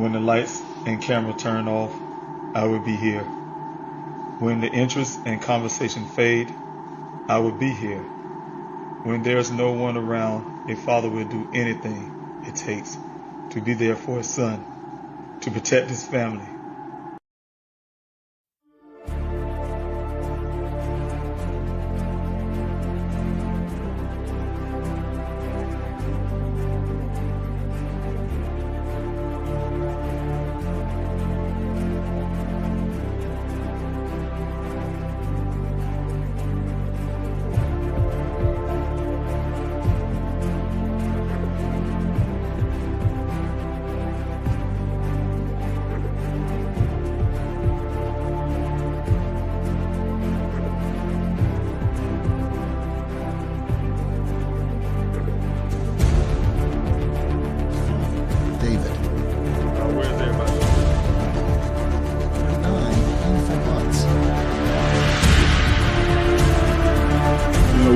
When the lights and camera turn off, I will be here. When the interest and conversation fade, I will be here. When there's no one around, a father will do anything it takes to be there for his son, to protect his family. David. Where's everybody? 9 painful months.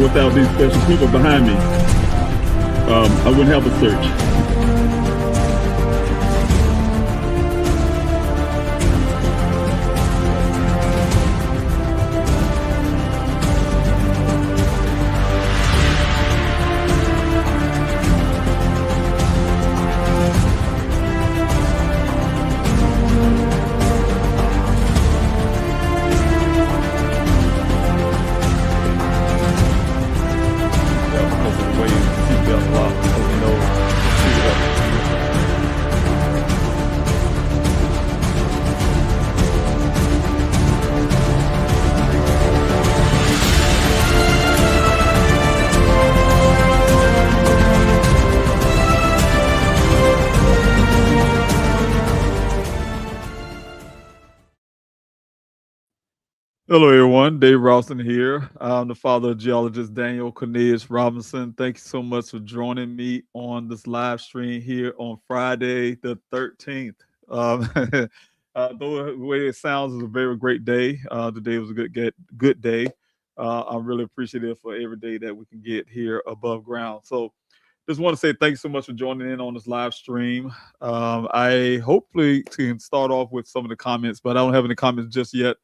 Without these special people behind me, I wouldn't have a search. Because of the way seatbelt locked, so we know seatbelt. Hello, everyone. Dave Rawson here. I'm the father of geologist Daniel Robinson. Thank you so much for joining me on this live stream here on Friday, the 13th. Though the way it sounds is a very great day. Today was a good day. I'm really appreciative for every day that we can get here above ground. So just want to say thank you so much for joining in on this live stream. I hopefully can start off with some of the comments, but I don't have any comments just yet.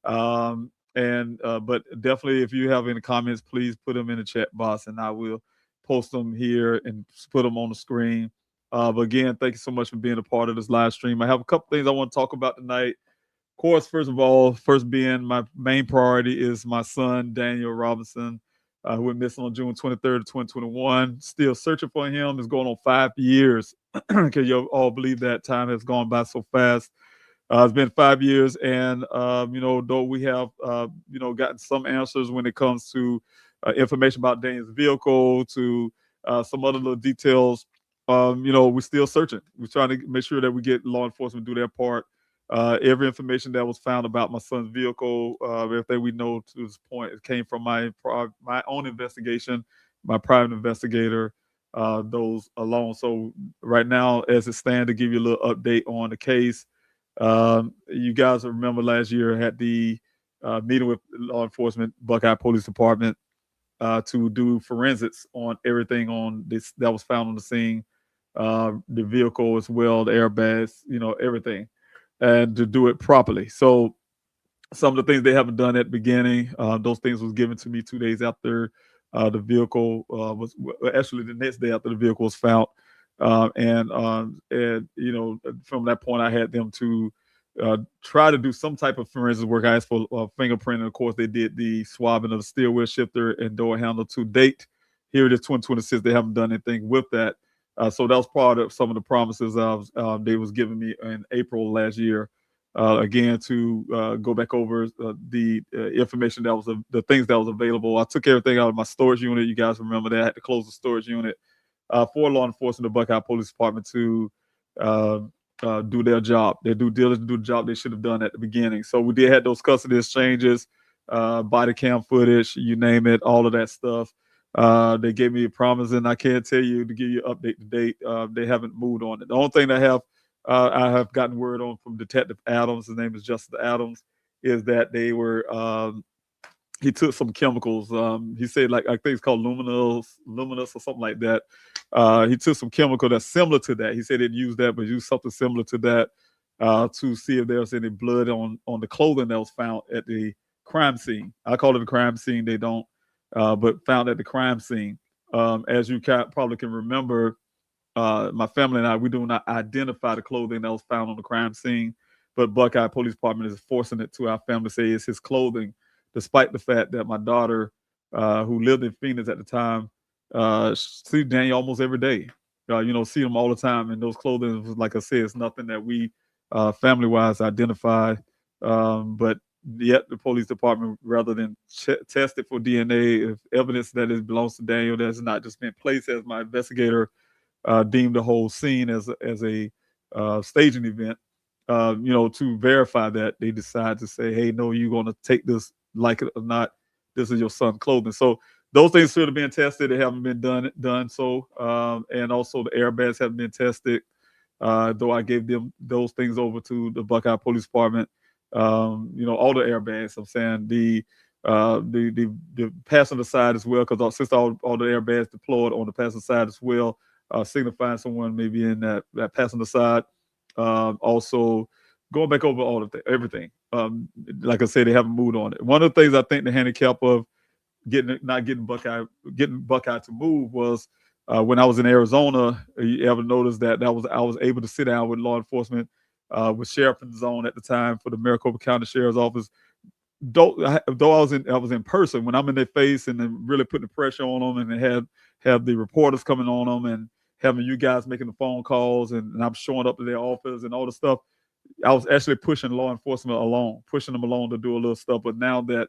But definitely, if you have any comments, please put them in the chat box and I will post them here and put them on the screen. But again, thank you so much for being a part of this live stream. I have a couple things I want to talk about tonight. Of course, first of all, first being my main priority is my son, Daniel Robinson, who went missing on June 23rd, 2021. Still searching for him. It's going on 5 years. Can you all believe that time has gone by so fast? It's been 5 years, and though we have gotten some answers when it comes to information about Daniel's vehicle, to some other little details, we're still searching. We're trying to make sure that we get law enforcement do their part. Every information that was found about my son's vehicle, everything we know to this point, it came from my own investigation, my private investigator. Those alone. So right now, as it stands, to give you a little update on the case. You guys remember last year I had the meeting with law enforcement, Buckeye Police Department, to do forensics on everything on this that was found on the scene, the vehicle as well, the airbags, everything, and to do it properly. So some of the things they haven't done at the beginning, those things was given to me 2 days after the vehicle actually the next day after the vehicle was found. From that point, I had them to try to do some type of forensic work. I asked for fingerprint, and of course, they did the swabbing of the steering wheel shifter and door handle. To date, here it is 2026. They haven't done anything with that. So that was part of some of the promises they was giving me in April last year. Again, to go back over the information that was the things that was available. I took everything out of my storage unit. You guys remember that I had to close the storage unit for law enforcement, the Buckeye Police Department, to do their job, their due diligence, do the job they should have done at the beginning. So we did have those custody exchanges, body cam footage, you name it, all of that stuff. They gave me a promise, and I can't tell you to give you an update to date. They haven't moved on it. The only thing I have gotten word on from Detective Adams, his name is Justin Adams, is that they were he took some chemicals. He said, like, I think it's called luminous or something like that. He took some chemical that's similar to that. He said he didn't use that, but used something similar to that to see if there was any blood on the clothing that was found at the crime scene. I call it a crime scene. They don't, but found at the crime scene. As you probably can remember, my family and I, we do not identify the clothing that was found on the crime scene, but Buckeye Police Department is forcing it to our family to say it's his clothing, despite the fact that my daughter, who lived in Phoenix at the time, see Daniel almost every day. See him all the time, and those clothing, like I said, it's nothing that we family-wise identify. But yet the police department, rather than test it for DNA, if evidence that it belongs to Daniel that's not just been placed, as my investigator deemed the whole scene as a staging event, to verify that, they decide to say, hey, no, you're going to take this, like it or not, this is your son's clothing. So those things should have been tested. They haven't been done so. And also the airbags haven't been tested, though I gave them those things over to the Buckeye Police Department. All the airbags, I'm saying the passenger side as well, because since all the airbags deployed on the passenger side as well, signifying someone maybe in that passenger side. Also, going back over all of everything. Like I said, they haven't moved on it. One of the things I think the handicap of not getting Buckeye to move was when I was in Arizona. You ever noticed that I was able to sit down with law enforcement, with sheriff in the zone at the time for the Maricopa County Sheriff's Office. Though I was in person, when I'm in their face and then really putting the pressure on them, and they have the reporters coming on them and having you guys making the phone calls, and I'm showing up to their office and all the stuff. I was actually pushing law enforcement along, pushing them along to do a little stuff. But now that,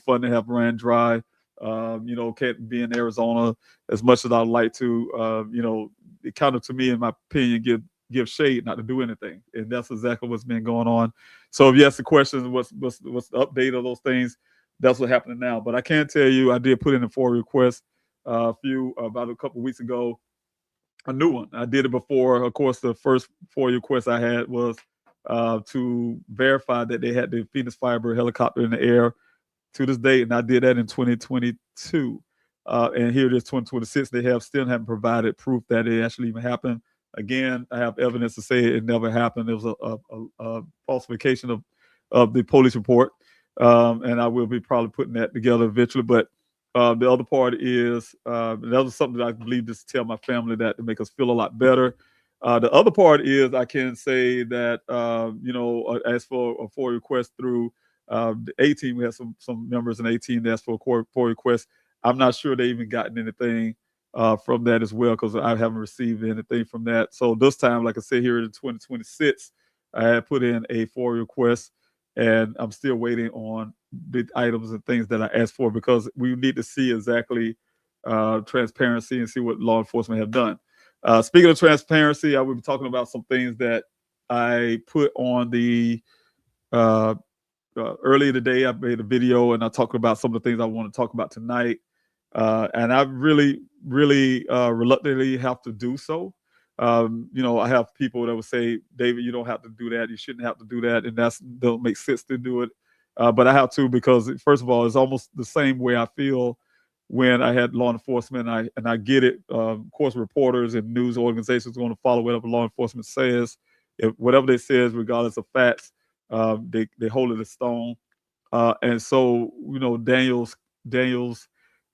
funding have ran dry, can't be in Arizona as much as I'd like to, it kind of, to me, in my opinion, give shade not to do anything. And that's exactly what's been going on. So if you ask the question, what's the update of those things, that's what's happening now. But I can tell you, I did put in a FOIA request about a couple of weeks ago, a new one. I did it before. Of course, the first FOIA request I had was to verify that they had the Phoenix Fiber helicopter in the air to this date, and I did that in 2022. And here it is, 2026. They still haven't provided proof that it actually even happened. Again, I have evidence to say it never happened. It was a falsification of the police report, and I will be probably putting that together eventually. But the other part is, that was something that I believe just tell my family that to make us feel a lot better. The other part is, I can say that, as for a FOIA request through the A-team, we have some members in A-team that asked for a FOIA request. I'm not sure they even gotten anything from that as well, because I haven't received anything from that. So this time, like I said, here in 2026, I had put in a FOIA request, and I'm still waiting on the items and things that I asked for, because we need to see exactly transparency and see what law enforcement have done. Speaking of transparency, I will be talking about some things that I put on the earlier today. I made a video and I talked about some of the things I want to talk about tonight. And I really, really reluctantly have to do so. I have people that would say, David, you don't have to do that. You shouldn't have to do that. And that don't make sense to do it. But I have to, because first of all, it's almost the same way I feel when I had law enforcement, and I get it. Of course, reporters and news organizations are going to follow whatever law enforcement says. If whatever they says, regardless of facts, they hold it as stone. And so, Daniel's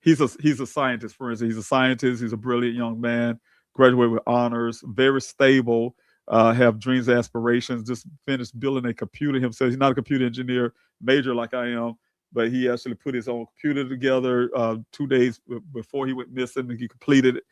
he's a scientist. For instance, he's a scientist. He's a brilliant young man, graduated with honors, very stable, have dreams, aspirations, just finished building a computer himself. He's not a computer engineer major like I am, but he actually put his own computer together 2 days before he went missing. He completed it.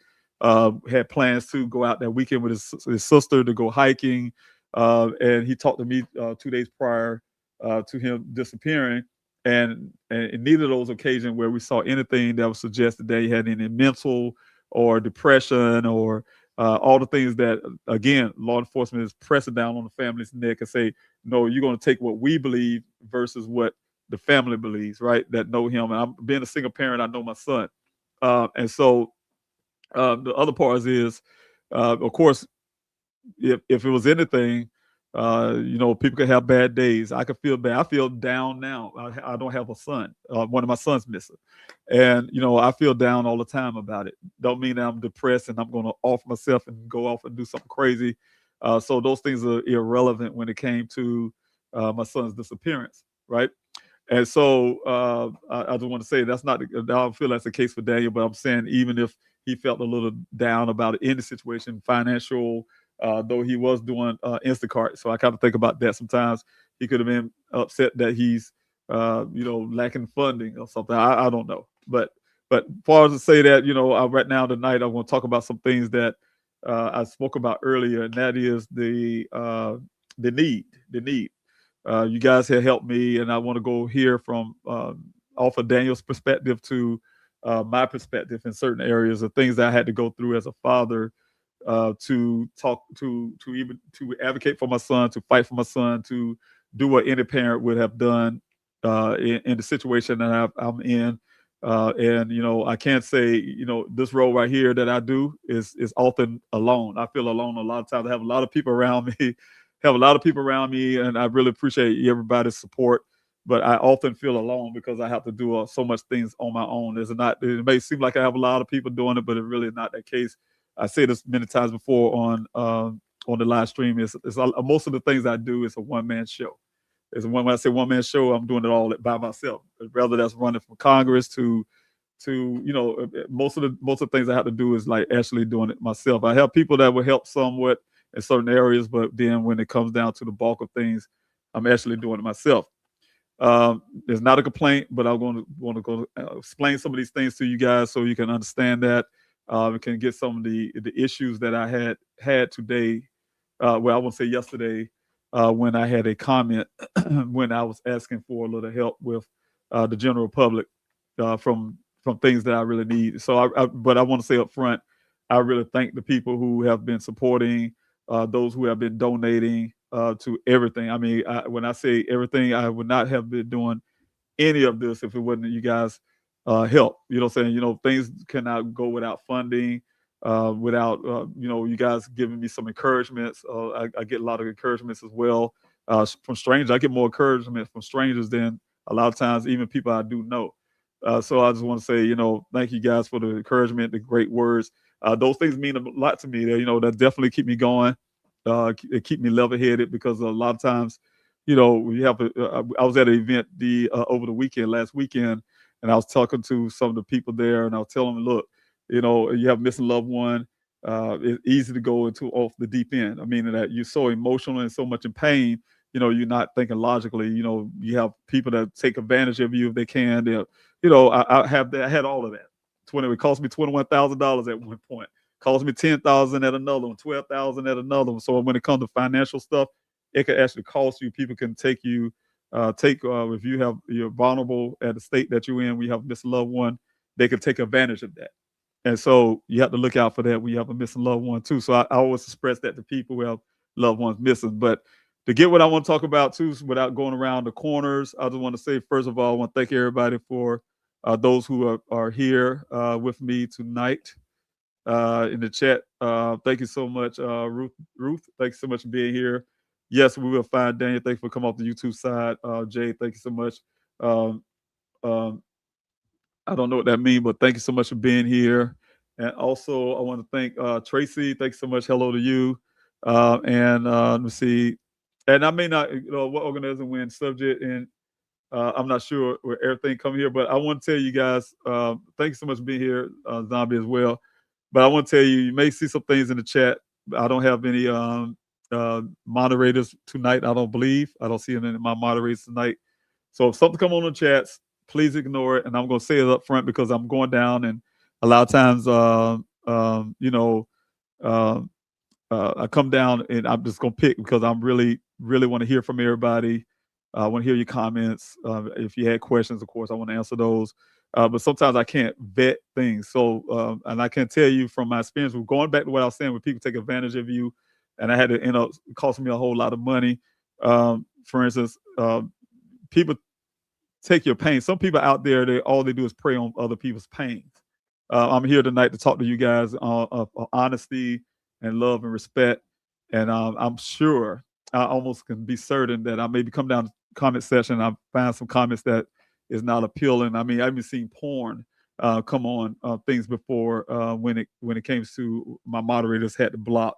Had plans to go out that weekend with his sister to go hiking. And he talked to me 2 days prior to him disappearing. And in neither of those occasions where we saw anything that would suggest that he had any mental or depression or all the things that, again, law enforcement is pressing down on the family's neck and say, no, you're going to take what we believe versus what the family believes, right? That know him. And I'm being a single parent, I know my son. And so the other part is, of course, if it was anything, People can have bad days. I can feel bad. I feel down now. I don't have a son. One of my sons missing, and I feel down all the time about it. Don't mean that I'm depressed and I'm going to off myself and go off and do something crazy. So those things are irrelevant when it came to my son's disappearance, right? And so I just want to say that's not. I don't feel that's the case for Daniel, but I'm saying even if he felt a little down about it in the situation, financial, though he was doing Instacart, so I kind of think about that sometimes. He could have been upset that he's lacking funding or something. I don't know, but as far as to say that, right now tonight I want to talk about some things that I spoke about earlier, and that is the need. You guys have helped me, and I want to go here from off of Daniel's perspective to my perspective in certain areas of things that I had to go through as a father to talk to even to advocate for my son, to fight for my son, to do what any parent would have done in the situation that I'm in. And I can't say this role right here that I do is often alone. I feel alone a lot of times. I have a lot of people around me, and I really appreciate everybody's support. But I often feel alone because I have to do so much things on my own. It may seem like I have a lot of people doing it, but it's really not that case. I say this many times before on the live stream. Most of the things I do is a one-man show. When I say one-man show, I'm doing it all by myself. Whether that's running from Congress to most of the things I have to do is like actually doing it myself. I have people that will help somewhat in certain areas, but then when it comes down to the bulk of things, I'm actually doing it myself. There's not a complaint, but I'm going to go explain some of these things to you guys so you can understand that. We can get some of the issues that I had today. I won't say yesterday, when I had a comment when I was asking for a little help with the general public from things that I really need. So, but I want to say up front, I really thank the people who have been supporting, those who have been donating to everything. I mean, when I say everything, I would not have been doing any of this if it wasn't you guys' help. You know what I'm saying? Things cannot go without funding, without you guys giving me some encouragements. I get a lot of encouragements as well from strangers. I get more encouragement from strangers than a lot of times even people I do know. So I just want to say, thank you guys for the encouragement, the great words. Those things mean a lot to me. That definitely keep me going. It keep me level-headed because a lot of times, we have. I was at an event over the last weekend, and I was talking to some of the people there, and I was telling them, look, you have a missing loved one. It's easy to go off the deep end. I mean, that you're so emotional and so much in pain. You're not thinking logically. You have people that take advantage of you if they can. I had all of that. It cost me $21,000 at one point. Cost me $10,000 at another one, $12,000 at another one. So when it comes to financial stuff, it can actually cost you. People can take you, if you're vulnerable at the state that you're in, we have a missing loved one, they can take advantage of that. And so you have to look out for that when you have a missing loved one too. So I always express that to people who have loved ones missing. But to get what I want to talk about too, without going around the corners, I just want to say, first of all, I want to thank everybody for those who are here with me tonight in the chat. Thank you so much, Ruth. Thank you so much for being here. Yes, we will find Daniel. Thanks for coming off the YouTube side. Jay, thank you so much. I don't know what that means, but thank you so much for being here. And also, I want to thank Tracy. Thanks so much. Hello to you. And let me see. And I may not, what organism when subject, and I'm not sure where everything come here, but I want to tell you guys, thank you so much for being here, Zombie as well. But I want to tell you, you may see some things in the chat. I don't have any moderators tonight. I don't believe. I don't see any of my moderators tonight. So if something come on the chats, please ignore it. And I'm going to say it up front because I'm going down, and a lot of times, I come down and I'm just going to pick because I'm really, really want to hear from everybody. I want to hear your comments. If you had questions, of course, I want to answer those. But sometimes I can't vet things. So, and I can tell you from my experience, with going back to what I was saying, when people take advantage of you, and I had to end up costing me a whole lot of money. For instance, people take your pain. Some people out there, all they do is prey on other people's pains. I'm here tonight to talk to you guys of honesty and love and respect. And I'm sure I almost can be certain that I maybe come down to comment section and I find some comments that is not appealing. I mean, I've even seen porn come on things before when it came to my moderators had to block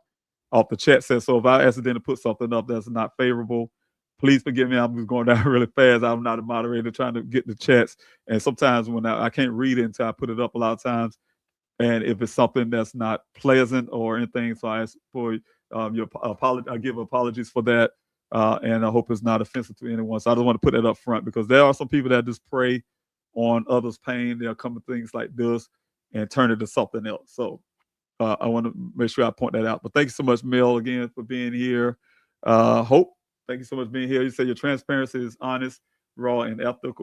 off the chat set. So if I accidentally put something up that's not favorable, please forgive me. I'm just going down really fast. I'm not a moderator trying to get the chats. And sometimes when I can't read it until I put it up a lot of times. And if it's something that's not pleasant or anything, so I ask for your apology. I give apologies for that. And I hope it's not offensive to anyone. So I just want to put that up front because there are some people that just prey on others' pain. They'll come with things like this and turn it to something else. So I want to make sure I point that out. But thank you so much, Mel, again, for being here. Hope, thank you so much for being here. You say your transparency is honest, raw, and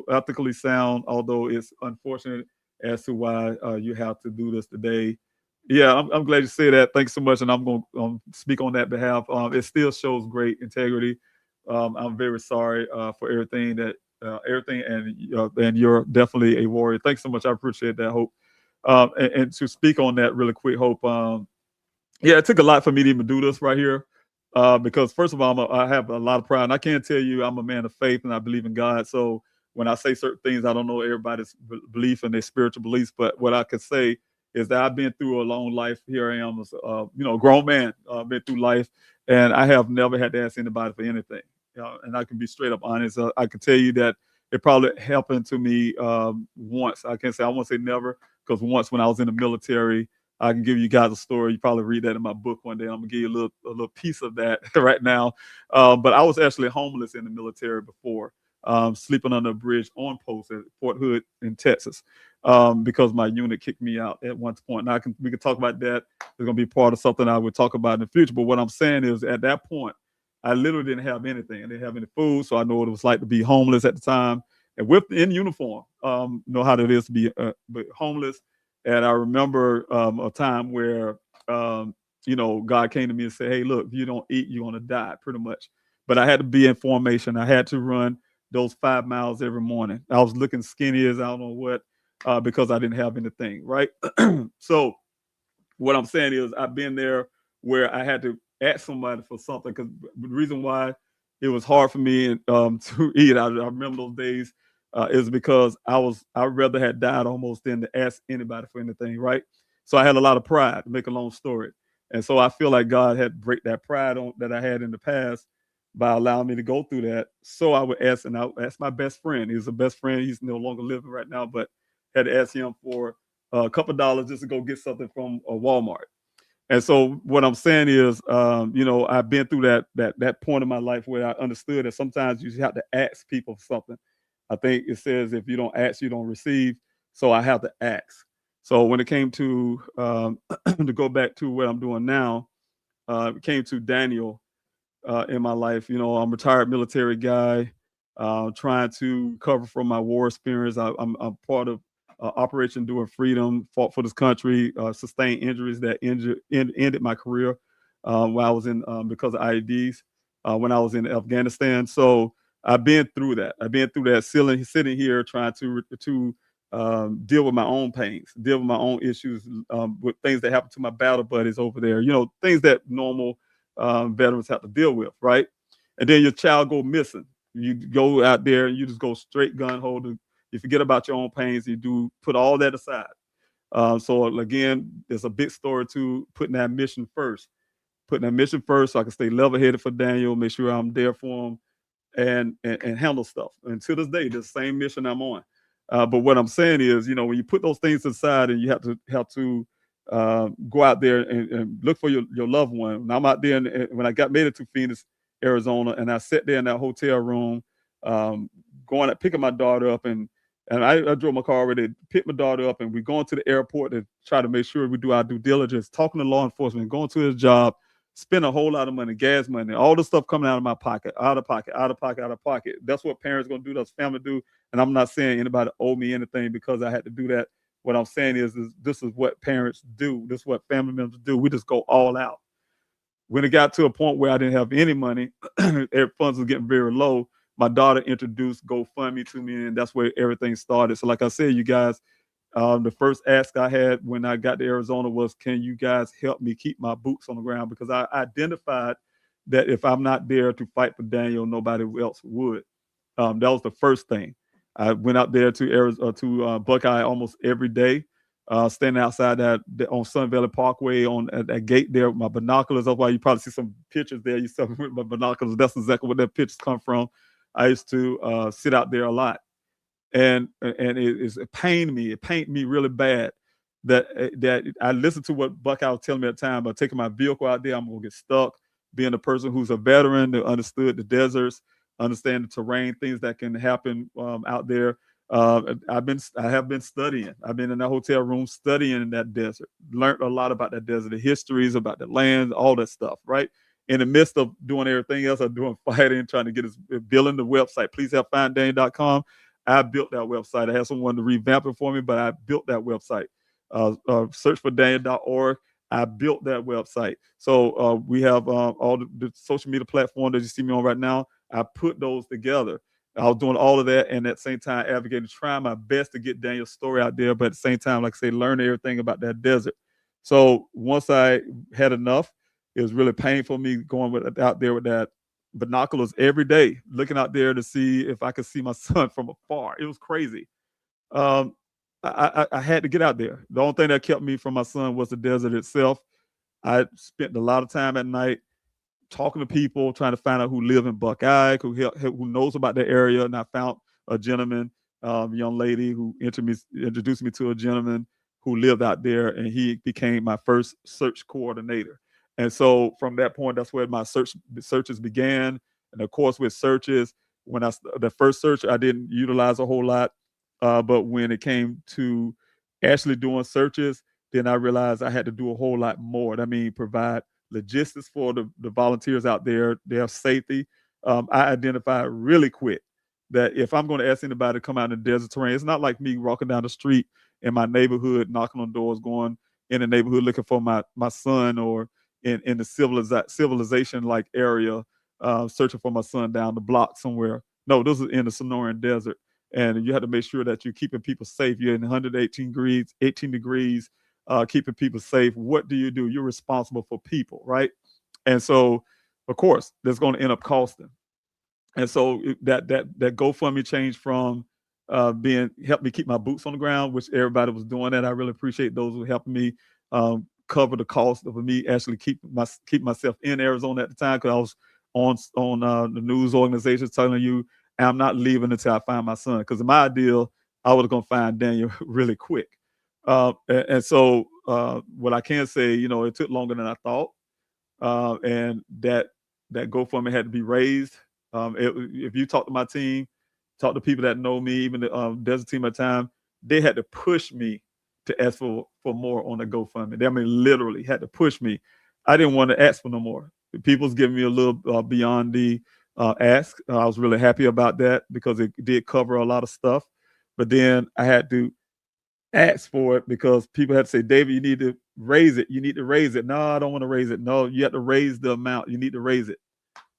ethically sound, although it's unfortunate as to why you have to do this today. Yeah, I'm glad you say that. Thanks so much, and I'm going to speak on that behalf. It still shows great integrity. I'm very sorry for everything and you're definitely a warrior. Thanks so much. I appreciate that, Hope. And to speak on that really quick, Hope. Yeah, it took a lot for me to even do this right here. Because first of all, I have a lot of pride, and I can't tell you I'm a man of faith and I believe in God. So when I say certain things, I don't know everybody's belief and their spiritual beliefs, but what I can say is that I've been through a long life. Here I am, as a grown man, been through life, and I have never had to ask anybody for anything. And I can be straight up honest. I can tell you that it probably happened to me once. I can't say I won't say never, because once when I was in the military, I can give you guys a story. You probably read that in my book one day. I'm gonna give you a little piece of that right now. But I was actually homeless in the military before, sleeping under a bridge on post at Fort Hood in Texas, because my unit kicked me out at one point. Now we can talk about that. It's gonna be part of something I would talk about in the future. But what I'm saying is, at that point, I literally didn't have anything. I didn't have any food, so I know what it was like to be homeless at the time and in uniform. Know how it is to be homeless. And I remember a time where, God came to me and said, hey, look, if you don't eat, you're going to die, pretty much. But I had to be in formation. I had to run those 5 miles every morning. I was looking skinny as I don't know what, because I didn't have anything, right? So what I'm saying is I've been there where I had to ask somebody for something, because the reason why it was hard for me to eat, I remember those days, is because I'd rather had died almost than to ask anybody for anything, right? So I had a lot of pride, to make a long story. And so I feel like God had to break that pride that I had in the past by allowing me to go through that. So I would ask, and I would ask my best friend. He's a best friend. He's no longer living right now, but had to ask him for a couple of dollars just to go get something from a Walmart. And so what I'm saying is, I've been through that point in my life where I understood that sometimes you just have to ask people for something. I think it says if you don't ask, you don't receive. So I have to ask. So when it came to to go back to what I'm doing now, it came to Daniel in my life. I'm a retired military guy, trying to recover from my war experience. I'm part of Operation Enduring Freedom, fought for this country, sustained injuries that ended my career when I was in because of IEDs when I was in Afghanistan. So I've been through that. Sitting here trying to deal with my own pains, deal with my own issues, with things that happen to my battle buddies over there. Things that normal veterans have to deal with, right? And then your child go missing. You go out there and you just go straight gun holder. You forget about your own pains. You do put all that aside. So again, there's a big story to putting that mission first. Putting that mission first so I can stay level-headed for Daniel, make sure I'm there for him, and handle stuff. And to this day, the same mission I'm on. But what I'm saying is, when you put those things aside and you have to go out there and look for your loved one. And I'm out there, and when I made it to Phoenix, Arizona, and I sat there in that hotel room, picking my daughter up, and I drove my car already, pick my daughter up, and we're going to the airport to try to make sure we do our due diligence, talking to law enforcement, going to his job, spend a whole lot of money, gas money, all the stuff coming out of my pocket, out of pocket, out of pocket, out of pocket. That's what parents gonna do, that's family do. And I'm not saying anybody owe me anything because I had to do that. What I'm saying is this is what parents do. This is what family members do. We just go all out. When it got to a point where I didn't have any money, funds was getting very low, my daughter introduced GoFundMe to me, and that's where everything started. So like I said, you guys, the first ask I had when I got to Arizona was, can you guys help me keep my boots on the ground? Because I identified that if I'm not there to fight for Daniel, nobody else would. That was the first thing. I went out there to Arizona, to Buckeye almost every day, standing outside on Sun Valley Parkway on at that gate there with my binoculars. That's why you probably see some pictures there. You saw me with my binoculars. That's exactly where that pictures come from. I used to sit out there a lot, and it pained me. It pained me really bad that I listened to what Buckeye was telling me at the time about taking my vehicle out there. I'm gonna get stuck. Being a person who's a veteran that understood the deserts, understand the terrain, things that can happen out there. I have been studying. I've been in that hotel room studying in that desert. Learned a lot about that desert, the histories, about the land, all that stuff. Right in the midst of doing everything else, I'm doing fighting, trying to get us building the website. Please have finddaniel.com. I built that website. I had someone to revamp it for me, but I built that website. Searchfordaniel.org. I built that website. So we have all the social media platforms that you see me on right now. I put those together. I was doing all of that, and at the same time advocating, trying my best to get Daniel's story out there, but at the same time, like I say, learning everything about that desert. So once I had enough, it was really painful for me going out there with that binoculars every day, looking out there to see if I could see my son from afar. It was crazy. Um, I had to get out there. The only thing that kept me from my son was the desert itself. I spent a lot of time at night talking to people, trying to find out who live in Buckeye, who knows about the area. And I found a gentleman, young lady who introduced me to a gentleman who lived out there, and he became my first search coordinator. And so from that point, that's where my searches began. And of course, with searches, the first search, I didn't utilize a whole lot. But when it came to actually doing searches, then I realized I had to do a whole lot more. I mean, provide logistics for the volunteers out there, their safety. I identified really quick that if I'm going to ask anybody to come out in the desert terrain, it's not like me walking down the street in my neighborhood, knocking on doors, going in the neighborhood looking for my son, or in the civilization-like area, searching for my son down the block somewhere. No, this is in the Sonoran Desert. And you have to make sure that you're keeping people safe. You're in 118 degrees, 18 degrees, keeping people safe. What do? You're responsible for people, right? And so, of course, that's going to end up costing. And so that GoFundMe changed from helped me keep my boots on the ground, which everybody was doing that. I really appreciate those who helped me cover the cost of me actually keep myself in Arizona at the time, because I was on the news organizations telling you, I'm not leaving until I find my son. Because in my ideal, I was going to find Daniel really quick. And so what I can say, it took longer than I thought. And that GoFundMe had to be raised. If you talk to my team, talk to people that know me, even the desert team at the time, they had to push me to ask for more on the GoFundMe. They, literally had to push me. I didn't want to ask for no more. People's giving me a little beyond the ask. I was really happy about that because it did cover a lot of stuff. But then I had to ask for it because people had to say, David, you need to raise it. You need to raise it. No, I don't want to raise it. No, you have to raise the amount. You need to raise it.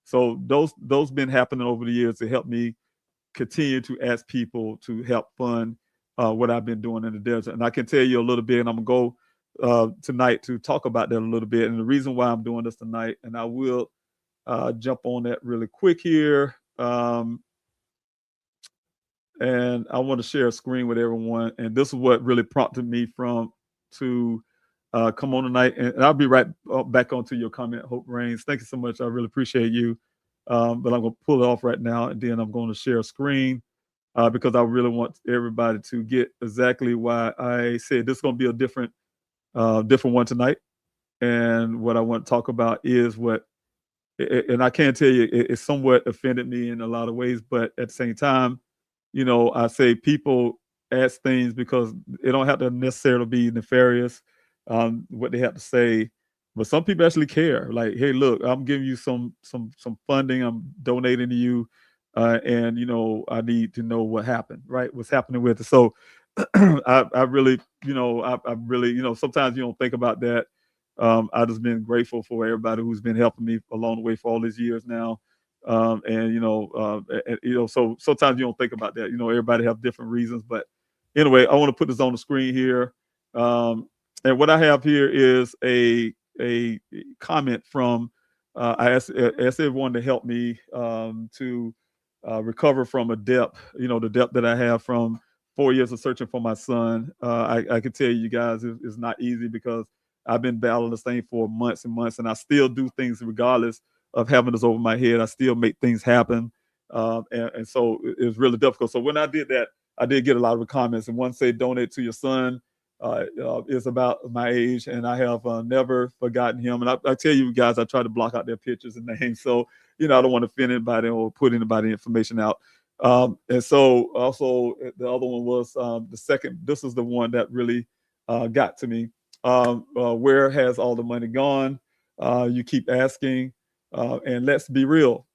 So those been happening over the years to help me continue to ask people to help fund what I've been doing in the desert. And I can tell you a little bit, and I'm going to go tonight to talk about that a little bit. And the reason why I'm doing this tonight, and I will jump on that really quick here. And I want to share a screen with everyone. And this is what really prompted me to come on tonight. And I'll be right back onto your comment, Hope Reigns. Thank you so much. I really appreciate you. But I'm going to pull it off right now, and then I'm going to share a screen because I really want everybody to get exactly why I said this is going to be a different one tonight. And what I want to talk about is and I can tell you, it somewhat offended me in a lot of ways, but at the same time, I say people ask things because it don't have to necessarily be nefarious, what they have to say, but some people actually care. Like, hey, look, I'm giving you some funding, I'm donating to you, and I need to know what happened, right? What's happening with it. So I really, I really, sometimes you don't think about that. I've just been grateful for everybody who's been helping me along the way for all these years now. So sometimes you don't think about that. Everybody have different reasons, but anyway, I want to put this on the screen here. And what I have here is a comment from I asked everyone to help me to recover from a debt, the debt that I have from 4 years of searching for my son. I can tell you guys it's not easy because I've been battling this thing for months and months, and I still do things regardless of having this over my head. I still make things happen. And so it's really difficult. So when I did that, I did get a lot of comments, and one said, donate to your son. Is about my age, and I have never forgotten him. And I tell you guys, I try to block out their pictures and names, so I don't want to offend anybody or put anybody information out. And so also the other one was the second. This is the one that really got to me. Where has all the money gone? You keep asking, and let's be real.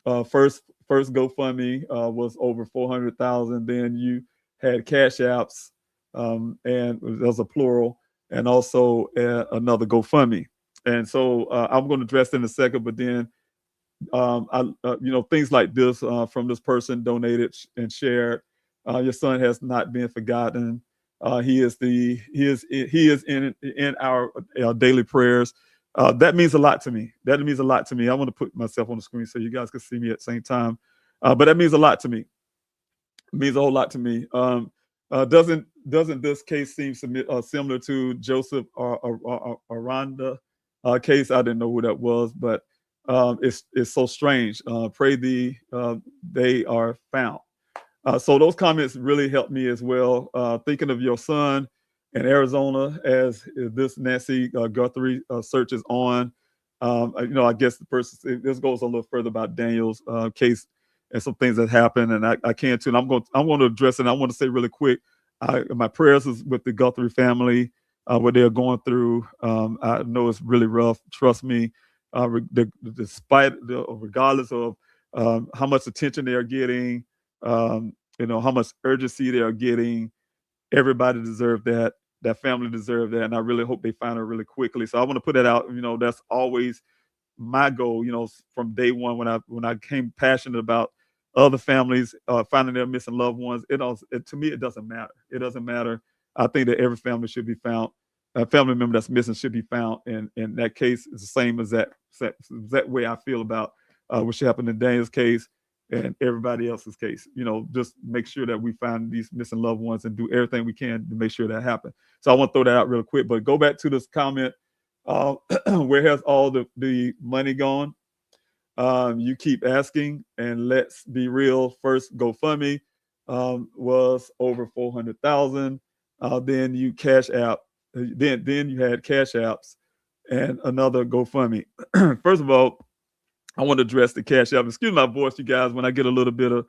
First GoFundMe was over 400,000. Then you had Cash Apps, and there's a plural, and also another GoFundMe. And so I'm going to address in a second, but then things like this from this person donated and shared. Your son has not been forgotten. He is in our daily prayers. That means a lot to me. That means a lot to me. I want to put myself on the screen so you guys can see me at the same time. But that means a lot to me. It means a whole lot to me. Doesn't this case seem similar to Joseph Aranda case? I didn't know who that was, but it's so strange. Pray they are found. So those comments really helped me as well. Thinking of your son in Arizona as this Nancy Guthrie search is on. I guess the person, this goes a little further about Daniel's case and some things that happened, and I can too. And I'm going to address it. And I want to say really quick, my prayers is with the Guthrie family, what they're going through. I know it's really rough. Trust me. Regardless of how much attention they are getting, how much urgency they are getting, everybody deserves that. That family deserves that, and I really hope they find her really quickly. So I want to put that out. That's always my goal. From day one when I became passionate about other families finding their missing loved ones. To me, it doesn't matter. It doesn't matter. I think that every family should be found. A family member that's missing should be found, and in that case, it's the same as that way I feel about what should happen in Daniel's case and everybody else's case. Just make sure that we find these missing loved ones and do everything we can to make sure that happens. So I want to throw that out real quick, but go back to this comment. Where has all the money gone? You keep asking, and let's be real. First GoFundMe was over 400,000. Then you Cash App. Then you had Cash Apps and another GoFundMe. First of all, I want to address the Cash App. Excuse my voice, you guys. When I get a little bit of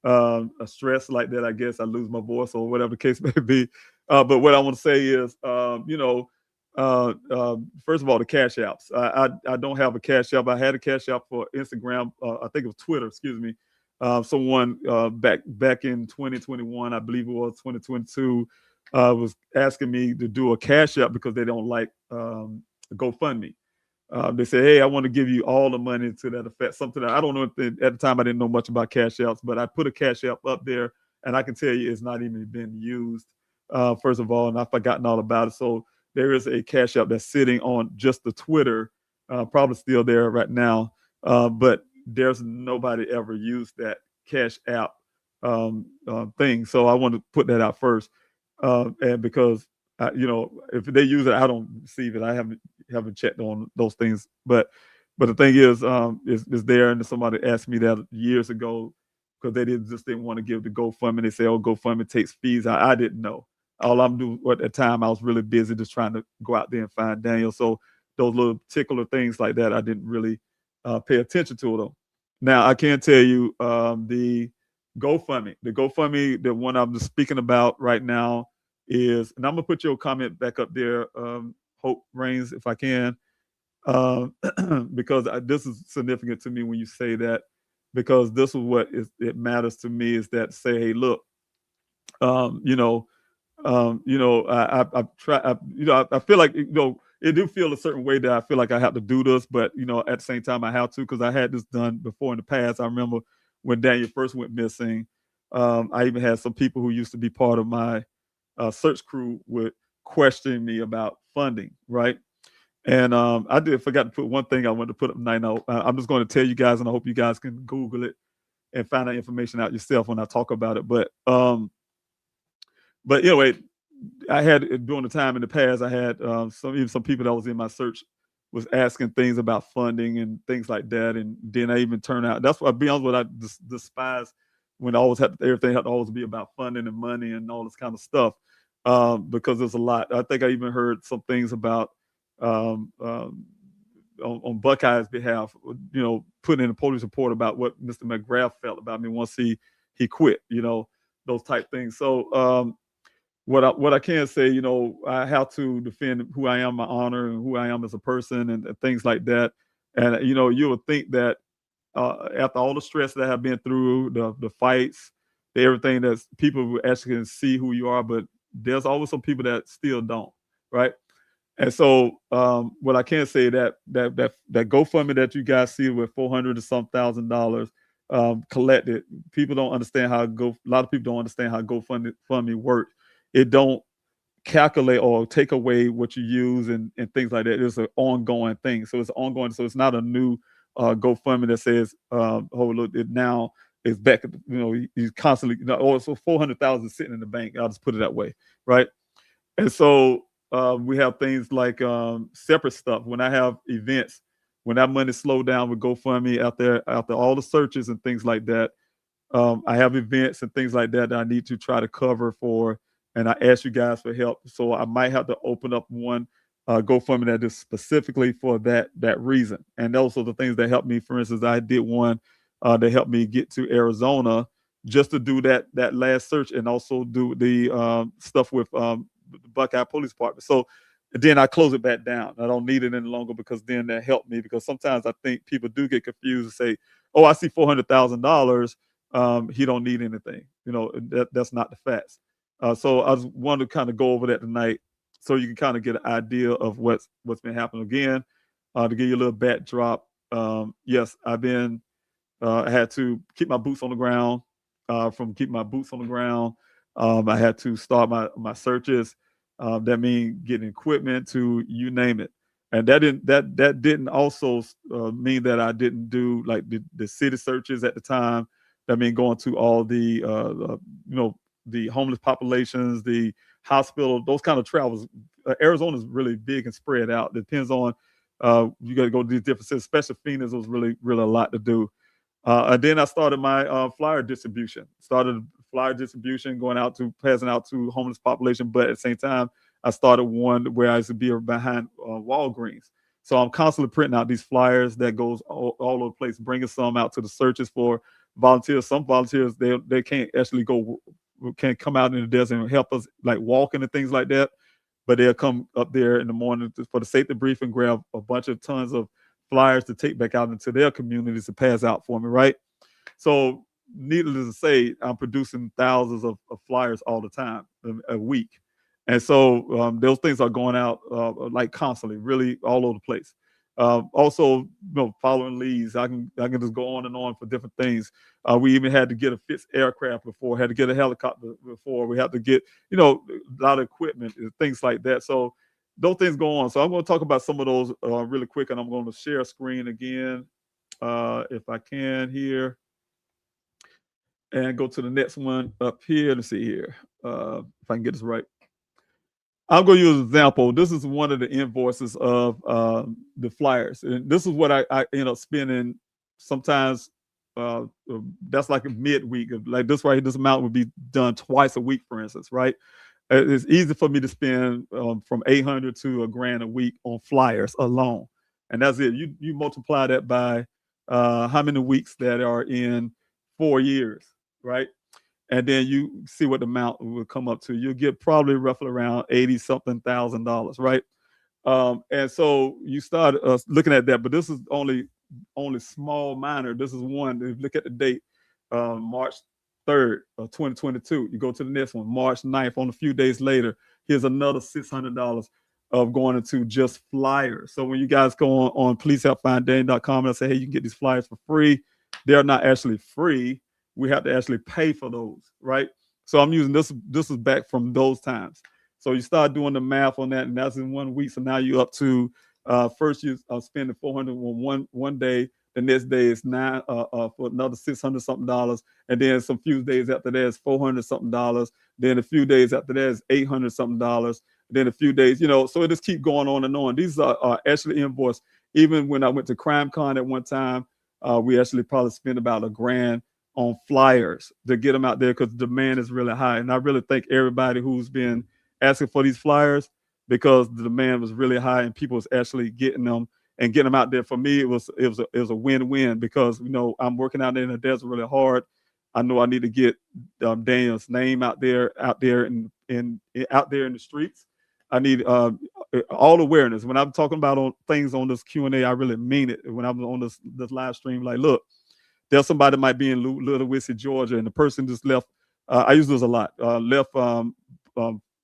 a stress like that, I guess I lose my voice or whatever the case may be. But what I want to say is, first of all, the Cash Apps. I don't have a Cash App. I had a Cash App for Instagram. I think it was Twitter. Excuse me. Someone back in 2021, I believe it was 2022, was asking me to do a Cash App because they don't like GoFundMe. They say, hey, I want to give you all the money to that effect. Something that I don't know at the time I didn't know much about Cash Apps, but I put a Cash App up there, and I can tell you it's not even been used. First of all, and I've forgotten all about it. So there is a Cash App that's sitting on just the Twitter, probably still there right now, but there's nobody ever used that Cash App thing. So I want to put that out first, and because if they use it, I don't receive it. I haven't checked on those things, but the thing is there, and somebody asked me that years ago because they didn't want to give the GoFundMe. They say, oh, GoFundMe takes fees. I didn't know. All I'm doing at the time, I was really busy just trying to go out there and find Daniel. So those little particular things like that, I didn't really pay attention to them. Now I can tell you the GoFundMe, the one I'm just speaking about right now is, and I'm gonna put your comment back up there, Hope Reigns, if I can, because this is significant to me when you say that, because this is what it matters to me, is that say, hey, look, I feel like it do feel a certain way that I feel like I have to do this, but at the same time I have to, because I had this done before in the past. I remember when Daniel first went missing. I even had some people who used to be part of my search crew would question me about funding, right? And I did forgot to put one thing I wanted to put up tonight. Now, I'm just going to tell you guys, and I hope you guys can Google it and find that information out yourself when I talk about it. But anyway, I had during the time in the past, I had some people that was in my search was asking things about funding and things like that, and then I even turned out. That's what, I'll be honest with, I despise when everything had to always be about funding and money and all this kind of stuff, because there's a lot. I think I even heard some things about on Buckeye's behalf, putting in a police report about what Mr. McGrath felt about me once he quit, those type things. So what I can say, I have to defend who I am, my honor, and who I am as a person, and things like that. And you would think that after all the stress that I've been through, the fights, everything, that people actually can see who you are, but there's always some people that still don't, right? And so what I can say that GoFundMe that you guys see with $400 and some $1,000 collected, people don't understand how a lot of people don't understand how GoFundMe works. It don't calculate or take away what you use and things like that. It's an ongoing thing. So it's ongoing. So it's not a new GoFundMe that says, oh, look, it now is back. He's constantly, so 400,000 sitting in the bank. I'll just put it that way, right? And so we have things like separate stuff. When I have events, when that money slowed down with GoFundMe after all the searches and things like that, I have events and things like that I need to try to cover for, and I ask you guys for help. So I might have to open up one GoFundMe that is specifically for that reason. And those are the things that helped me. For instance, I did one that helped me get to Arizona just to do that last search, and also do the stuff with the Buckeye Police Department. So then I close it back down. I don't need it any longer, because then that helped me, because sometimes I think people do get confused and say, oh, I see $400,000. He don't need anything. That's not the facts. So I just wanted to kind of go over that tonight, so you can kind of get an idea of what's been happening. Again, to give you a little backdrop, yes, I had to keep my boots on the ground. From keeping my boots on the ground, I had to start my searches. That means getting equipment, to you name it. And that didn't also mean that I didn't do like the city searches at the time. That means going to all the the homeless populations, the hospital, those kind of travels. Arizona is really big and spread out. Depends on you got to go to these different cities, especially Phoenix was really a lot to do. And then I started my flyer distribution. Going out to passing out to homeless population. But at the same time, I started one where I used to be behind Walgreens. So I'm constantly printing out these flyers that goes all over the place, bringing some out to the searches for volunteers. Some volunteers, they can't actually can't come out in the desert and help us, like walking and things like that. But they'll come up there in the morning for the safety briefing, grab a bunch of tons of flyers to take back out into their communities to pass out for me, right? So needless to say, I'm producing thousands of flyers all the time, a week. And so those things are going out like constantly, really all over the place. Also, following leads, I can just go on and on for different things. We even had to get a fixed aircraft before, had to get a helicopter before, we had to get, a lot of equipment and things like that. So those things go on. So I'm going to talk about some of those really quick, and I'm going to share a screen again, if I can here, and go to the next one up here. Let's see here, if I can get this right. I'm going to use an example. This is one of the invoices of the flyers. And this is what I end up spending sometimes. That's like a midweek. Like this right here, this amount would be done twice a week, for instance, right? It's easy for me to spend from $800 to $1,000 a week on flyers alone. And that's it. You multiply that by how many weeks that are in 4 years, right? And then you see what the amount will come up to. You'll get probably roughly around $80-something thousand, right? And so you start looking at that, but this is only small, minor. This is one. If you look at the date, March 3rd of 2022. You go to the next one, March 9th. On a few days later, here's another $600 of going into just flyers. So when you guys go on policehelpfinddaniel.com and say, hey, you can get these flyers for free, they're not actually free. We have to actually pay for those, right? So I'm using this is back from those times. So you start doing the math on that, and that's in 1 week. So now you're up to First you spending 400 on one day. The next day is nine for another $600 something, and then some few days after that is $400 something. Then a few days after that is $800 something. Then a few days, so it just keep going on and on. These are actually invoiced. Even when I went to CrimeCon at one time, we actually probably spent about $1,000 on flyers to get them out there because the demand is really high. And I really thank everybody who's been asking for these flyers because the demand was really high and people was actually getting them and getting them out there. For me, it was a win-win because I'm working out there in the desert really hard. I know I need to get Daniel's name out there out there in the streets. I need all awareness. When I'm talking about things on this Q&A, I really mean it. When I'm on this live stream, like, look, there's somebody that might be in Little Whiskey, Georgia, and the person just left. I use this a lot. Left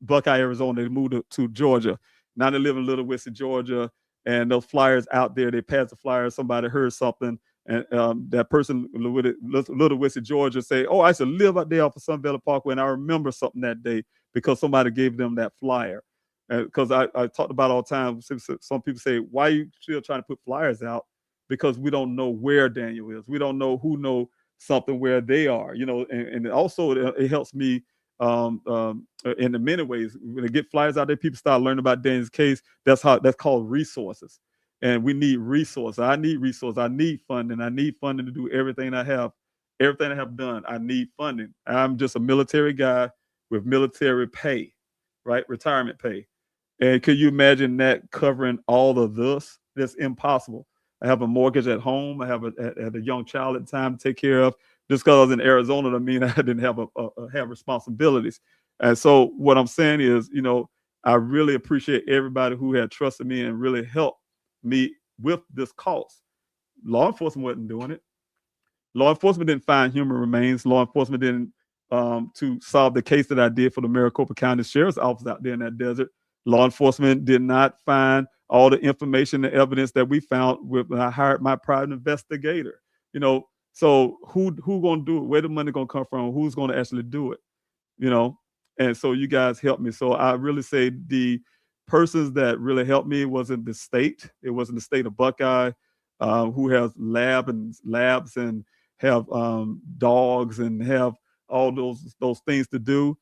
Buckeye, Arizona. They moved to Georgia. Now they live in Little Whiskey, Georgia, and those flyers out there. They passed the flyers. Somebody heard something, and that person Little Whiskey, Georgia, say, "Oh, I used to live out there off of Sun Valley Parkway, and I remember something that day because somebody gave them that flyer." Because I talked about all the time. Some people say, "Why are you still trying to put flyers out?" Because we don't know where Daniel is. We don't know who know something where they are. And also it helps me in many ways. When they get flyers out there, people start learning about Daniel's case. That's called resources. And we need resources. I need resources. I need funding. I need funding to do everything I have done. I need funding. I'm just a military guy with military pay, right? Retirement pay. And could you imagine that covering all of this? That's impossible. I have a mortgage at home. I have a young child at the time to take care of. Just because I was in Arizona doesn't mean I didn't have have responsibilities. And so what I'm saying is, I really appreciate everybody who had trusted me and really helped me with this cause. Law enforcement wasn't doing it. Law enforcement didn't find human remains. Law enforcement didn't to solve the case that I did for the Maricopa County Sheriff's Office out there in that desert. Law enforcement did not find all the information and evidence that we found when I hired my private investigator. So who gonna do it? Where the money gonna come from? Who's gonna actually do it? And so you guys helped me. So I really say the persons that really helped me wasn't the state. It wasn't the state of Buckeye, who has labs and have dogs and have all those things to do.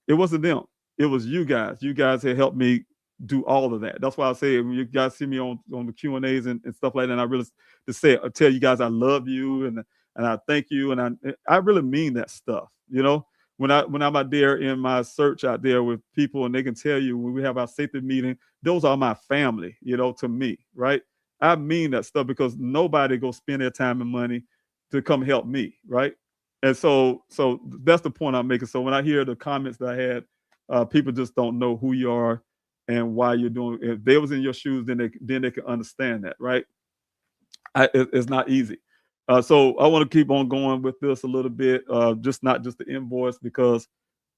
It wasn't them. It was you guys. You guys had helped me do all of that. That's why I say when you guys see me on the Q&As and stuff like that, and I really tell you guys I love you and I thank you, and I really mean that stuff. When I'm out there in my search out there with people, and they can tell you when we have our safety meeting, those are my family. To me, right? I mean that stuff because nobody go spend their time and money to come help me, right? And so that's the point I'm making. So when I hear the comments that I had, people just don't know who you are and why you're doing. If they was in your shoes, then they can understand that, right? It's not easy. So I want to keep on going with this a little bit, not just the invoice, because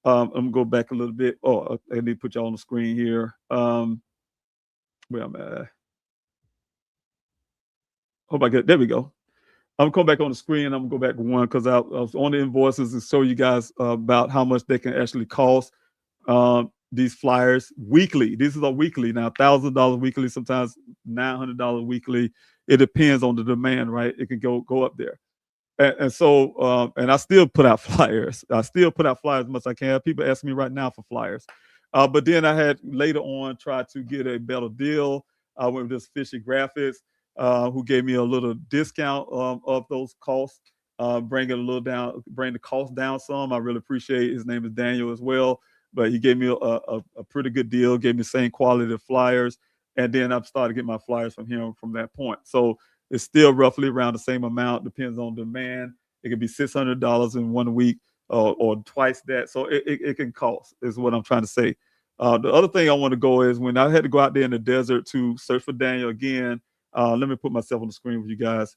I'm gonna go back a little bit. Oh, I need to put y'all on the screen here. Where I'm at. Oh my God, there we go. I'm going back on the screen. I'm gonna go back one because I was on the invoices and show you guys about how much they can actually cost. These flyers weekly. These are weekly now, $1,000 weekly, sometimes $900 weekly. It depends on the demand, right? It can go up there. And so I still put out flyers. I still put out flyers as much as I can. People ask me right now for flyers. But then I had later on tried to get a better deal. I went with this Fishy Graphics, who gave me a little discount of those costs, bring the cost down some. I really appreciate it. His name is Daniel as well. But he gave me a pretty good deal, gave me the same quality of flyers. And then I've started getting my flyers from him from that point. So it's still roughly around the same amount, depends on demand. It could be $600 in 1 week or twice that. So it can cost, is what I'm trying to say. The other thing I want to go is when I had to go out there in the desert to search for Daniel again, let me put myself on the screen with you guys.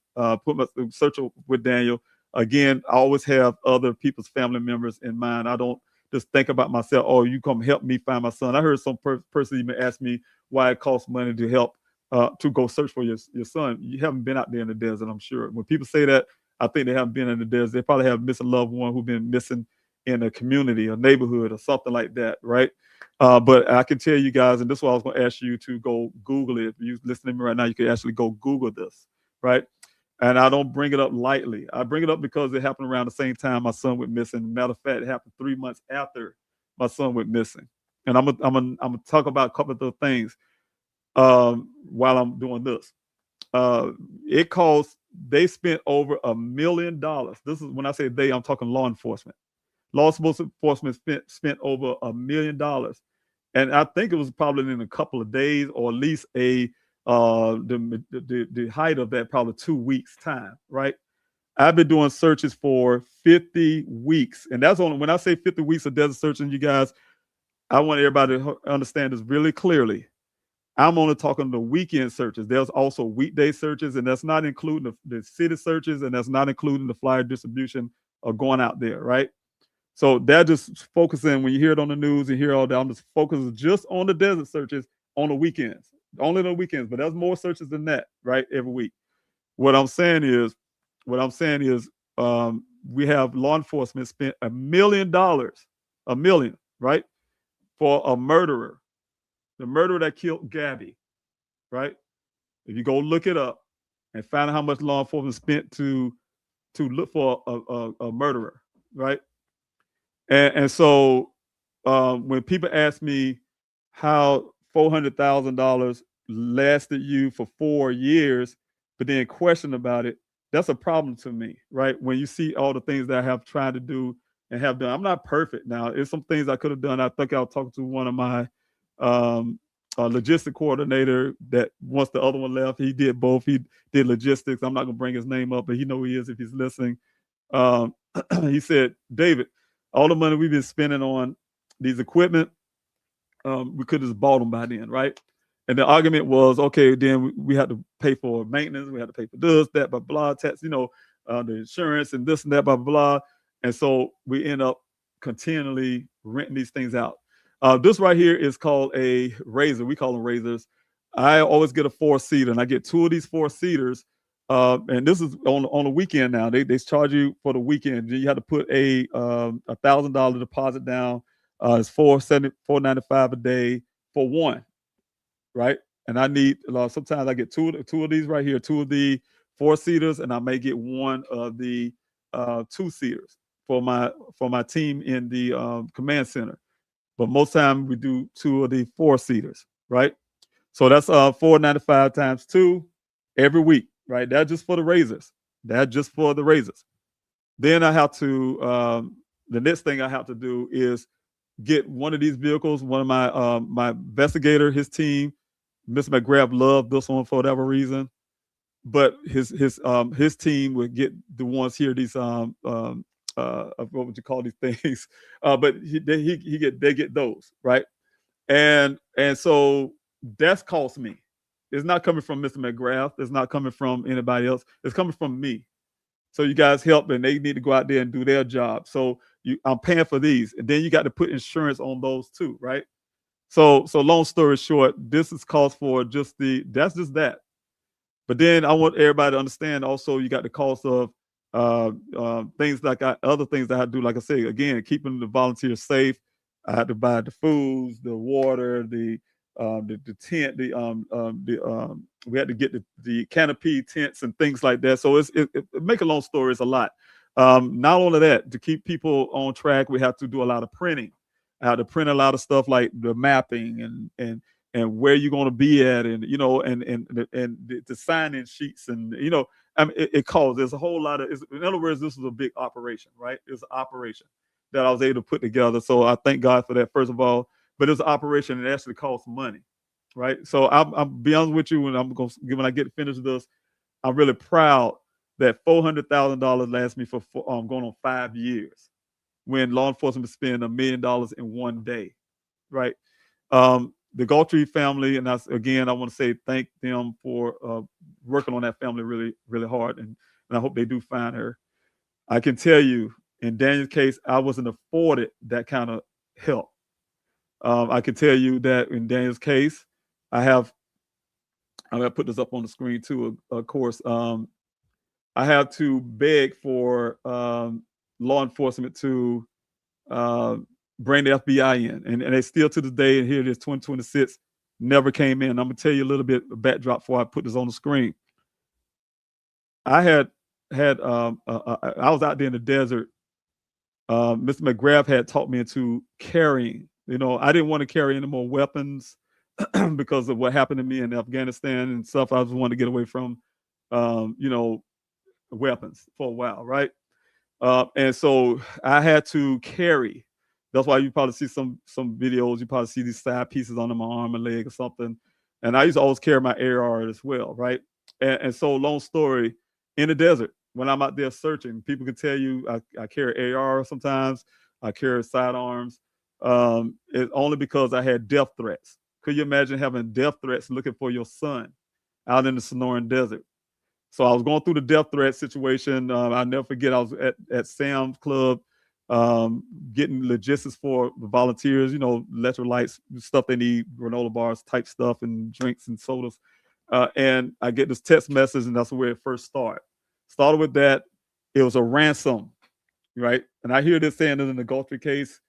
Search with Daniel. Again, I always have other people's family members in mind. I don't just think about myself. Oh, you come help me find my son. I heard some person even ask me why it costs money to help to go search for your son. You haven't been out there in the desert, I'm sure. When people say that, I think they haven't been in the desert. They probably have missing loved one who've been missing in a community, a neighborhood, or something like that, right? But I can tell you guys, and this is why I was going to ask you to go Google it. If you listen to me right now, you can actually go Google this, right? And I don't bring it up lightly. I bring it up because it happened around the same time my son went missing. Matter of fact, it happened 3 months after my son went missing. And I'm gonna talk about a couple of those things while I'm doing this. It costs. They spent over $1 million. This is when I say they, I'm talking law enforcement. Law enforcement spent over $1 million, and I think it was probably in a couple of days, or at least the height of that, probably 2 weeks time, right? I've been doing searches for 50 weeks, and that's only when I say 50 weeks of desert searching. You guys, I want everybody to understand this really clearly. I'm only talking the weekend searches. There's also weekday searches, and that's not including the city searches, and that's not including the flyer distribution or going out there, right? So that just focusing, when you hear it on the news and hear all that, I'm just focusing just on the desert searches on the weekends, only on the weekends. But there's more searches than that, right? Every week. What I'm saying is, we have law enforcement spent $1 million, $1 million, right, for a murderer, the murderer that killed Gabby, right? If you go look it up and find out how much law enforcement spent to look for a murderer, right? And so when people ask me how $400,000 lasted you for 4 years, but then question about it, that's a problem to me, right? When you see all the things that I have tried to do and have done, I'm not perfect now. There's some things I could have done. I think I was talking to one of my logistic coordinator that once the other one left, he did both. He did logistics. I'm not gonna bring his name up, but he know who he is if he's listening. He said, David, all the money we've been spending on these equipment, we could have just bought them by then, right? And the argument was, okay, then we had to pay for maintenance, we had to pay for this, that, blah, blah, tax, the insurance and this and that, blah, blah, blah. And so we end up continually renting these things out. This right here is called a razor. We call them razors. I always get a 4-seater, and I get 2 of these 4-seaters. And this is on the weekend now. They charge you for the weekend. You have to put a $1,000 deposit down. It's $495 a day for one, right? And I need sometimes I get two of these right here, 2 of the 4-seaters, and I may get 1 of the 2-seaters for my team in the command center. But most time we do 2 of the 4-seaters, right? So that's $495 times 2 every week, right? That's just for the razors. That's just for the razors. Then I have to the next thing I have to do is get one of these vehicles. One of my investigator, his team, Mr. McGrath loved this one for whatever reason, but his team would get the ones here. These what would you call these things? But they get those, right? And so that's cost me. It's not coming from Mr. McGrath. It's not coming from anybody else. It's coming from me. So you guys help, and they need to go out there and do their job. So I'm paying for these, and then you got to put insurance on those too, right? So long story short, this is cost for that's just that. But then I want everybody to understand also you got the cost of things like other things that I do. Like I say, again, keeping the volunteers safe. I had to buy the foods, the water, the tent, we had to get the canopy tents and things like that. So make a long story, it's a lot. Not only that, to keep people on track, we have to do a lot of printing. I had to print a lot of stuff like the mapping and where you're going to be at, and the sign-in sheets, and I mean, it costs. There's a whole lot of. In other words, this was a big operation, right? It's an operation that I was able to put together. So I thank God for that, first of all. But it's an operation that actually costs money, right? So I'll be honest with you, when I get finished with this, I'm really proud that $400,000 lasts me for going on 5 years, when law enforcement spend $1 million in one day, right? The Galtree family, and I want to say thank them for working on that family really, really hard, and I hope they do find her. I can tell you, in Daniel's case, I wasn't afforded that kind of help. I can tell you that in Daniel's case, I'm gonna put this up on the screen too. Of course, I have to beg for law enforcement to bring the FBI in, and they still to this day, and here it is, 2026, never came in. I'm gonna tell you a little bit of backdrop before I put this on the screen. I was out there in the desert. Mr. McGrath had taught me into carrying. I didn't want to carry any more weapons because of what happened to me in Afghanistan and stuff. I just wanted to get away from, weapons for a while, right? And so I had to carry. That's why you probably see some videos. You probably see these side pieces under my arm and leg or something. And I used to always carry my AR as well, right? And so, long story, in the desert, when I'm out there searching, people can tell you I carry AR sometimes. I carry sidearms. It's only because I had death threats. Could you imagine having death threats looking for your son out in the Sonoran Desert? So I was going through the death threat situation. I'll never forget, I was at Sam's Club getting logistics for the volunteers, electrolytes, stuff they need, granola bars type stuff, and drinks and sodas. And I get this text message, and that's where it first started. Started with that. It was a ransom, right? And I hear this saying that in the Gulfstream case,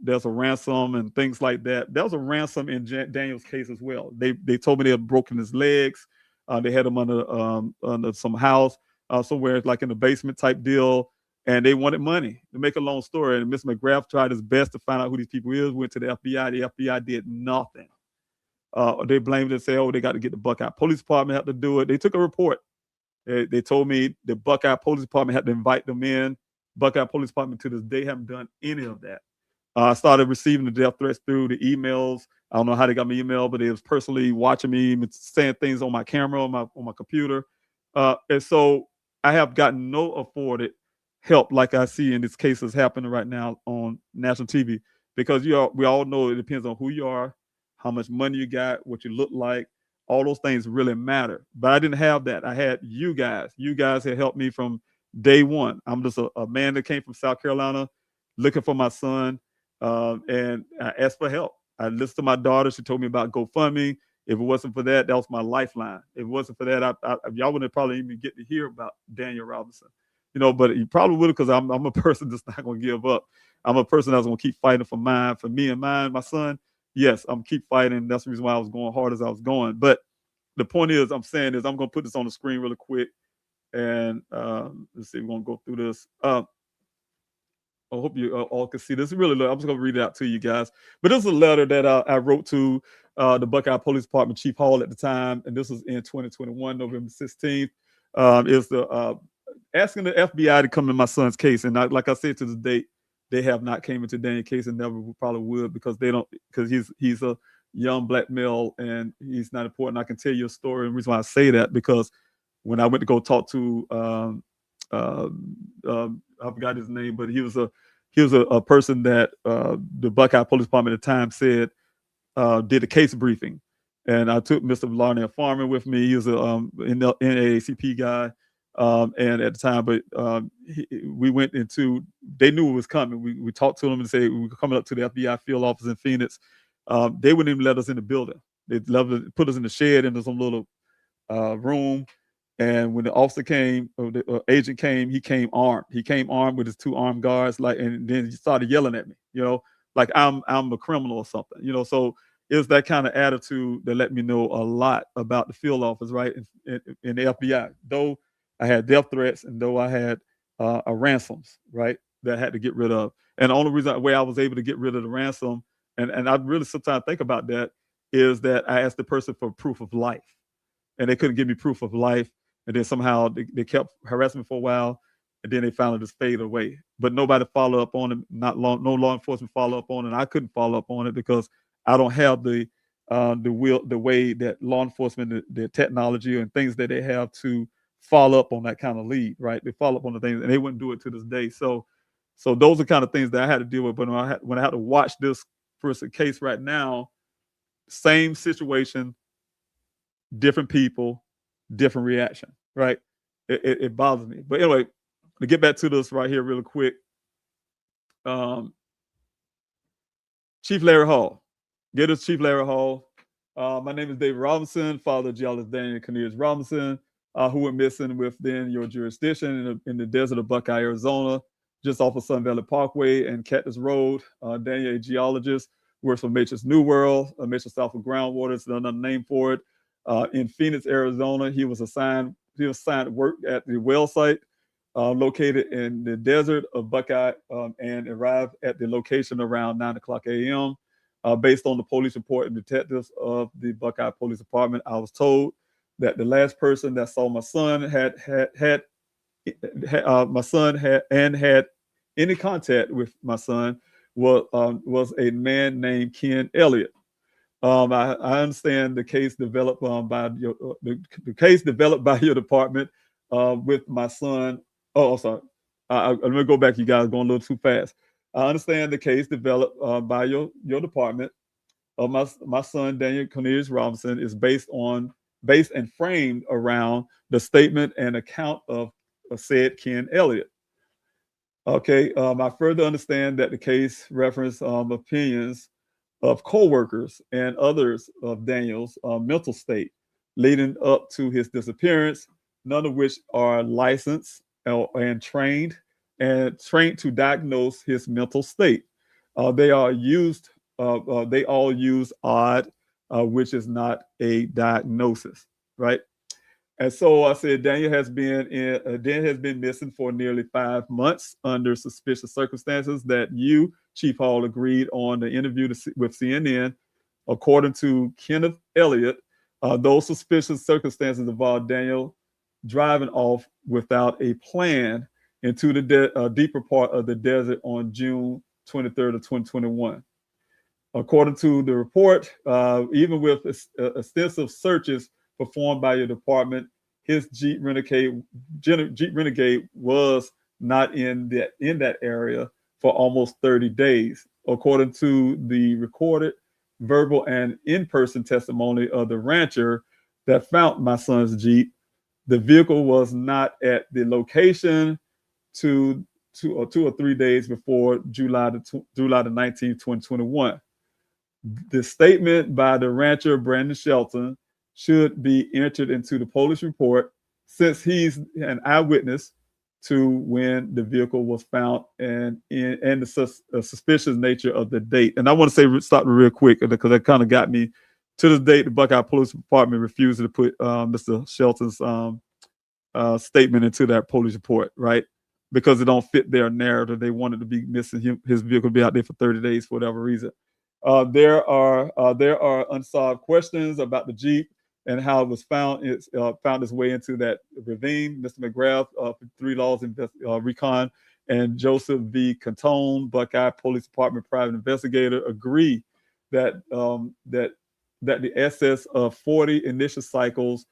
there's a ransom and things like that. There was a ransom in Daniel's case as well. They told me they had broken his legs. They had him under some house somewhere, like in the basement type deal, and they wanted money. To make a long story, and Mr. McGrath tried his best to find out who these people is. Went to the FBI. The FBI did nothing. They blamed it and said, "Oh, they got to get the Buckeye Police Department had to do it." They took a report. They told me the Buckeye Police Department had to invite them in. Buckeye Police Department to this day haven't done any of that. I started receiving the death threats through the emails. I don't know how they got my email, but they was personally watching me, saying things on my camera, on my computer. And so I have gotten no afforded help like I see in this case that's happening right now on national TV, because we all know it depends on who you are, how much money you got, what you look like. All those things really matter. But I didn't have that. I had you guys. You guys had helped me from day one. I'm just a man that came from South Carolina looking for my son. And I asked for help. I listened to my daughter. She told me about GoFundMe. If it wasn't for that, that was my lifeline. If it wasn't for that, y'all wouldn't probably even get to hear about Daniel Robinson. But you probably would, because I'm a person that's not going to give up. I'm a person that's going to keep fighting for me and mine, my son. Yes, I'm keep fighting. That's the reason why I was going hard as I was going. But the point is, I'm saying is, I'm going to put this on the screen really quick. And let's see, we're going to go through this. I hope you all can see this. Really, I'm just going to read it out to you guys. But this is a letter that I wrote to the Buckeye Police Department Chief Hall at the time. And this was in 2021, November 16th. It's asking the FBI to come in my son's case. And like I said, to this date, they have not came into Daniel's case, and never probably would, because he's a young black male and he's not important. I can tell you a story, and the reason why I say that, because when I went to go talk to I forgot his name, but he was a person that the Buckeye Police Department at the time said did a case briefing, and I took Mr. Larnell Farmer with me. He was a NAACP guy. And at the time, but we went into, they knew it was coming. We talked to them and said we were coming up to the FBI field office in Phoenix. They wouldn't even let us in the building. They'd put us in the shed into some little room. And when the officer came, or the agent came, he came armed. He came armed with his 2 armed guards, and then he started yelling at me, like I'm a criminal or something, So it was that kind of attitude that let me know a lot about the field office, right, in the FBI. Though I had death threats, and though I had ransoms, right, that I had to get rid of. And the only way I was able to get rid of the ransom, and I really sometimes think about that, is that I asked the person for proof of life, and they couldn't give me proof of life. And then somehow they kept harassing me for a while, and then they finally just faded away. But nobody followed up on it. No law enforcement followed up on it. And I couldn't follow up on it because I don't have the way that law enforcement, the technology and things that they have to follow up on that kind of lead, right? They follow up on the things, and they wouldn't do it to this day. So those are kind of things that I had to deal with. But when I had to watch this person case right now, same situation, different people, different reaction, right? It bothers me. But anyway, to get back to this right here really quick, Chief Larry Hall. Get us Chief Larry Hall. My name is David Robinson, father of Geologist Daniel Robinson, who were missing within your jurisdiction in the desert of Buckeye, Arizona. just off of Sun Valley Parkway and Cactus Road. Daniel, a geologist, works for Matrix New World, Matrix South of Groundwater is another name for it. In Phoenix, Arizona, he was assigned work at the well site located in the desert of Buckeye and arrived at the location around 9 o'clock a.m. Based on the police report and detectives of the Buckeye Police Department, I was told that the last person that saw my son had any contact with my son was a man named Ken Elliott. I understand the case developed by the case developed by your department with my son. Oh, sorry. Let me go back. You guys going a little too fast. I understand the case developed by your department of my son Daniel Cornelius Robinson is based and framed around the statement and account of said Ken Elliott. Okay, I further understand that the case referenced opinions of co-workers and others of Daniel's mental state leading up to his disappearance, none of which are licensed and trained to diagnose his mental state. They all use odd, which is not a diagnosis, right? And so I said Daniel has been missing for nearly 5 months under suspicious circumstances that you, Chief Hall, agreed on the interview with CNN. According to Kenneth Elliott, those suspicious circumstances involved Daniel driving off without a plan into the deeper part of the desert on June 23rd of 2021. According to the report, even with extensive searches performed by your department, his Jeep Renegade was not in that area for almost 30 days. According to the recorded verbal and in-person testimony of the rancher that found my son's Jeep, the vehicle was not at the location 2 or 3 days before July the 19th, 2021. The statement by the rancher Brandon Shelton should be entered into the police report since he's an eyewitness to when the vehicle was found and the suspicious nature of the date. And I want to stop real quick because that kind of got me to this date. The Buckeye Police Department refused to put Mr. Shelton's statement into that police report, right? Because it don't fit their narrative. They wanted to be missing his vehicle be out there for 30 days for whatever reason. There are unsolved questions about the Jeep and how it was found. It's found its way into that ravine. Mr. McGrath, 3 Laws Recon, and Joseph V. Cantone, Buckeye Police Department private investigator, agree that the excess of 40 initial cycles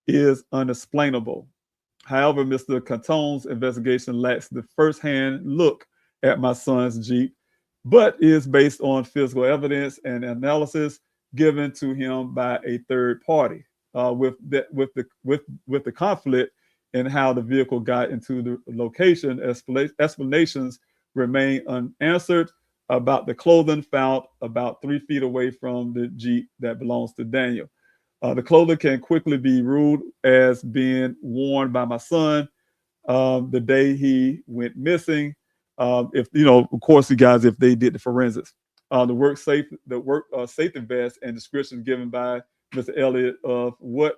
is unexplainable. However, Mr. Cantone's investigation lacks the first-hand look at my son's Jeep, but is based on physical evidence and analysis given to him by a third party. With the conflict in how the vehicle got into the location, explanations remain unanswered about the clothing found about 3 feet away from the Jeep that belongs to Daniel. The clothing can quickly be ruled as being worn by my son the day he went missing. If of course, you guys, if they did the forensics, the safety vest and description given by Mr. Elliott of what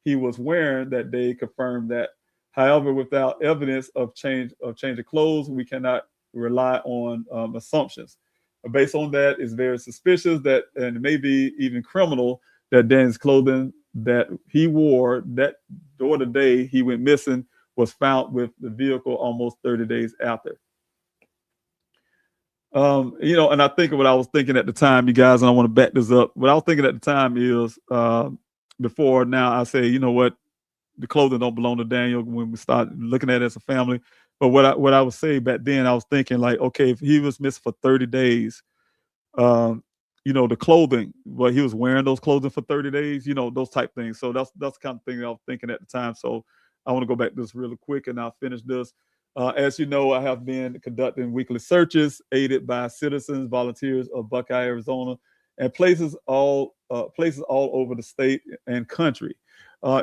he was wearing that day confirmed that. However, without evidence of change of clothes, we cannot rely on assumptions. Based on that, it's very suspicious that, and maybe even criminal, that Dan's clothing that he wore that or the day he went missing was found with the vehicle almost 30 days after. And I think of what I was thinking at the time, you guys, and I want to back this up. What I was thinking at the time is before now, I say, you know what, the clothing don't belong to Daniel when we start looking at it as a family. But what I would say back then, I was thinking like, okay, if he was missing for 30 days, the clothing, well, he was wearing those clothing for 30 days, those type things. So that's the kind of thing I was thinking at the time. So I want to go back to this really quick and I'll finish this. As you know, I have been conducting weekly searches aided by citizens, volunteers of Buckeye, Arizona, and places all over the state and country.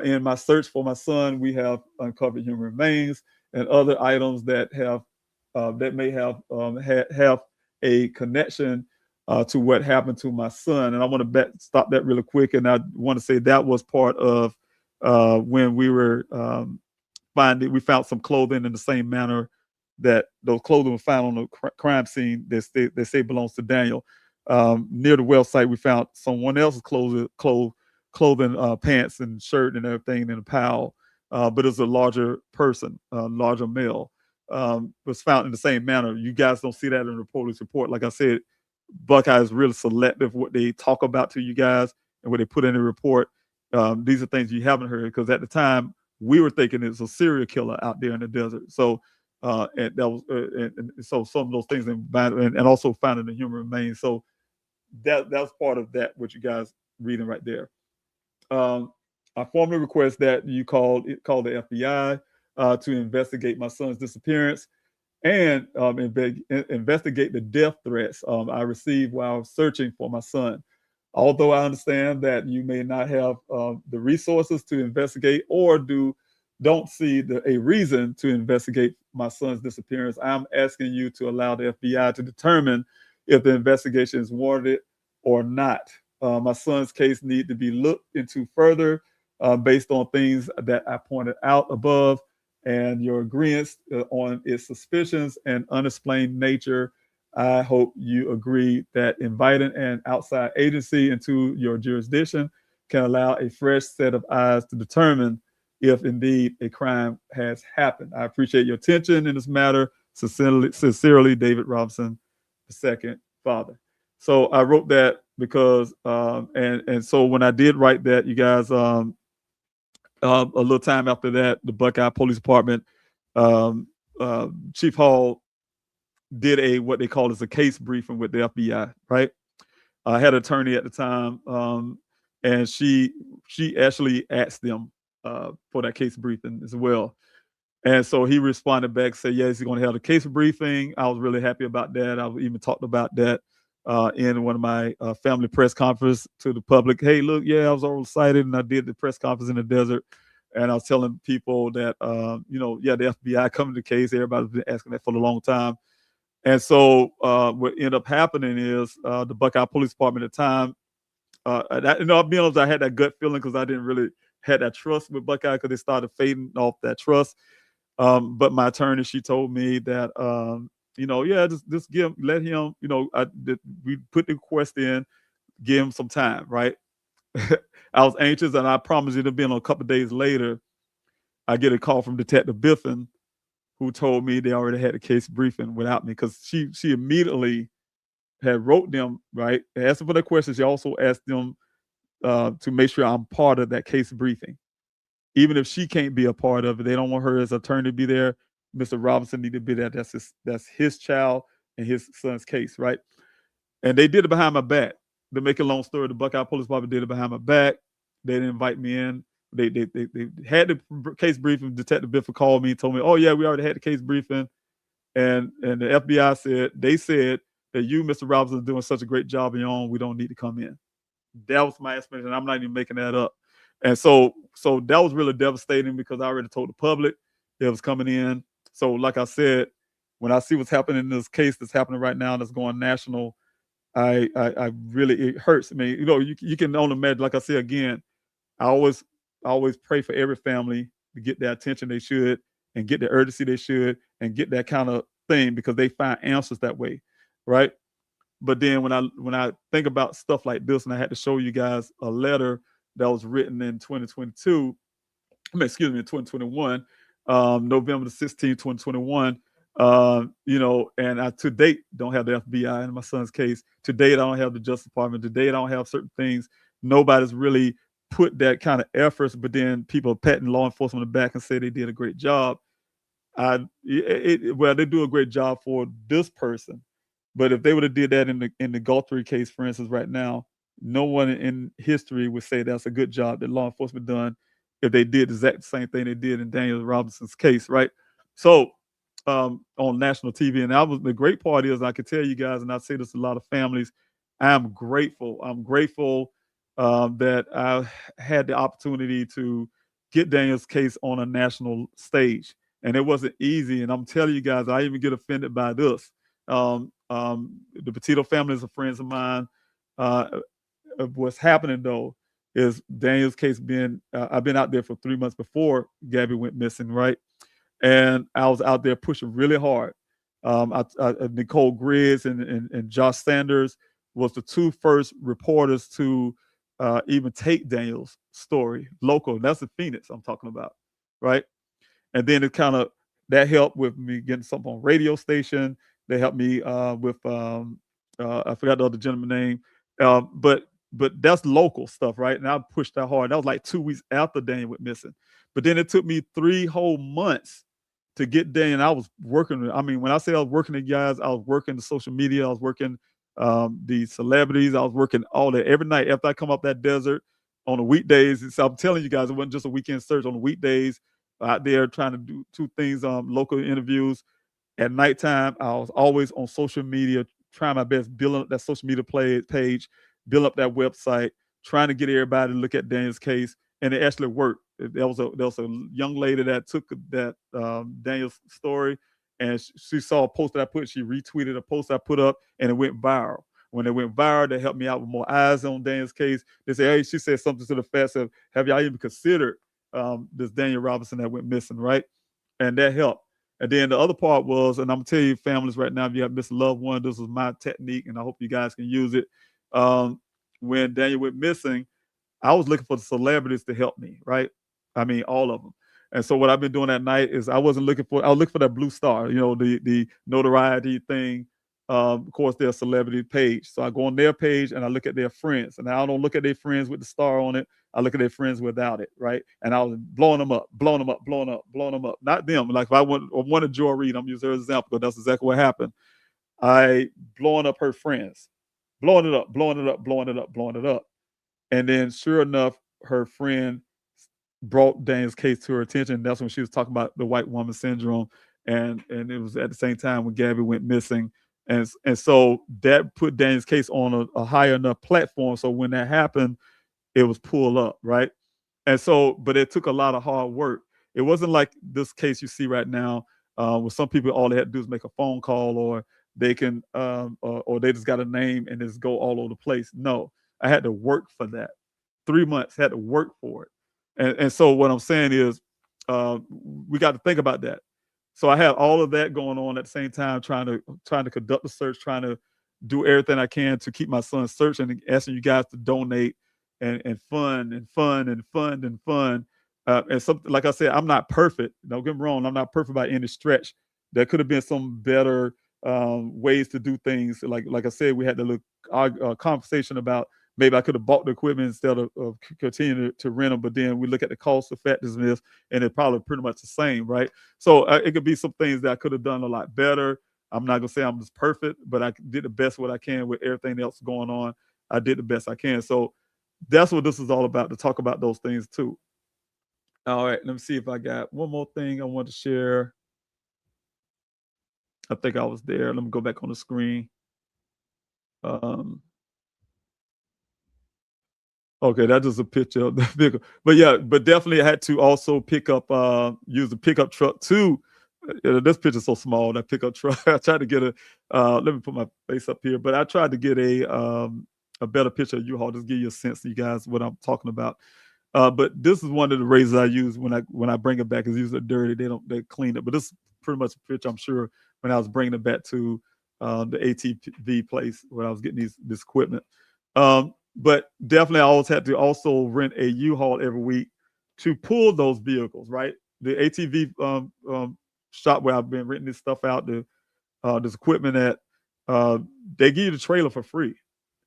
In my search for my son, we have uncovered human remains and other items that have that may have have a connection to what happened to my son. And I want to stop that really quick. And I want to say that was part of when we were we found some clothing in the same manner that those clothing was found on the crime scene. They say belongs to Daniel. Near the well site, we found someone else's clothing, pants and shirt and everything in a pile. But it's a larger person, larger male, was found in the same manner. You guys don't see that in the police report. Like I said, Buckeye is really selective what they talk about to you guys and what they put in the report. These are things you haven't heard, because at the time we were thinking it was a serial killer out there in the desert. So and that was and so some of those things and also finding the human remains. So that's part of that what you guys reading right there. I formally request that you call the FBI to investigate my son's disappearance and investigate the death threats I received while searching for my son. Although I understand that you may not have the resources to investigate or don't see a reason to investigate my son's disappearance, I'm asking you to allow the FBI to determine if the investigation is warranted or not. My son's case needs to be looked into further based on things that I pointed out above and your agreement on its suspicions and unexplained nature. I hope you agree that inviting an outside agency into your jurisdiction can allow a fresh set of eyes to determine if indeed a crime has happened. I appreciate your attention in this matter. Sincerely, David Robinson, II, Father. So I wrote that because, and so when I did write that, you guys, a little time after that, the Buckeye Police Department, Chief Hall did what they call as a case briefing with the FBI, right? I had an attorney at the time, and she actually asked them for that case briefing as well. And so he responded back, said, yes, he's going to have a case briefing. I was really happy about that. I even talked about that in one of my family press conference to the public. Hey, look, yeah, I was all excited, and I did the press conference in the desert. And I was telling people that, the FBI coming to the case. Everybody's been asking that for a long time. And so what ended up happening is the Buckeye Police Department at the time, I'll be honest, I had that gut feeling because I didn't really had that trust with Buckeye because they started fading off that trust. But my attorney, she told me that, just let him, we put the request in, give him some time, right? I was anxious, and I promised you to be a couple of days later, I get a call from Detective Biffin, who told me they already had a case briefing without me, because she immediately had wrote them, right? Asked them for their questions. She also asked them to make sure I'm part of that case briefing. Even if she can't be a part of it, they don't want her as attorney to be there. Mr. Robinson need to be there. That's his child and his son's case, right? And they did it behind my back. To make a long story, the Buckeye Police Department did it behind my back. They didn't invite me in. They had the case briefing. Detective Biffin called me and told me, oh yeah, we already had the case briefing. And the FBI said that you, Mr. Robinson, is doing such a great job on your own, we don't need to come in. That was my explanation. I'm not even making that up. And so that was really devastating because I already told the public it was coming in. So like I said, when I see what's happening in this case that's happening right now that's going national, I really, it hurts. I mean, you can only imagine, like I said again, I always pray for every family to get the attention they should and get the urgency they should and get that kind of thing because they find answers that way, right? But then when I think about stuff like this, and I had to show you guys a letter that was written in 2022, in 2021, November the 16th, 2021, and I to date don't have the FBI in my son's case. To date, I don't have the Justice Department. To date, I don't have certain things. Nobody's really put that kind of efforts, but then people are patting law enforcement on the back and say they did a great job. They do a great job for this person. But if they would have did that in the Guthrie case, for instance, right now, no one in history would say that's a good job that law enforcement done if they did the exact same thing they did in Daniel Robinson's case, right? So on national TV, and the great part is I can tell you guys, and I say this to a lot of families, I'm grateful. I'm grateful that I had the opportunity to get Daniel's case on a national stage. and it wasn't easy. And I'm telling you guys, I even get offended by this. The Petito family is a friends of mine. What's happening though is Daniel's case being. I've been out there for 3 months before Gabby went missing, right? And I was out there pushing really hard. Nicole Griggs and Josh Sanders was the two first reporters to even take Daniel's story local. That's the Phoenix I'm talking about, right? And then it kind of that helped with me getting something on radio station. They helped me with I forgot the other gentleman's name, but that's local stuff, right? And I pushed that hard. That was like 2 weeks after Daniel went missing. But then it took me 3 whole months to get Daniel. I was working. I mean, when I say I was working the guys, I was working the social media. I was working the celebrities. I was working all that every night after I come up that desert on the weekdays. So I'm telling you guys, it wasn't just a weekend search. On the weekdays, out there trying to do 2 things, local interviews. At nighttime, I was always on social media, trying my best, building up that social media page, build up that website, trying to get everybody to look at Daniel's case, and it actually worked. There was a young lady that took that Daniel's story, and she saw a post that I put. She retweeted a post I put up, and it went viral. When it went viral, they helped me out with more eyes on Daniel's case. They said, "Hey," she said something to the effect of, "Have y'all even considered this Daniel Robinson that went missing?" Right, and that helped. And then the other part was, and I'm gonna tell you, families right now, if you have missed a loved one, this was my technique, and I hope you guys can use it. When Daniel went missing, I was looking for the celebrities to help me, right? I mean, all of them. And so what I've been doing at night is I was looking for that blue star, the notoriety thing. Of course, their celebrity page. So I go on their page and I look at their friends. And I don't look at their friends with the star on it. I look at their friends without it, right? And I was blowing them up. Not them. Like if I wanted Joy Reid, I'm using her as an example, because that's exactly what happened. I blowing up her friends, blowing it up. And then sure enough, her friend brought Daniel's case to her attention. That's when she was talking about the white woman syndrome. And it was at the same time when Gabby went missing. And so that put Daniel's case on a higher enough platform. So when that happened, it was pulled up, right? And so, but it took a lot of hard work. It wasn't like this case you see right now, where some people, all they had to do is make a phone call, or they can, or they just got a name and just go all over the place. No, I had to work for that. 3 months, had to work for it. And so what I'm saying is, we got to think about that. So I had all of that going on at the same time, trying to conduct the search, trying to do everything I can to keep my son searching, and asking you guys to donate and fund. And something, like I said, I'm not perfect. Don't get me wrong, I'm not perfect by any stretch. There could have been some better ways to do things. Like I said, we had to look conversation about maybe I could have bought the equipment instead of continuing to rent them. But then we look at the cost effectiveness, and it's probably pretty much the same, right? So it could be some things that I could have done a lot better. I'm not gonna say I'm just perfect, but I did the best what I can with everything else going on. I did the best I can. So that's what this is all about, to talk about those things too. All right, let me see if I got one more thing I want to share. I think I was there. Let me go back on the screen. Okay, that's just a picture of the vehicle. But yeah, but definitely I had to also use the pickup truck too. This picture's so small, that pickup truck. I tried to get let me put my face up here, but I tried to get a better picture of U-Haul, just give you a sense, you guys, what I'm talking about. But this is one of the razors I use when I bring it back, is usually dirty. They clean it. But this is pretty much a picture, I'm sure, when I was bringing it back to the ATV place where I was getting this equipment. But definitely I always had to also rent a U-Haul every week to pull those vehicles, right? The ATV shop where I've been renting this stuff out, this equipment at, they give you the trailer for free.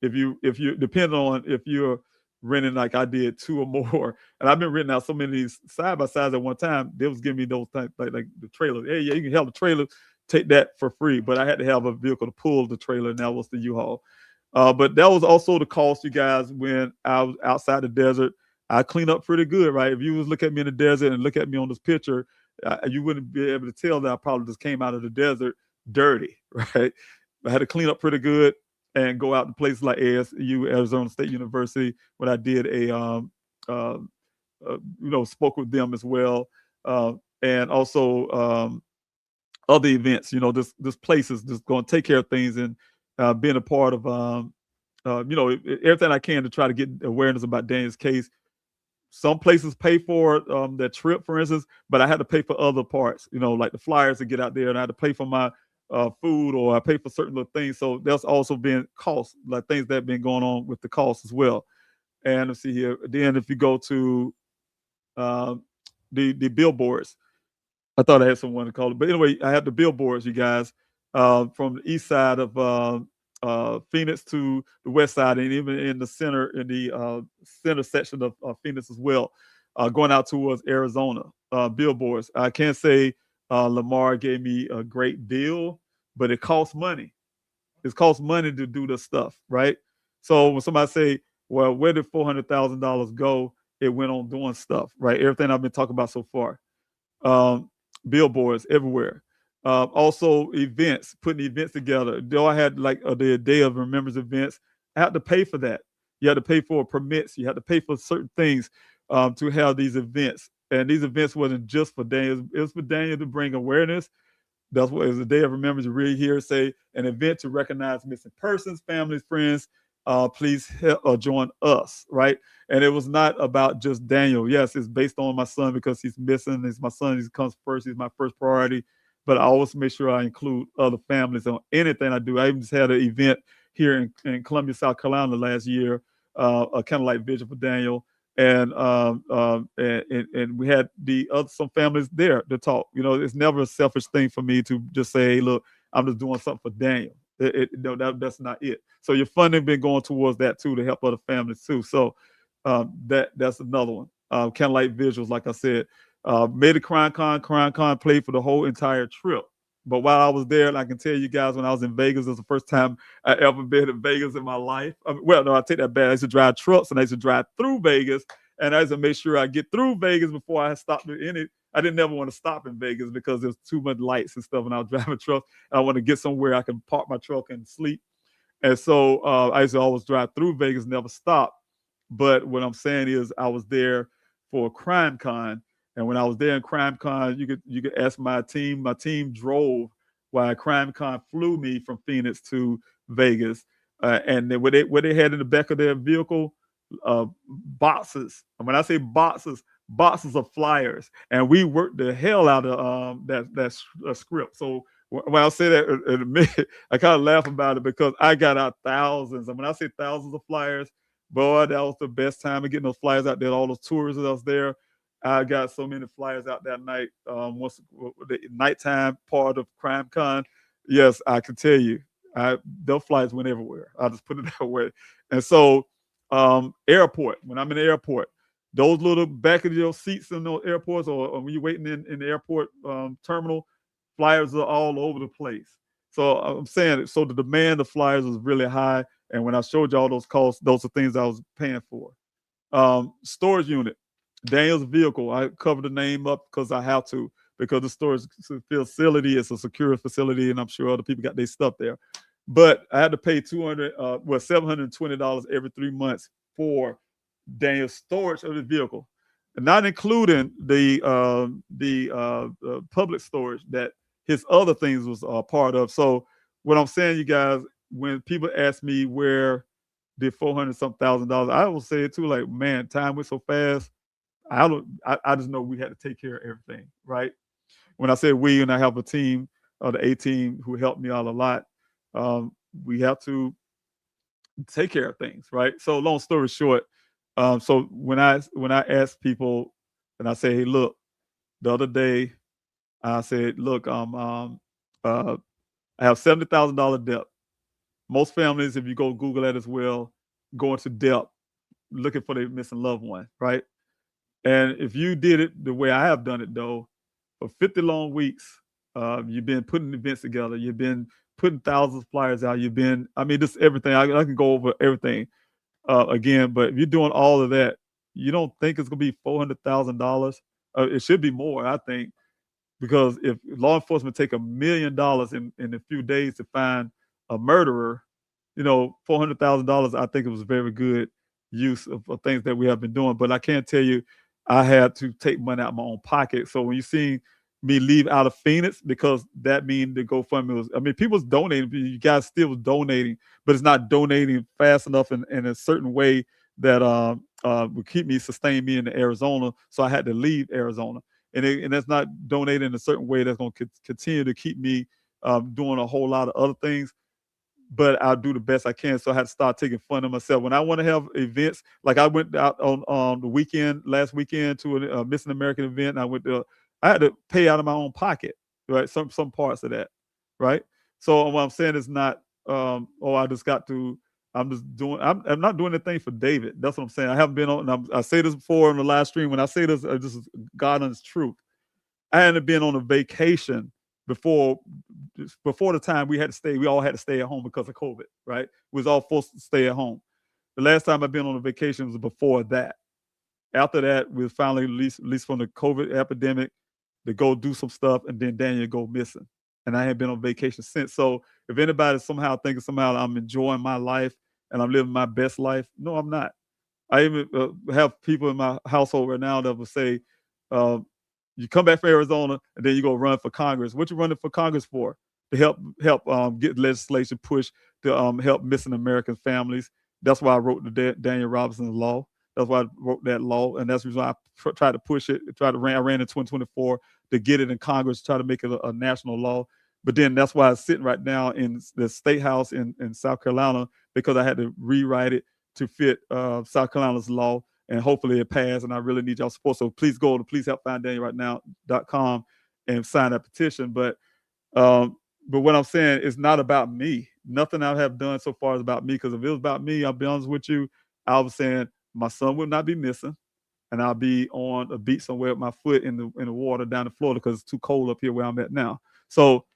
If you depending on if you're renting like I did 2 or more, and I've been renting out so many of these side by sides at one time, they was giving me those things like the trailer. Hey, yeah, you can have the trailer, take that for free. But I had to have a vehicle to pull the trailer, and that was the U-Haul. But that was also the cost, you guys, when I was outside the desert. I clean up pretty good, right? If you was look at me in the desert and look at me on this picture, you wouldn't be able to tell that I probably just came out of the desert dirty, right? I had to clean up pretty good and go out to places like ASU, Arizona State University, when I did spoke with them as well. and also other events. This place is just going to take care of things, and being a part of everything I can to try to get awareness about Daniel's case. Some places pay for that trip, for instance, but I had to pay for other parts, like the flyers to get out there, and I had to pay for my food, or I pay for certain little things. So there's also been costs, like things that have been going on with the costs as well. And let's see here. Then if you go to the billboards, I thought I had someone to call it, but anyway, I had the billboards, you guys, from the east side of Phoenix to the west side, and even in the center, in the center section of Phoenix as well, going out towards Arizona. Billboards. I can't say Lamar gave me a great deal, but it costs money. It costs money to do this stuff, right? So when somebody say, "Well, where did $400,000 go?" It went on doing stuff, right? Everything I've been talking about so far. Billboards everywhere. Also events, putting events together. Though I had like the Day of Remembrance events, I had to pay for that. You had to pay for permits. You had to pay for certain things to have these events. And these events wasn't just for Daniel. It was for Daniel to bring awareness. That's what it was, a Day of Remembrance. To really hear say an event to recognize missing persons, families, friends. Please help, join us, right? And it was not about just Daniel. Yes, it's based on my son because he's missing. He's my son. He comes first. He's my first priority. But I always make sure I include other families on anything I do. I even just had an event here in Columbia, South Carolina last year, a kind of like Vigil for Daniel. And we had some families there to talk. It's never a selfish thing for me to just say, hey, look, I'm just doing something for Daniel. That's not it. So your funding been going towards that too, to help other families too. So that's another one. Kind of like visuals, like I said. Made a Crime Con played for the whole entire trip. But while I was there, and I can tell you guys, when I was in Vegas, it was the first time I ever been in Vegas in my life. No, I take that back. I used to drive trucks, and I used to drive through Vegas, and I used to make sure I get through Vegas before I stopped in it. I didn't ever want to stop in Vegas because there's too much lights and stuff when I was driving trucks. I want to get somewhere I can park my truck and sleep. And so I used to always drive through Vegas, never stop. But what I'm saying is I was there for Crime Con. And when I was there in Crime Con, you could ask my team. My team drove while Crime Con flew me from Phoenix to Vegas. And then what they had in the back of their vehicle, boxes. And when I say boxes of flyers. And we worked the hell out of that script. So when I say that in a minute, I kind of laugh about it because I got out thousands. And when I say thousands of flyers, boy, that was the best time of getting those flyers out there. All those tourists that was there. I got so many flyers out that night. Once the nighttime part of Crime Con, yes, I can tell you, those flyers went everywhere. I'll just put it that way. And so, airport, when I'm in the airport, those little back of your seats in those airports, or when you're waiting in the airport terminal, flyers are all over the place. So I'm saying, so the demand of flyers was really high. And when I showed you all those costs, those are things I was paying for. Storage unit. Daniel's vehicle, I covered the name up because I have to, because the storage facility is a secure facility, and I'm sure other people got their stuff there. But I had to pay $720 every 3 months for Daniel's storage of the vehicle, and not including the public storage that his other things was part of. So what I'm saying, you guys, when people ask me where the $400,000, I will say it too, like, man, time went so fast. I just know we had to take care of everything, right? When I say we, and I have a team, the A team, who helped me out a lot, we have to take care of things, right? So long story short, so when I ask people and I say, hey, look, the other day I said, look, I have $70,000 debt. Most families, if you go Google that as well, go into debt looking for their missing loved one, right? And if you did it the way I have done it, though, for 50 long weeks, you've been putting events together. You've been putting thousands of flyers out. Just everything. I can go over everything again, but if you're doing all of that, you don't think it's going to be $400,000. It should be more, I think, because if law enforcement take $1 million in a few days to find a murderer, $400,000, I think it was very good use of things that we have been doing. But I can't tell you, I had to take money out of my own pocket. So when you see me leave out of Phoenix, because that means the GoFundMe was, I mean, people's donating, you guys still was donating, but it's not donating fast enough in a certain way that would keep me, sustain me in Arizona. So I had to leave Arizona. And that's not donating in a certain way that's going to continue to keep me doing a whole lot of other things, but I'll do the best I can. So I had to start taking fun of myself. When I want to have events, like I went out on the weekend, last weekend, to a Missing American event. And I had to pay out of my own pocket, right? Some parts of that, right? So what I'm saying is not, I just got to, I'm not doing anything for David. That's what I'm saying. I haven't been on, and I say this before in the live stream. When I say this is God and His truth. I hadn't been on a vacation before the time we all had to stay at home because of COVID, right? We was all forced to stay at home. The last time I've been on a vacation was before that. After that, we finally released from the COVID epidemic to go do some stuff, and then Daniel go missing. And I hadn't been on vacation since. So if anybody somehow thinking somehow I'm enjoying my life and I'm living my best life, no, I'm not. I even have people in my household right now that will say, you come back from Arizona and then you go run for Congress. What you running for Congress for? To help get legislation pushed to help missing American families. That's why I wrote the Daniel Robinson law. That's why I wrote that law, and that's the reason I tried to push it. I ran in 2024 to get it in Congress, try to make it a national law. But then that's why it's sitting right now in the State House in South Carolina, because I had to rewrite it to fit South Carolina's law. And hopefully it passed, and I really need y'all support. So please go to pleasehelpfinddanielrightnow.com and sign that petition. But what I'm saying is not about me. Nothing I have done so far is about me, because if it was about me, I'll be honest with you, I was saying my son would not be missing, and I'll be on a beach somewhere with my foot in the water down in Florida because it's too cold up here where I'm at now. So,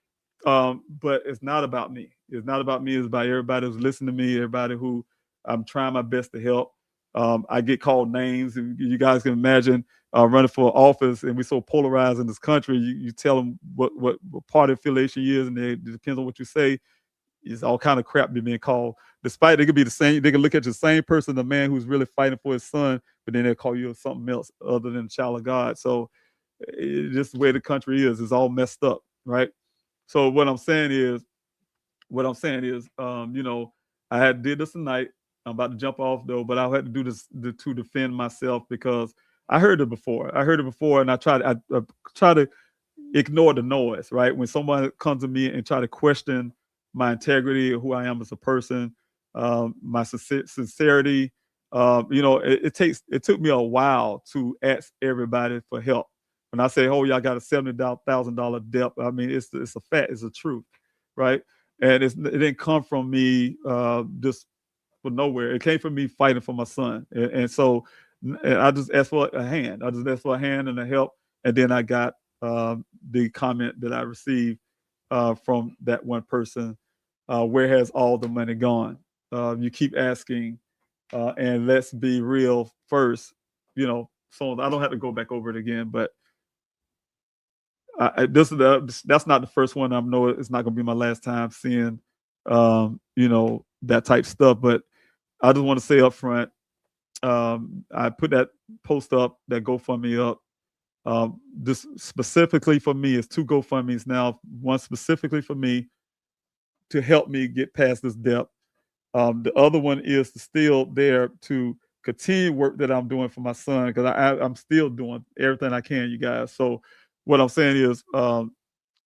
but it's not about me. It's not about me. It's about everybody who's listening to me, everybody who I'm trying my best to help. I get called names, and you guys can imagine running for office, and we're so polarized in this country. You tell them what party affiliation is, and it depends on what you say. It's all kind of crap being called. Despite they could be the same, they can look at the same person, the man who's really fighting for his son, but then they'll call you something else other than a child of God. So it's just the way the country is. It's all messed up, right? So what I'm saying is, I did this tonight. I'm about to jump off though, but I had to do this to defend myself, because I heard it before. And I try to ignore the noise, right? When someone comes to me and try to question my integrity or who I am as a person, my sincerity, it took me a while to ask everybody for help. When I say, oh, y'all got a $70,000 debt, I mean, it's a fact, it's a truth, right? And it didn't come from me just for nowhere. It came from me fighting for my son. And so I just asked for a hand. I just asked for a hand and a help. And then I got the comment that I received from that one person, where has all the money gone? You keep asking, and let's be real first, so I don't have to go back over it again, but that's not the first one. I know it's not going to be my last time seeing, that type stuff. But I just want to say up front, I put that post up, that GoFundMe up. This specifically for me is 2 GoFundMes now. One specifically for me to help me get past this debt. The other one is still there to continue work that I'm doing for my son, because I'm still doing everything I can, you guys. So what I'm saying is,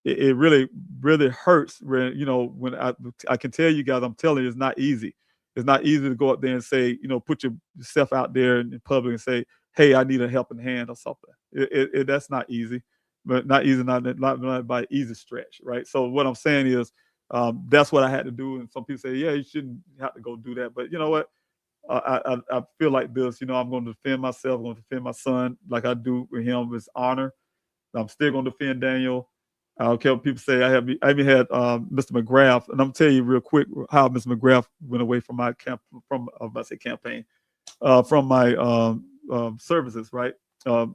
it really, really hurts when I can tell you guys, I'm telling you, it's not easy. It's not easy to go up there and say, put yourself out there in public and say, hey, I need a helping hand or something. That's not easy, but not easy, not by easy stretch, right? So what I'm saying is, that's what I had to do. And some people say, yeah, you shouldn't have to go do that. But you know what? I feel like this, I'm going to defend myself. I'm going to defend my son like I do with him with honor. I'm still going to defend Daniel. I don't care what people say. I even had Mr. McGrath, and I'm gonna tell you real quick how Mr. McGrath went away from my campaign, from my services, right? Everybody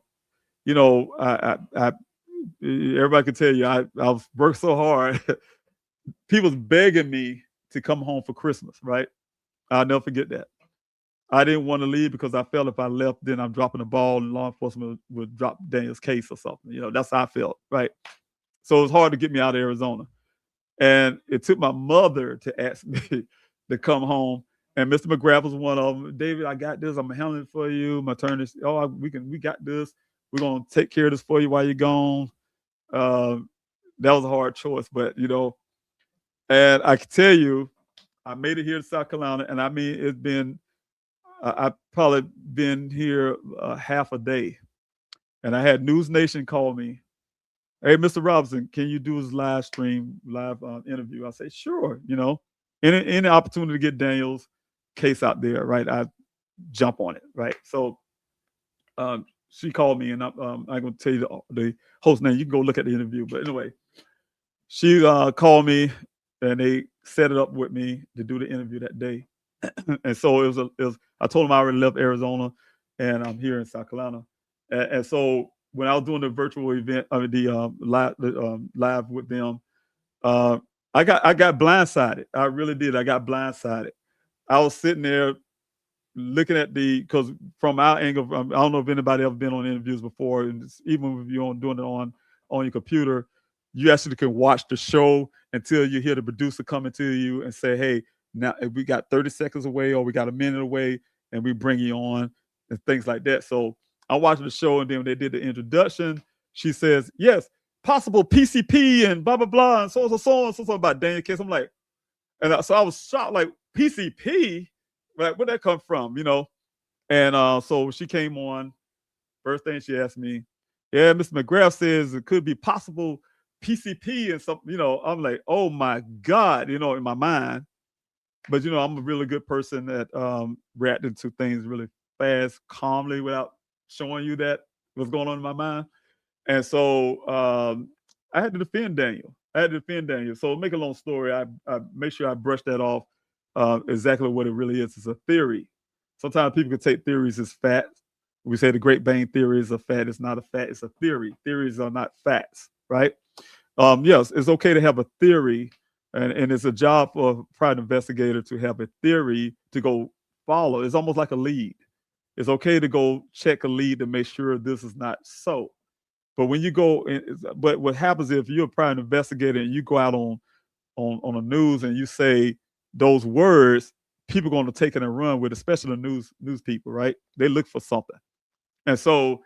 can tell you I worked so hard. People's begging me to come home for Christmas, right? I'll never forget that. I didn't want to leave because I felt if I left, then I'm dropping the ball and law enforcement would drop Daniel's case or something. That's how I felt, right? So it was hard to get me out of Arizona. And it took my mother to ask me to come home. And Mr. McGrath was one of them. David, I got this. I'm handling it for you. My turn is, we got this. We're going to take care of this for you while you're gone. That was a hard choice, but and I can tell you, I made it here to South Carolina, and I mean, it's been, I've probably been here half a day, and I had News Nation call me. Hey, Mr. Robinson, can you do his live interview? I say, sure. Any opportunity to get Daniel's case out there, right? I jump on it, right? So she called me, and I'm going to tell you the host name. You can go look at the interview. But anyway, she called me, and they set it up with me to do the interview that day. And so it was. I told them I already left Arizona, and I'm here in South Carolina. And so when I was doing the virtual event, live with them, I got blindsided. I really did. I got blindsided. I was sitting there looking at because from our angle, I don't know if anybody ever been on interviews before, and even if you're doing it on your computer, you actually can watch the show until you hear the producer coming to you and say, hey, now we got 30 seconds away or we got a minute away, and we bring you on and things like that. So I'm watching the show, and then when they did the introduction, she says, yes, possible PCP and blah, blah, blah, and so about Daniel case. I'm like, so I was shocked, like, PCP? Like, where'd that come from, And so she came on. First thing she asked me, yeah, Mr. McGrath says it could be possible PCP and something, I'm like, oh my God, in my mind. But, I'm a really good person at reacting to things really fast, calmly, without showing you that what's going on in my mind. And so I had to defend Daniel. So make a long story, I make sure I brush that off exactly what it really is. It's a theory. Sometimes people can take theories as facts. We say the Great Bang Theory is a fact. It's not a fact. It's a theory. Theories are not facts, right? Yes, it's okay to have a theory, and it's a job for a private investigator to have a theory to go follow. It's almost like a lead. It's okay to go check a lead to make sure this is not so. But when you go, but what happens if you're a private investigator and you go out on the news and you say those words, people are going to take it and run with, especially the news people, right? They look for something. And so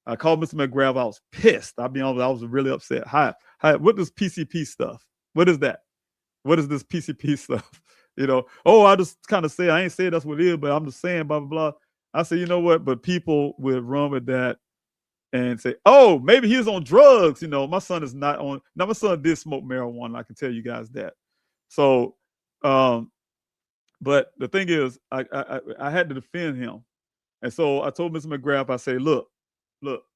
I called Mr. McGrath. I was pissed. I'll be honest, I was really upset. Hi, what is PCP stuff? What is that? What is this PCP stuff? I just kind of say, I ain't saying that's what it is, but I'm just saying blah, blah, blah. I said, you know what? But people will run with that and say, oh, maybe he's on drugs. My son is not on. Now, my son did smoke marijuana. I can tell you guys that. So, but the thing is, I had to defend him. And so I told Mr. McGrath, I say, look,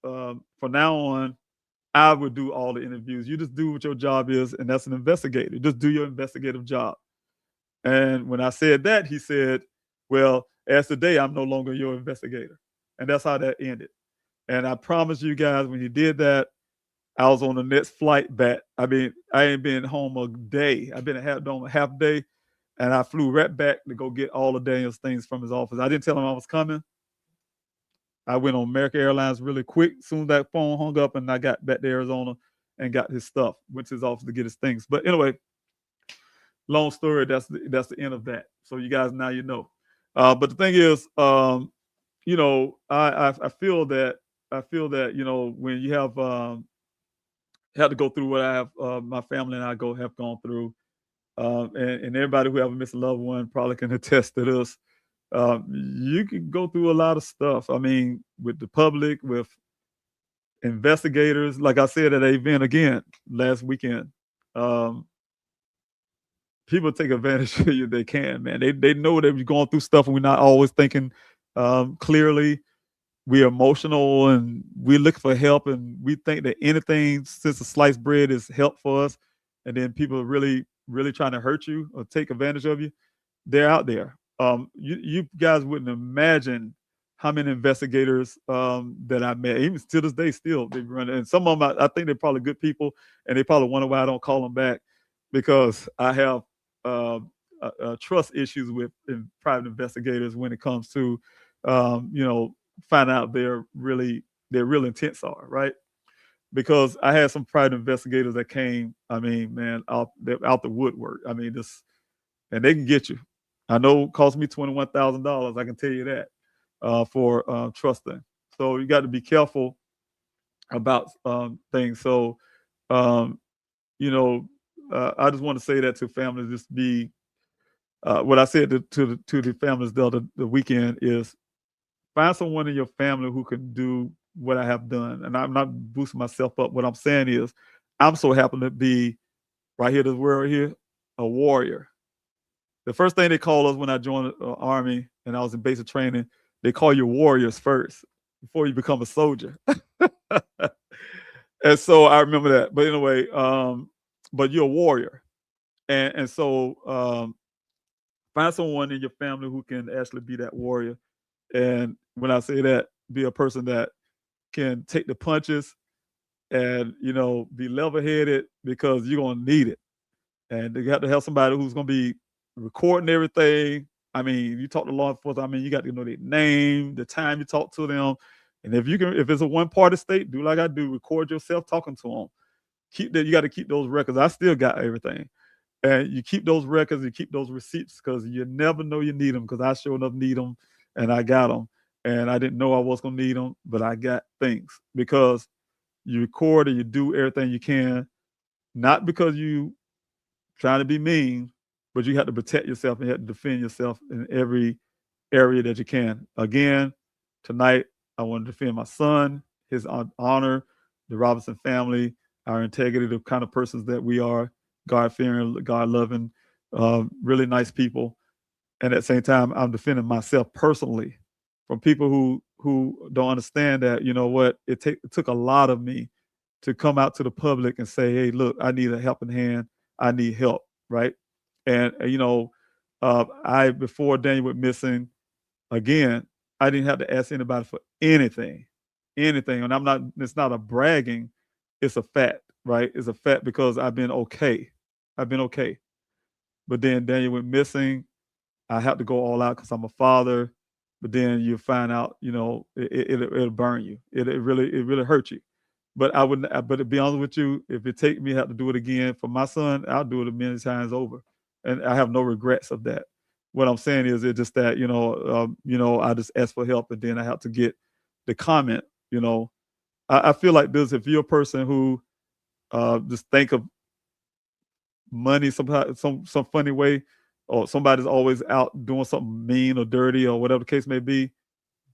from now on, I would do all the interviews. You just do what your job is, and that's an investigator. Just do your investigative job. And when I said that, he said, well, as today, I'm no longer your investigator. And that's how that ended. And I promise you guys, when he did that, I was on the next flight back. I mean, I ain't been home a day. I've been a half day, and I flew right back to go get all of Daniel's things from his office. I didn't tell him I was coming. I went on American Airlines really quick. As soon as that phone hung up, and I got back to Arizona and got his stuff. Went to his office to get his things. But anyway, long story. That's the end of that. So you guys, now you know. But the thing is, I feel that when you have to go through what I have, my family and I have gone through, and everybody who have missed a loved one probably can attest to this. You can go through a lot of stuff. I mean, with the public, with investigators. Like I said at an event again last weekend, people take advantage of you. They can, man. They know that we're going through stuff, and we're not always thinking clearly. We're emotional, and we look for help, and we think that anything since a sliced bread is help for us. And then people are really, really trying to hurt you or take advantage of you. They're out there. You guys wouldn't imagine how many investigators that I met, even to this day, still they run. And some of them, I think they're probably good people, and they probably wonder why I don't call them back, because I have trust issues with private investigators when it comes to, find out their real intents are, right? Because I had some private investigators that came, I mean, man, out the woodwork. I mean, and they can get you. I know it cost me $21,000. I can tell you that for trusting. So you got to be careful about things. So, um, I just want to say that to families. Just be what I said to the families the weekend is find someone in your family who can do what I have done. And I'm not boosting myself up. What I'm saying is, I'm so happy to be right here, this world here, a warrior. The first thing they called us when I joined the Army and I was in basic training, they call you warriors first before you become a soldier. And so I remember that. But anyway, but you're a warrior. And so find someone in your family who can actually be that warrior. And when I say that, be a person that can take the punches and, be level-headed because you're going to need it. And you have to have somebody who's going to be recording everything. I mean, you talk to law enforcement, I mean, you got to know their name, the time you talk to them. And if it's a one-party state, do like I do, record yourself talking to them. You got to keep those records. I still got everything. And you keep those records, you keep those receipts because you never know you need them, because I sure enough need them, and I got them. And I didn't know I was going to need them, but I got things because you record and you do everything you can, not because you trying to be mean, but you have to protect yourself and you have to defend yourself in every area that you can. Again, tonight, I want to defend my son, his honor, the Robinson family, our integrity, the kind of persons that we are, God-fearing, God-loving, really nice people. And at the same time, I'm defending myself personally from people who don't understand that, you know what, it took a lot of me to come out to the public and say, hey, look, I need a helping hand. I need help, right? And, before Daniel went missing, again, I didn't have to ask anybody for anything. And it's not a bragging, it's a fact, right? It's a fact because I've been okay. But then Daniel went missing. I had to go all out because I'm a father. But then you find out, it'll burn you. It really hurt you. But I wouldn't. But to be honest with you, if it take me, have to do it again for my son, I'll do it many times over, and I have no regrets of that. What I'm saying is, it's just that I just ask for help, and then I have to get the comment. I feel like this: if you're a person who just think of money somehow, some funny way, or somebody's always out doing something mean or dirty or whatever the case may be,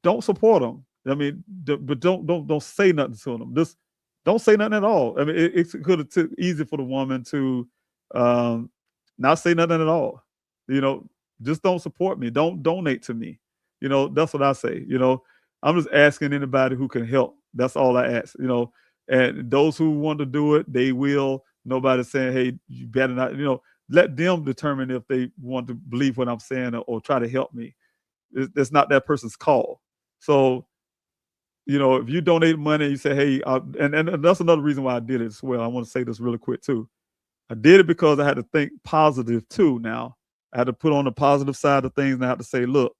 don't support them. I mean, but don't say nothing to them. Just don't say nothing at all. I mean, it could have took easy for the woman to not say nothing at all. Just don't support me. Don't donate to me. That's what I say. I'm just asking anybody who can help. That's all I ask. And those who want to do it, they will. Nobody's saying, hey, you better not. Let them determine if they want to believe what I'm saying or try to help me. It's not that person's call. So, if you donate money, you say, hey, and that's another reason why I did it as well. I want to say this really quick too. I did it because I had to think positive too. Now I had to put on the positive side of things, and I had to say, look,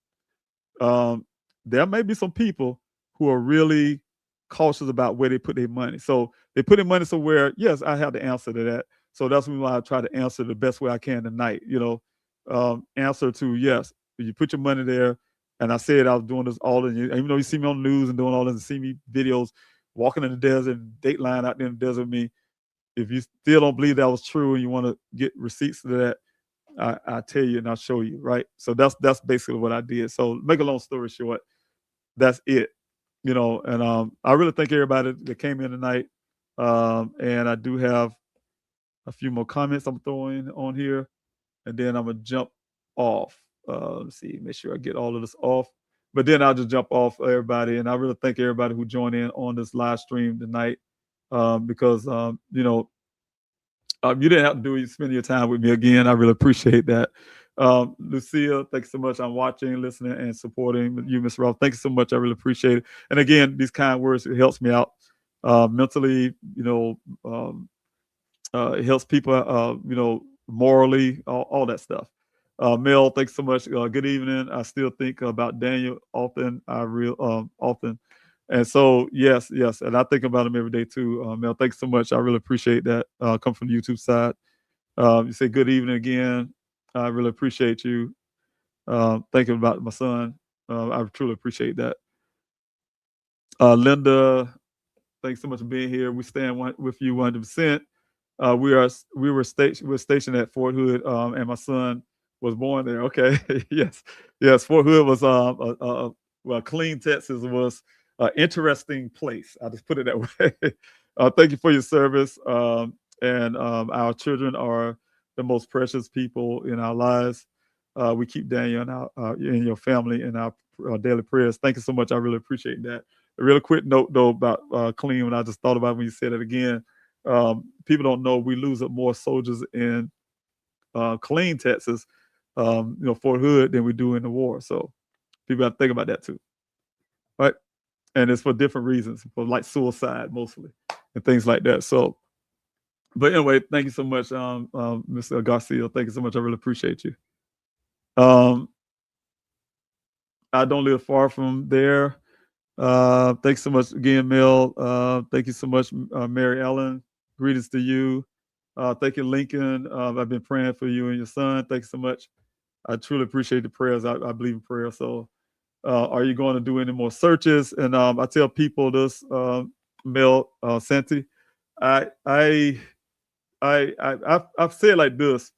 there may be some people who are really cautious about where they put their money. So they put their money somewhere. Yes, I have the answer to that. So that's why I try to answer the best way I can tonight. Answer to yes, you put your money there. And I said I was doing this all in, even though you see me on the news and doing all this and see me videos walking in the desert and Dateline out there in the desert with me. If you still don't believe that was true and you want to get receipts to that, I tell you and I'll show you, right? So that's basically what I did. So make a long story short, that's it. And I really thank everybody that came in tonight. And I do have a few more comments I'm throwing on here, and then I'm gonna jump off. Let's see, make sure I get all of this off. But then I'll just jump off everybody, and I really thank everybody who joined in on this live stream tonight, because you didn't have to spend your time with me again. I really appreciate that. Lucia, thanks so much. I'm watching, listening, and supporting you, Miss Ross. Thank you so much. I really appreciate it. And again, these kind words, it helps me out mentally. It helps people, morally, all that stuff. Mel, thanks so much. Good evening. I still think about Daniel often. Often. And so, yes, and I think about him every day too. Mel, thanks so much. I really appreciate that. Come from the YouTube side. You say good evening again. I really appreciate you thinking about my son. I truly appreciate that. Linda, thanks so much for being here. We stand with you 100%. We're stationed at Fort Hood, and my son was born there. Okay, yes. Fort Hood was well, Clean, Texas was an interesting place. I'll just put it that way. Thank you for your service, and our children are the most precious people in our lives. We keep Daniel and your family in our daily prayers. Thank you so much. I really appreciate that. A real quick note though about Clean. When I just thought about when you said it again. People don't know we lose up more soldiers in Clean, Texas, Fort Hood than we do in the war. So people have to think about that too, right? And it's for different reasons, for like suicide mostly and things like that. So, but anyway, thank you so much, Mr. Garcia. Thank you so much. I really appreciate you. I don't live far from there. Thanks so much again, Mel. Thank you so much, Mary Ellen. Greetings to you. Thank you, Lincoln. I've been praying for you and your son. Thanks so much. I truly appreciate the prayers. I believe in prayer. So, are you going to do any more searches? And I tell people this, Mel, Santi, I've said like this.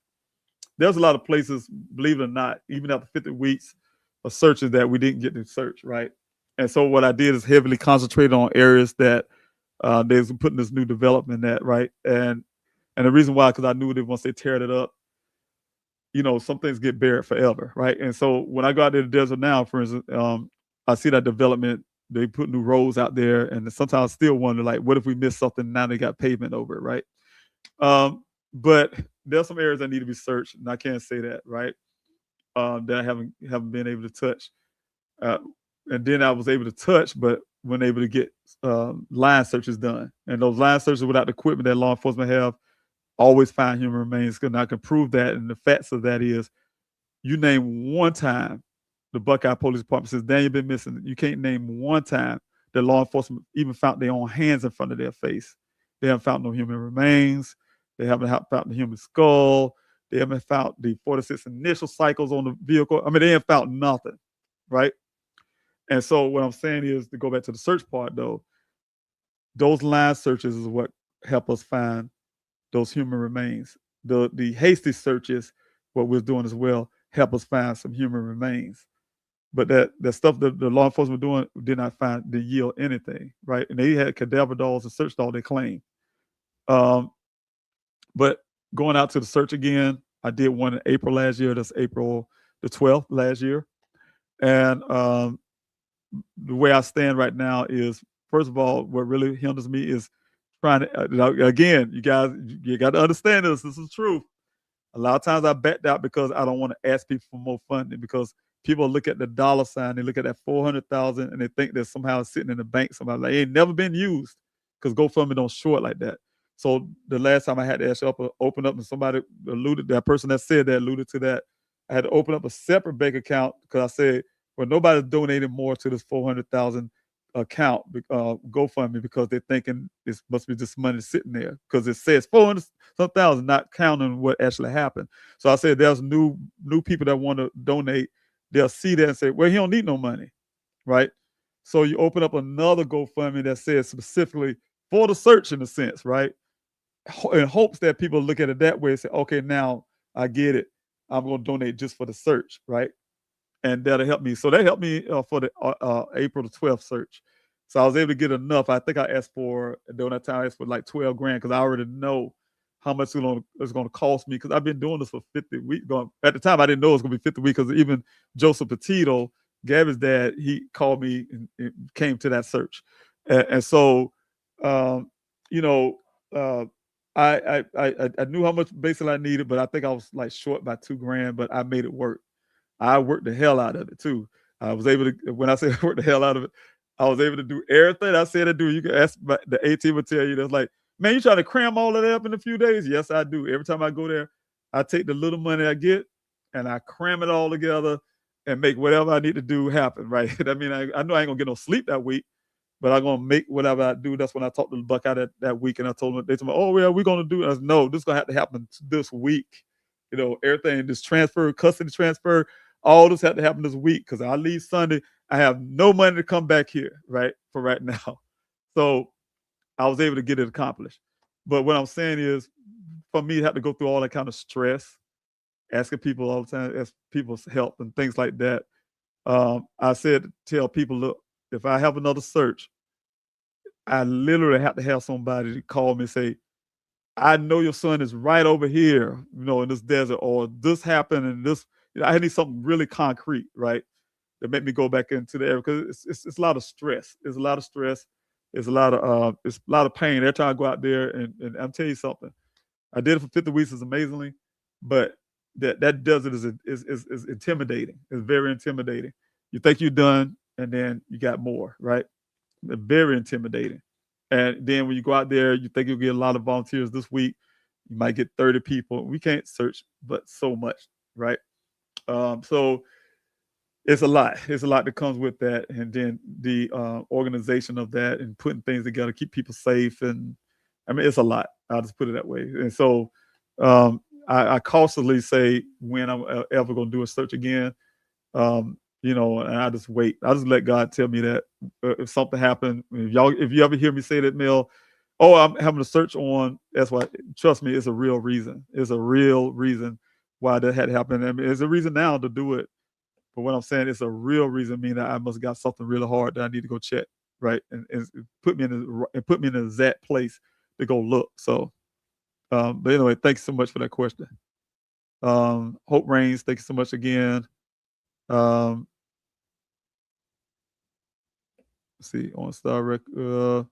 There's a lot of places, believe it or not, even after 50 weeks of searches that we didn't get to search, right? And so what I did is heavily concentrate on areas that they was putting this new development at, right? And the reason why, because I knew that once they tear it up, some things get buried forever, right? And so when I go out to the desert now, for instance, I see that development. They put new roads out there, and sometimes I still wonder, like, what if we missed something? Now they got pavement over it, right? But there's some areas that need to be searched, and I can't say that, right? That I haven't been able to touch. And then I was able to touch, but wasn't able to get line searches done. And those line searches without the equipment that law enforcement have always find human remains. And I can prove that. And the facts of that is, you name one time the Buckeye Police Department says Daniel been missing. You can't name one time that law enforcement even found their own hands in front of their face. They haven't found no human remains. They haven't found the human skull. They haven't found the 46 initial cycles on the vehicle. I mean, they haven't found nothing, right? And so what I'm saying is, to go back to the search part, though, those line searches is what help us find those human remains. The hasty searches, what we're doing as well, help us find some human remains. But that stuff that the law enforcement doing didn't yield anything, right? And they had cadaver dogs and searched all they claim. But going out to the search again, I did one in April last year. That's April the 12th last year. And the way I stand right now is, first of all, what really hinders me is trying to, again, you guys, you got to understand this. This is true. A lot of times I backed out because I don't want to ask people for more funding, because people look at the dollar sign, they look at that 400,000 and they think that somehow it's sitting in the bank. Somebody like, it ain't never been used, because GoFundMe don't show it like that. So the last time I had to actually open up, and somebody alluded, that person that said that alluded to that, I had to open up a separate bank account, because I said, well, nobody's donating more to this 400,000 account, GoFundMe, because they're thinking it must be just money sitting there, because it says 400,000, not counting what actually happened. So I said, there's new people that want to donate. They'll see that and say, well, he don't need no money, right? So you open up another GoFundMe that says specifically for the search, in a sense, right? In hopes that people look at it that way and say, okay, now I get it. I'm going to donate just for the search, right? And that'll help me. So that helped me for the April the 12th search. So I was able to get enough. I think I asked for, during that time, I asked for like 12 grand, because I already know how much it's going to cost me, because I've been doing this for 50 weeks. At the time, I didn't know it was going to be 50 weeks, because even Joseph Petito, Gabby's dad, he called me and came to that search. And so, I knew how much basically I needed, but I think I was like short by 2 grand, but I made it work. I worked the hell out of it too. I was able to, when I say I worked the hell out of it, I was able to do everything I said to do. You can ask the A-team will tell you, that's like, man, you try to cram all of that up in a few days? Yes, I do. Every time I go there, I take the little money I get, and I cram it all together and make whatever I need to do happen, right? I mean, I know I ain't gonna get no sleep that week, but I'm gonna make whatever I do. That's when I talked to the Buck out that week, and I told them, they told me, oh, yeah, we're gonna do it. I said, no, this is gonna have to happen this week. You know, everything, this transfer, custody transfer, all this had to happen this week because I leave Sunday. I have no money to come back here, right, for right now. So I was able to get it accomplished. But what I'm saying is, for me to have to go through all that kind of stress, asking people all the time, ask people's help and things like that. I said, tell people, look, if I have another search, I literally have to have somebody to call me and say, I know your son is right over here, you know, in this desert, or this happened and this, you know, I need something really concrete, right? That make me go back into the area because it's a lot of stress. It's a lot of stress. It's a lot of pain. Every time I go out there and I'm telling you something. I did it for 50 weeks, it's amazingly, but that desert is intimidating. It's very intimidating. You think you're done, and then you got more, right? Very intimidating. And then when you go out there, you think you'll get a lot of volunteers this week. You might get 30 people. We can't search, but so much, right? So it's a lot. It's a lot that comes with that, and then the organization of that and putting things together, keep people safe, and I mean it's a lot. I'll just put it that way. And so I cautiously say when I'm ever going to do a search again, you know, and I just wait. I just let God tell me that if something happened, if you ever hear me say that, Mel, oh, I'm having a search on. That's why. Trust me, it's a real reason. It's a real reason why that had happened. I mean, there's a reason now to do it. But what I'm saying is a real reason, meaning I must have got something really hard that I need to go check, right? And put me in an exact place to go look. So, but anyway, thanks so much for that question. Hope Reigns, thank you so much again. Let's see, on Star Record.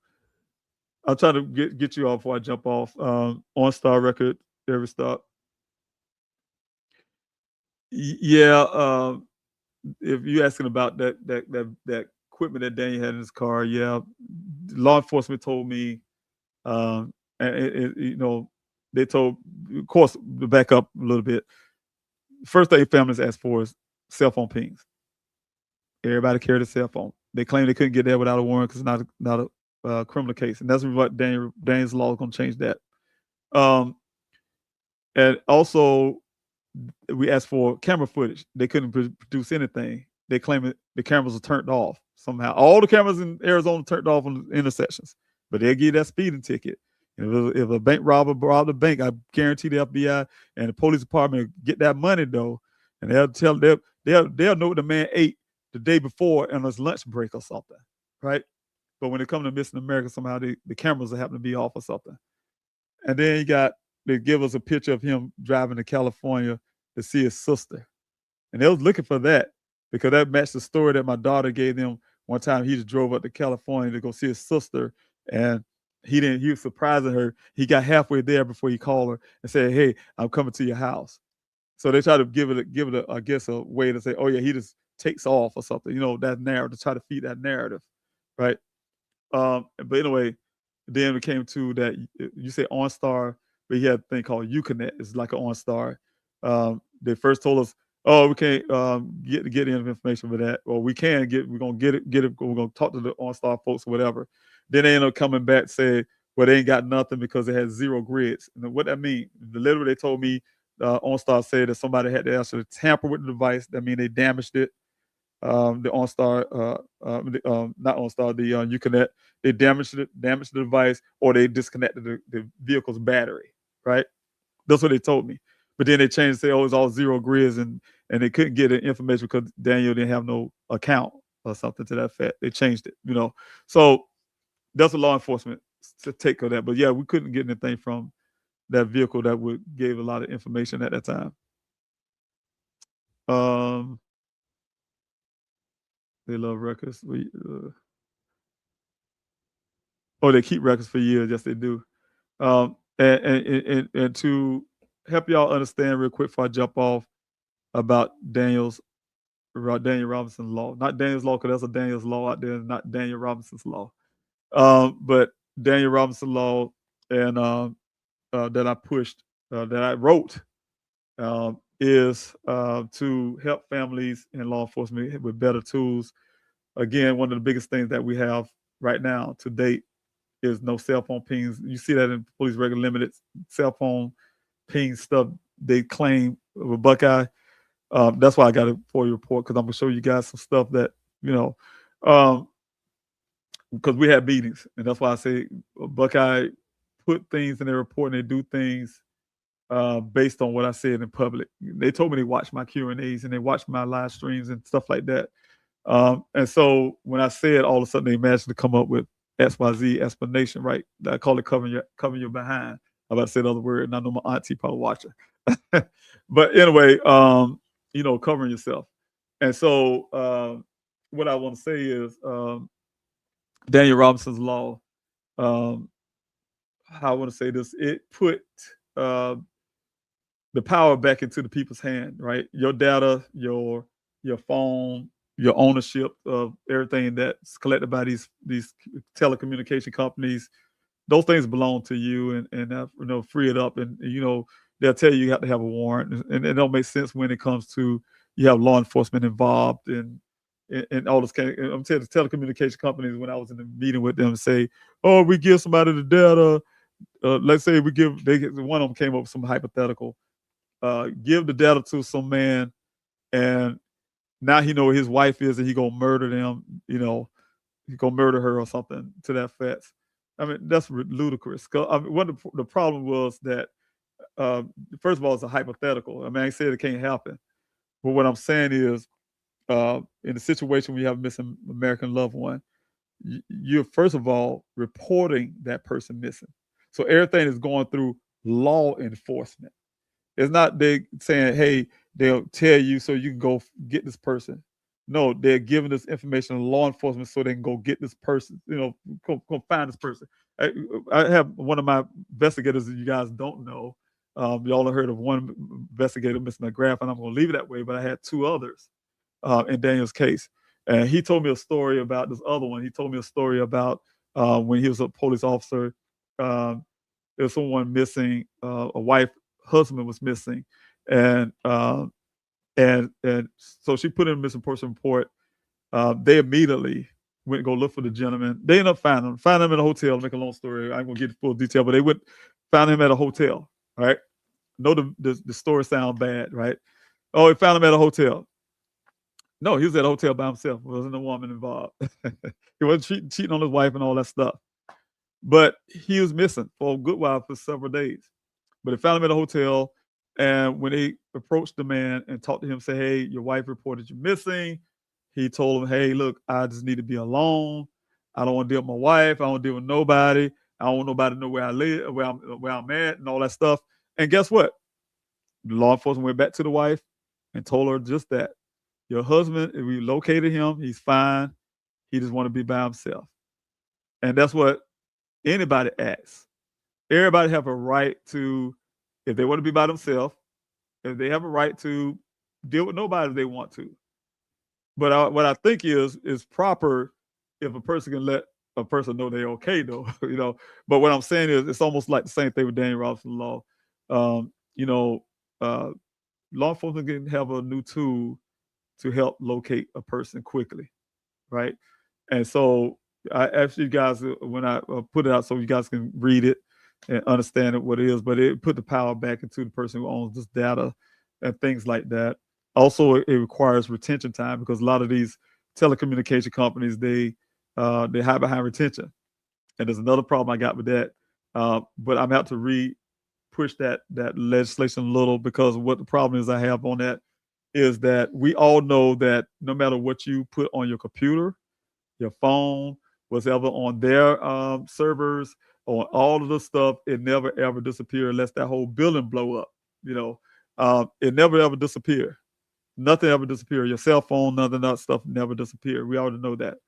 I'll try to get you off before I jump off. On Star Record, every stop. Yeah. If you're asking about that equipment that Daniel had in his car, yeah, law enforcement told me, and you know, they told, of course, to back up a little bit. First thing families asked for is cell phone pings. Everybody carried a cell phone. They claimed they couldn't get there without a warrant because it's not a criminal case, and that's what Daniel's law is going to change that. And also, we asked for camera footage. They couldn't produce anything. They claim the cameras are turned off somehow. All the cameras in Arizona turned off on the intersections, but they'll give you that speeding ticket. If a bank robber robbed a bank, I guarantee the FBI and the police department get that money though, and they'll know what the man ate the day before on his lunch break or something, right? But when it comes to missing America, somehow the cameras happen to be off or something. And then they give us a picture of him driving to California to see his sister. And they was looking for that because that matched the story that my daughter gave them one time. He just drove up to California to go see his sister, and he was surprising her. He got halfway there before he called her and said, hey, I'm coming to your house. So they try to give it I guess, a way to say, oh yeah, he just takes off or something, you know, that narrative, to try to feed that narrative, right? But anyway, then we came to that, you say OnStar, but he had a thing called Uconnect. It's like an OnStar. They first told us, oh, we can't get any information for that, or we're gonna get it, we're gonna talk to the OnStar folks or whatever. Then they end up coming back saying, well, they ain't got nothing because they had 0 grids. And what that mean? Literally, they told me OnStar said that somebody had to actually tamper with the device. That means they damaged it. The OnStar, not OnStar, the Uconnect, they damaged the device, or they disconnected the vehicle's battery, right? That's what they told me. But then they changed and say, oh, it's all 0 grids, and they couldn't get the information because Daniel didn't have no account or something to that effect. They changed it, you know. So that's a law enforcement to take of that. But yeah, we couldn't get anything from that vehicle that would give a lot of information at that time. They love records. They keep records for years. Yes, they do. And to help y'all understand real quick before I jump off about Daniel Robinson's law. Not Daniel's law, because there's a Daniel's law out there, not Daniel Robinson's law. But Daniel Robinson's law, and that I pushed, that I wrote is to help families and law enforcement with better tools. Again, one of the biggest things that we have right now to date is no cell phone pings. You see that in police record limited cell phone ping stuff they claim with Buckeye. That's why I got it for your report, because I'm gonna show you guys some stuff that, you know, because we had meetings, and that's why I say Buckeye put things in their report and they do things based on what I said in public. They told me they watched my Q&As and they watched my live streams and stuff like that. And so when I said, all of a sudden they managed to come up with XYZ explanation, right? I call it covering your behind. I'm about to say the other word, and I know my auntie probably watching. But anyway, covering yourself. And so what I want to say is Daniel Robinson's law, how I want to say this, it put the power back into the people's hand, right? Your data, your phone, your ownership of everything that's collected by these telecommunication companies, those things belong to you, and free it up, and they'll tell you have to have a warrant, and it don't make sense when it comes to you have law enforcement involved and all this kind of, I'm telling the telecommunication companies, when I was in the meeting with them, say, oh, we give somebody the data. Let's say one of them came up with some hypothetical. Give the data to some man, and now he know where his wife is, and he gonna murder them. He gonna murder her or something to that effect. I mean, that's ludicrous. I mean, the problem was that first of all, it's a hypothetical. I mean, I said it can't happen, but what I'm saying is, in a situation where you have a missing American loved one, you're first of all reporting that person missing. So everything is going through law enforcement. It's not they saying, hey, they'll tell you so you can go get this person. No, they're giving this information to law enforcement so they can go get this person, go find this person. I have one of my investigators that you guys don't know. Y'all have heard of one investigator, Mr. McGrath, and I'm going to leave it that way, but I had two others in Daniel's case. And he told me a story about this other one. He told me a story about when he was a police officer, there was someone missing, a wife, husband was missing, and so she put in a missing person report. They immediately went to go look for the gentleman. They ended up finding him in a hotel. Make a long story, I'm gonna get the full detail, but they found him at a hotel. Right? No, the story sounds bad, right? Oh, he found him at a hotel. No, he was at a hotel by himself. There wasn't a woman involved. He wasn't cheating on his wife and all that stuff. But he was missing for a good while, for several days. But they found him at a hotel, and when they approached the man and talked to him, say, hey, your wife reported you missing. He told him, hey, look, I just need to be alone. I don't want to deal with my wife. I don't want to deal with nobody. I don't want nobody to know where I live, where I'm at, and all that stuff. And guess what? The law enforcement went back to the wife and told her just that. Your husband, we located him. He's fine. He just want to be by himself. And that's what anybody asks. Everybody have a right to, if they want to be by themselves, if they have a right to deal with nobody if they want to. But what I think is proper if a person can let a person know they're okay, though. But what I'm saying is, it's almost like the same thing with Daniel Robinson law. Law enforcement can have a new tool to help locate a person quickly, right? And so I asked you guys when I put it out so you guys can read it and understand what it is, but it put the power back into the person who owns this data and things like that. Also, it requires retention time, because a lot of these telecommunication companies, they hide behind retention. And there's another problem I got with that. But I'm out to push that legislation a little, because what the problem is I have on that is that we all know that no matter what you put on your computer, your phone, whatever on their servers, on all of the stuff, it never ever disappear unless that whole building blow up. It never ever disappear. Nothing ever disappear. Your cell phone, none of that stuff never disappear. We already know that.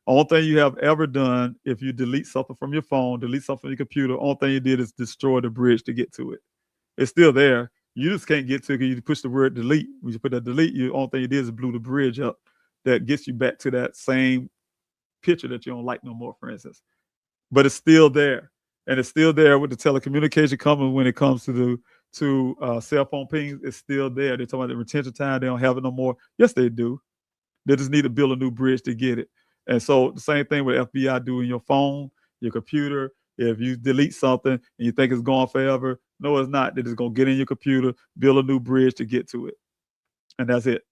Only thing you have ever done, if you delete something from your phone, delete something from your computer, only thing you did is destroy the bridge to get to it. It's still there. You just can't get to it because you push the word delete. When you put that delete, the only thing you did is blew the bridge up that gets you back to that same picture that you don't like no more, for instance. But it's still there. And it's still there with the telecommunication company when it comes to to cell phone pings is still there. They're talking about the retention time. They don't have it no more. Yes, they do. They just need to build a new bridge to get it. And so the same thing with FBI doing your phone, your computer. If you delete something and you think it's gone forever, no, it's not. They're just going to get in your computer, build a new bridge to get to it. And that's it.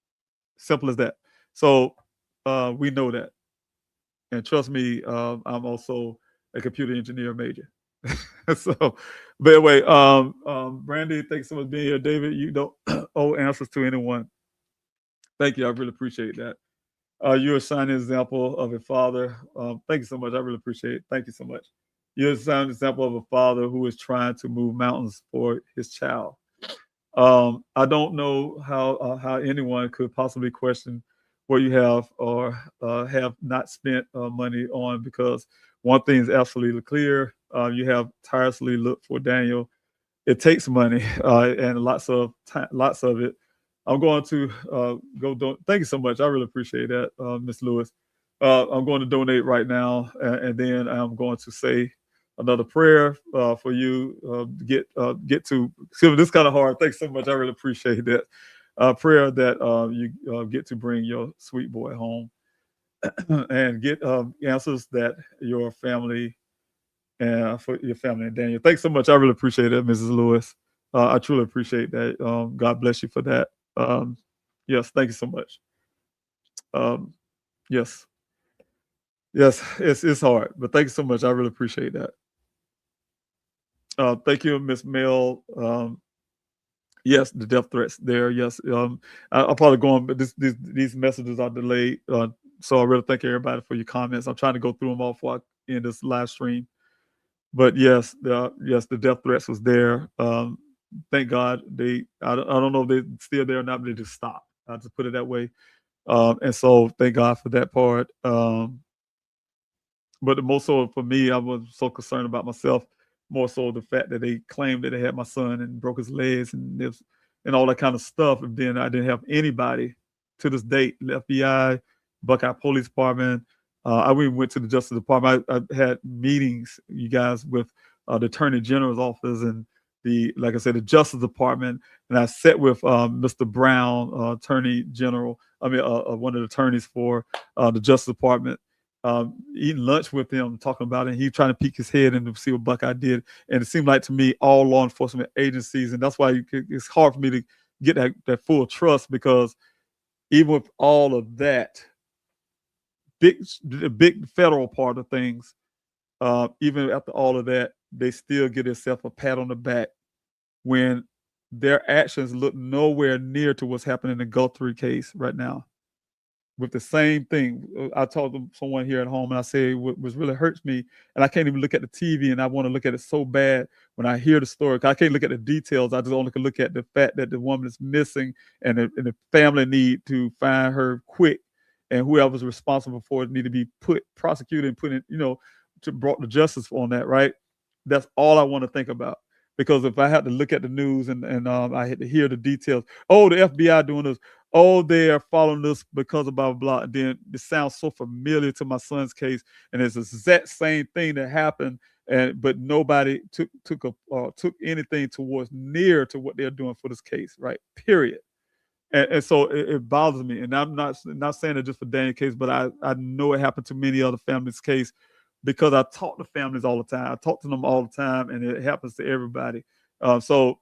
Simple as that. So we know that. And trust me, I'm also a computer engineer major. So, but anyway, Brandy, thanks so much for being here. David, you don't owe answers to anyone. Thank you. I really appreciate that. You're a shining example of a father. Thank you so much. I really appreciate it. Thank you so much. You're a shining example of a father who is trying to move mountains for his child. I don't know how anyone could possibly question what you have or have not spent money on, because one thing is absolutely clear. You have tirelessly looked for Daniel. It takes money and lots of it. I'm going to go. Thank you so much. I really appreciate that, Miss Lewis. I'm going to donate right now, and then I'm going to say another prayer for you. Get to. Silver, this is kind of hard. Thanks so much. I really appreciate that. Prayer that you get to bring your sweet boy home and get answers that your family and for your family and Daniel. Thanks so much. I really appreciate it, Mrs. Lewis. I truly appreciate that. God bless you for that. Yes, thank you so much. Yes, it's hard, but thank you so much. I really appreciate that. Thank you, Miss Mel. Yes, the death threats there. Yes, I'll probably go on, but these messages are delayed. So I really thank everybody for your comments. I'm trying to go through them all before I end this live stream. But yes, the death threats was there. Thank God I don't know if they're still there or not, but they just stopped. I'll just put it that way. And so thank God for that part. But the most so for me, I was so concerned about myself, more so the fact that they claimed that they had my son and broke his legs and all that kind of stuff. And then I didn't have anybody to this date, the FBI, Buckeye Police Department. I even went to the Justice Department. I had meetings, you guys, with the Attorney General's office and like I said, the Justice Department. And I sat with Mr. Brown, Attorney General. I mean, one of the attorneys for the Justice Department. Eating lunch with him, talking about it. And he trying to peek his head in to see what Buckeye did. And it seemed like to me, all law enforcement agencies, and that's why it's hard for me to get that full trust, because even with all of that, the big federal part of things, even after all of that, they still give themselves a pat on the back when their actions look nowhere near to what's happening in the Guthrie case right now. With the same thing, I told someone here at home, and I say what really hurts me, and I can't even look at the TV, and I want to look at it so bad when I hear the story. I can't look at the details. I just only can look at the fact that the woman is missing, and the family need to find her quick, and whoever's responsible for it need to be prosecuted and put in, to brought to justice on that. Right? That's all I want to think about. Because if I had to look at the news and I had to hear the details, oh, the FBI doing this, oh, they are following this because of blah, blah, blah. And then it sounds so familiar to my son's case. And it's the exact same thing that happened. But nobody took anything towards near to what they're doing for this case, right? Period. And so it bothers me. And I'm not saying it just for Daniel's case, but I know it happened to many other families' case, because I talk to families all the time. I talk to them all the time, and it happens to everybody. So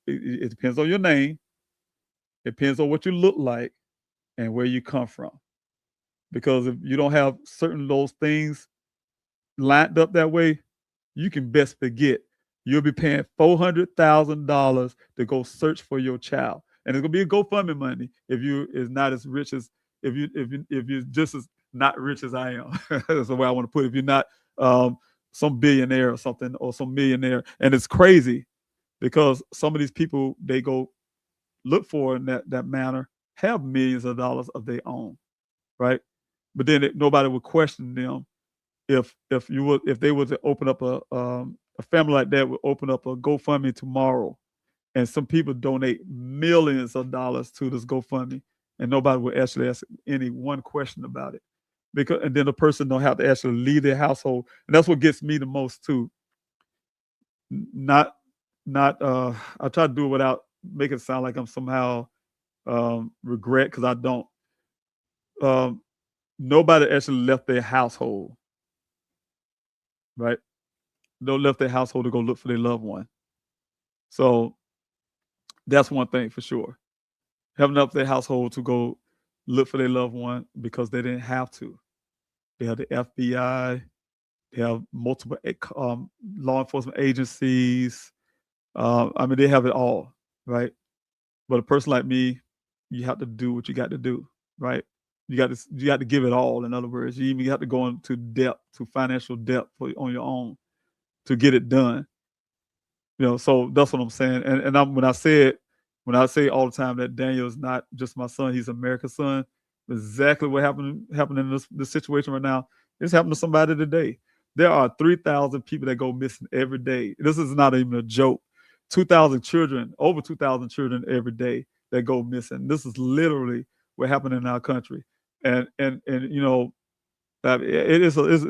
it depends on your name. It depends on what you look like and where you come from. Because if you don't have certain those things lined up that way, you can best forget. You'll be paying $400,000 to go search for your child. And it's gonna be a GoFundMe money if you is not as rich as if you're just as not rich as I am. That's the way I want to put it. If you're not some billionaire or something, or some millionaire. And it's crazy because some of these people they go look for in that manner have millions of dollars of their own, right? But then nobody would question them if they were to open up a family like that would open up a GoFundMe tomorrow, and some people donate millions of dollars to this GoFundMe, and nobody would actually ask any one question about it. And then the person don't have to actually leave their household. And that's what gets me the most too. Not I try to do it without making it sound like I'm somehow regret, because I don't. Nobody actually left their household, right? No left their household to go look for their loved one. So that's one thing for sure. Having left their household to go look for their loved one because they didn't have to. They have the FBI, they have multiple law enforcement agencies. I mean, they have it all, right? But a person like me, you have to do what you got to do, right? You got to give it all. In other words, you even have to go into depth, to financial depth on your own to get it done. So that's what I'm saying. And when I say all the time that Daniel is not just my son, he's America's son. Exactly what happened in this situation right now. It's happened to somebody today. There are 3,000 people that go missing every day. This is not even a joke. 2,000 children, over 2,000 children every day that go missing. This is literally what happened in our country. And it's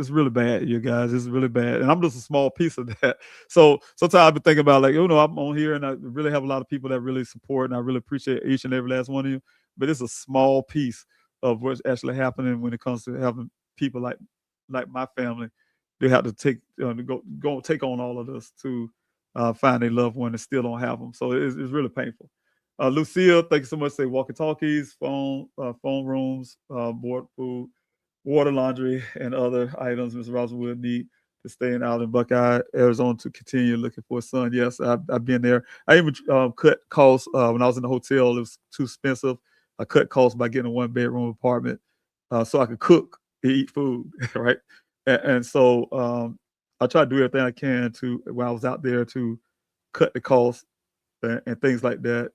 really bad, you guys. It's really bad, and I'm just a small piece of that. So sometimes I've been thinking about, like, I'm on here, and I really have a lot of people that really support, and I really appreciate each and every last one of you. But it's a small piece of what's actually happening when it comes to having people like my family. They have to take go take on all of this to find a loved one and still don't have them. So it's really painful. Lucille, thank you so much. Say walkie-talkies, phone rooms, board food, water, laundry, and other items Mr. Robinson will need to stay out in Buckeye, Arizona, to continue looking for a son. Yes, I've been there. I even cut costs when I was in the hotel. It was too expensive. I cut costs by getting a 1-bedroom apartment so I could cook and eat food, right? And so I try to do everything I can when I was out there to cut the costs and things like that.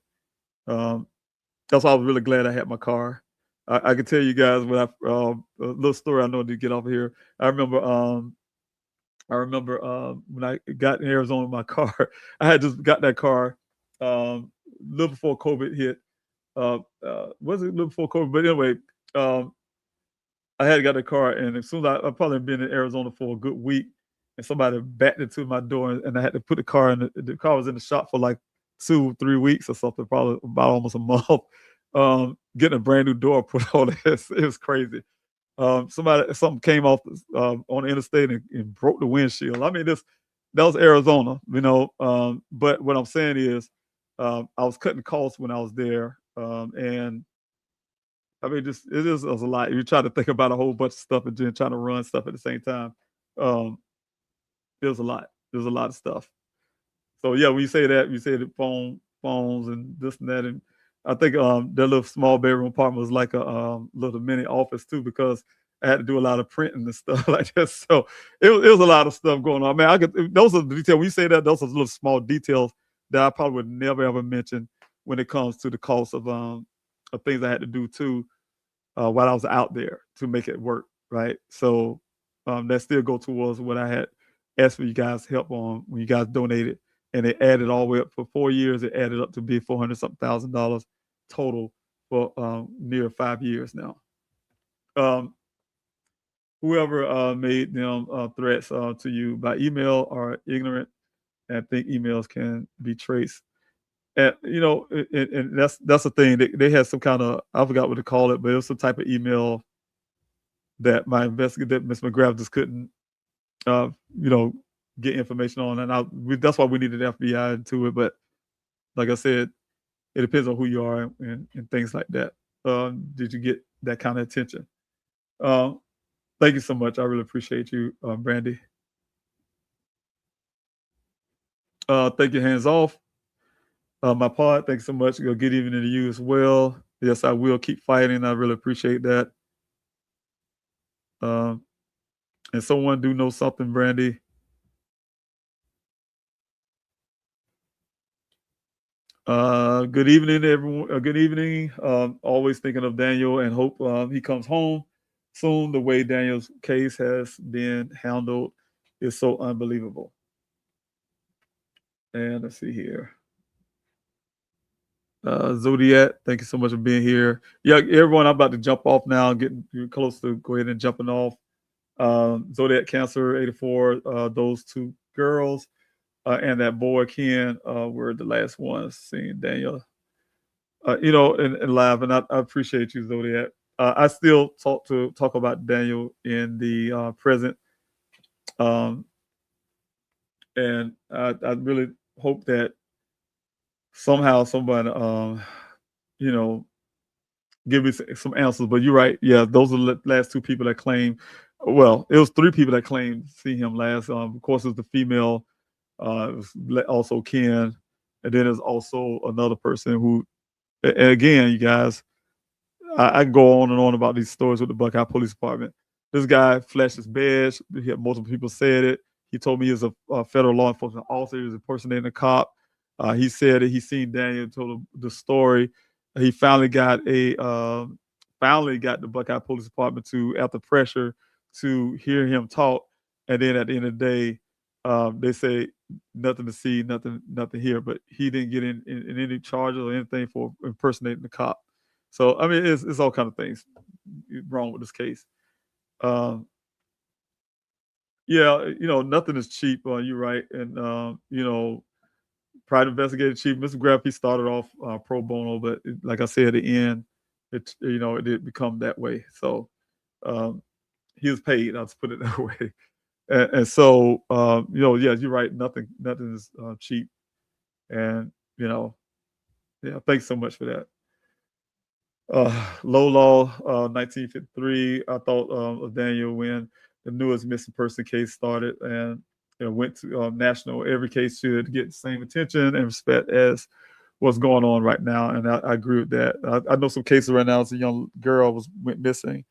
That's why I was really glad I had my car. I can tell you guys a little story. I know to get off of here. I remember when I got in Arizona with my car. I had just got that car a little before COVID hit. Was it a little before COVID? But anyway, I had got the car, and as soon as I probably been in Arizona for a good week, and somebody backed into my door, and I had to put the car in. The car was in the shop for like 2-3 weeks or something, probably about almost a month. Getting a brand new door put on it was crazy. Something came off on the interstate and broke the windshield. I mean, that was Arizona, but what I'm saying is, I was cutting costs when I was there, and I mean, it was a lot. You try to think about a whole bunch of stuff and then trying to run stuff at the same time. It was a lot. There's a lot of stuff. So yeah, when you say that, you say the phones and this and that, and I think their little small bedroom apartment was like a little mini office too, because I had to do a lot of printing and stuff like that. So it was a lot of stuff going on. Man, those are the details. When you say that, those are little small details that I probably would never ever mention when it comes to the cost of things I had to do too while I was out there to make it work, right? So that still go towards what I had asked for you guys' help on when you guys donated, and it added all the way up for 4 years. It added up to be $400-something thousand total for near 5 years now. Whoever made them threats to you by email are ignorant and think emails can be traced. And and that's the thing. They had some kind of, I forgot what to call it, but it was some type of email that my investigator, Ms. McGrath, just couldn't get information on, and that's why we needed the FBI into it. But like I said, it depends on who you are and things like that. Did you get that kind of attention? Thank you so much. I really appreciate you, Brandy. Thank you, hands off. My pod, thanks so much. Good evening to you as well. Yes, I will keep fighting. I really appreciate that. And someone do know something, Brandy. Good evening, everyone. Good evening. Always thinking of Daniel and hope he comes home soon. The way Daniel's case has been handled is so unbelievable. And let's see here. Zodiac, thank you so much for being here. Yeah, everyone, I'm about to jump off now, getting close to go ahead and jumping off. Zodiac Cancer 84, those two girls. and that boy Ken were the last ones seeing Daniel. And live, and I appreciate you, Zodiac. I still talk about Daniel in the present, and I really hope that somehow somebody, give me some answers. But you're right. Yeah, those are the last two people that claim. Well, it was three people that claimed to see him last. Of course, it was the female. It was also Ken, and then there's also another person who. And again, you guys, I go on and on about these stories with the Buckeye Police Department. This guy flashed his badge. He had multiple people said it. He told me he was a federal law enforcement officer. He was impersonating a cop. He said that he seen Daniel, told the story. He finally got the Buckeye Police Department to, after pressure, to hear him talk. And then at the end of the day, they say nothing to see, nothing here. But he didn't get in any charges or anything for impersonating the cop. So I mean, it's all kind of things wrong with this case. Yeah, nothing is cheap. You're right, and private investigator chief Mr. Graff, he started off pro bono, but like I said, at the end, it did become that way. So he was paid. I'll just put it that way. And so yeah, you're right. Nothing is cheap, and yeah. Thanks so much for that. Low Law, 1953. I thought of Daniel when the newest missing person case started, and went to national. Every case should get the same attention and respect as what's going on right now, and I agree with that. I know some cases right now. It's a young girl went missing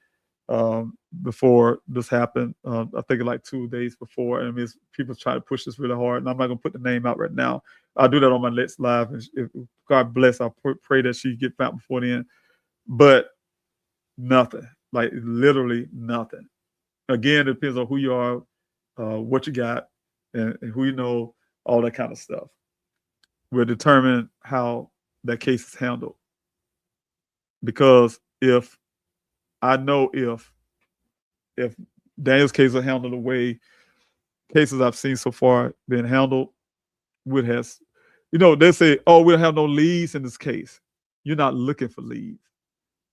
before this happened. I think like 2 days before, and I mean, people trying to push this really hard, and I'm not gonna put the name out right now. I'll do that on my next live, and if God bless, I pray that she get found before then. But nothing, like literally nothing. Again, it depends on who you are, what you got, and who you know, all that kind of stuff. Will determine how that case is handled. Because if Daniel's case are handled the way cases I've seen so far been handled, they say, oh, we don't have no leads in this case. You're not looking for leads.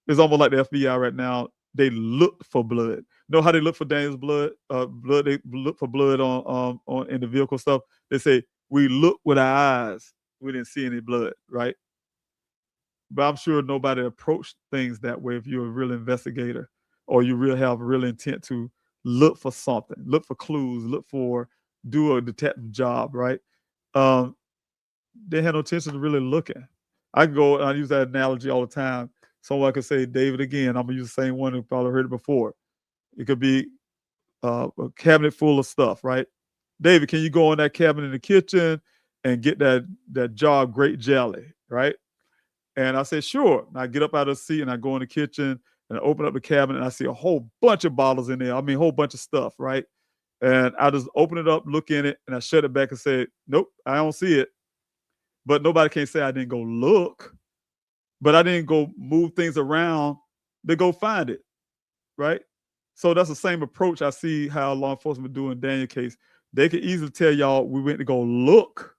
It's almost like the FBI right now. They look for blood. Know how they look for Daniel's blood? They look for blood on in the vehicle stuff. They say we look with our eyes. We didn't see any blood, right? But I'm sure nobody approached things that way. If you're a real investigator or you really have a real intent to look for something, look for clues, do a detective job, right? They had no intention of really looking. I use that analogy all the time. Someone could say, David, again, I'm going to use the same one who probably heard it before. It could be a cabinet full of stuff, right? David, can you go in that cabinet in the kitchen and get that jar of grape jelly, right? And I said, sure. And I get up out of the seat and I go in the kitchen and I open up the cabinet and I see a whole bunch of bottles in there. I mean, a whole bunch of stuff, right? And I just open it up, look in it, and I shut it back and say, nope, I don't see it. But nobody can say I didn't go look. But I didn't go move things around to go find it, right? So that's the same approach I see how law enforcement do in Daniel case. They could easily tell y'all we went to go look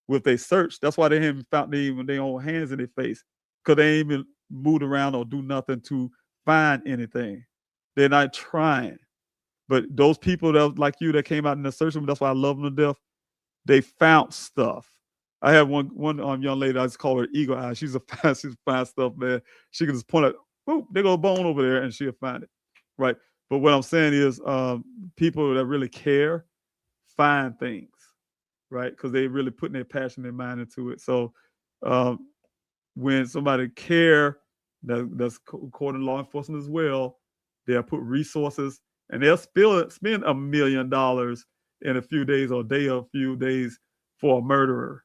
with their search. That's why they haven't found even their own hands in their face, because they ain't even moved around or do nothing to find anything. They're not trying. But those people that like you that came out in the search room, that's why I love them to death. They found stuff. I have one young lady, I just call her Eagle Eye. She's fine stuff, man. She can just point at, oh, there goes a bone over there, and she'll find it, right? But what I'm saying is people that really care find things, right? Because they really putting their passion, their mind into it. So when somebody care, that's according to law enforcement as well, they'll put resources, and they'll spend $1 million in a few days or a few days for a murderer.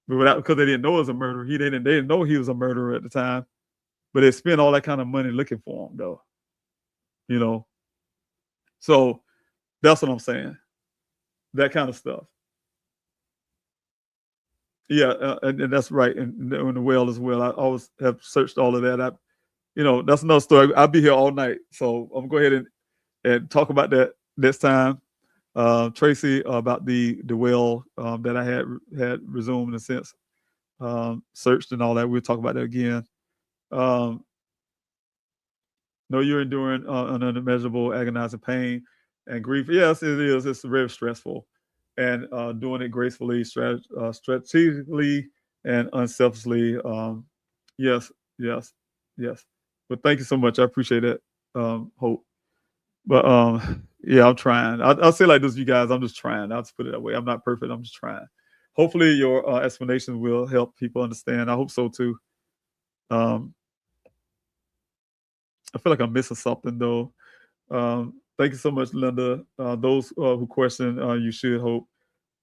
But because they didn't know it was a murderer. They didn't know he was a murderer at the time. But they spent all that kind of money looking for him, though. So that's what I'm saying. That kind of stuff. Yeah, and that's right. And in the well as well. I always have searched all of that. That's another story. I'll be here all night. So I'm going to go ahead and talk about that next time. Tracy, about the well that I had resumed in a sense, searched and all that. We'll talk about that again. No, you're enduring an unimaginable, agonizing pain and grief. Yes, it is. It's very stressful, and doing it gracefully, strategically, and unselfishly. Yes, yes, yes. But thank you so much. I appreciate that, Hope. But yeah, I'm trying. I'll say like this, you guys. I'm just trying. I'll just put it that way. I'm not perfect. I'm just trying. Hopefully, your explanations will help people understand. I hope so too. Um, I feel like I'm missing something though. Thank you so much, Linda. Those who question, you should hope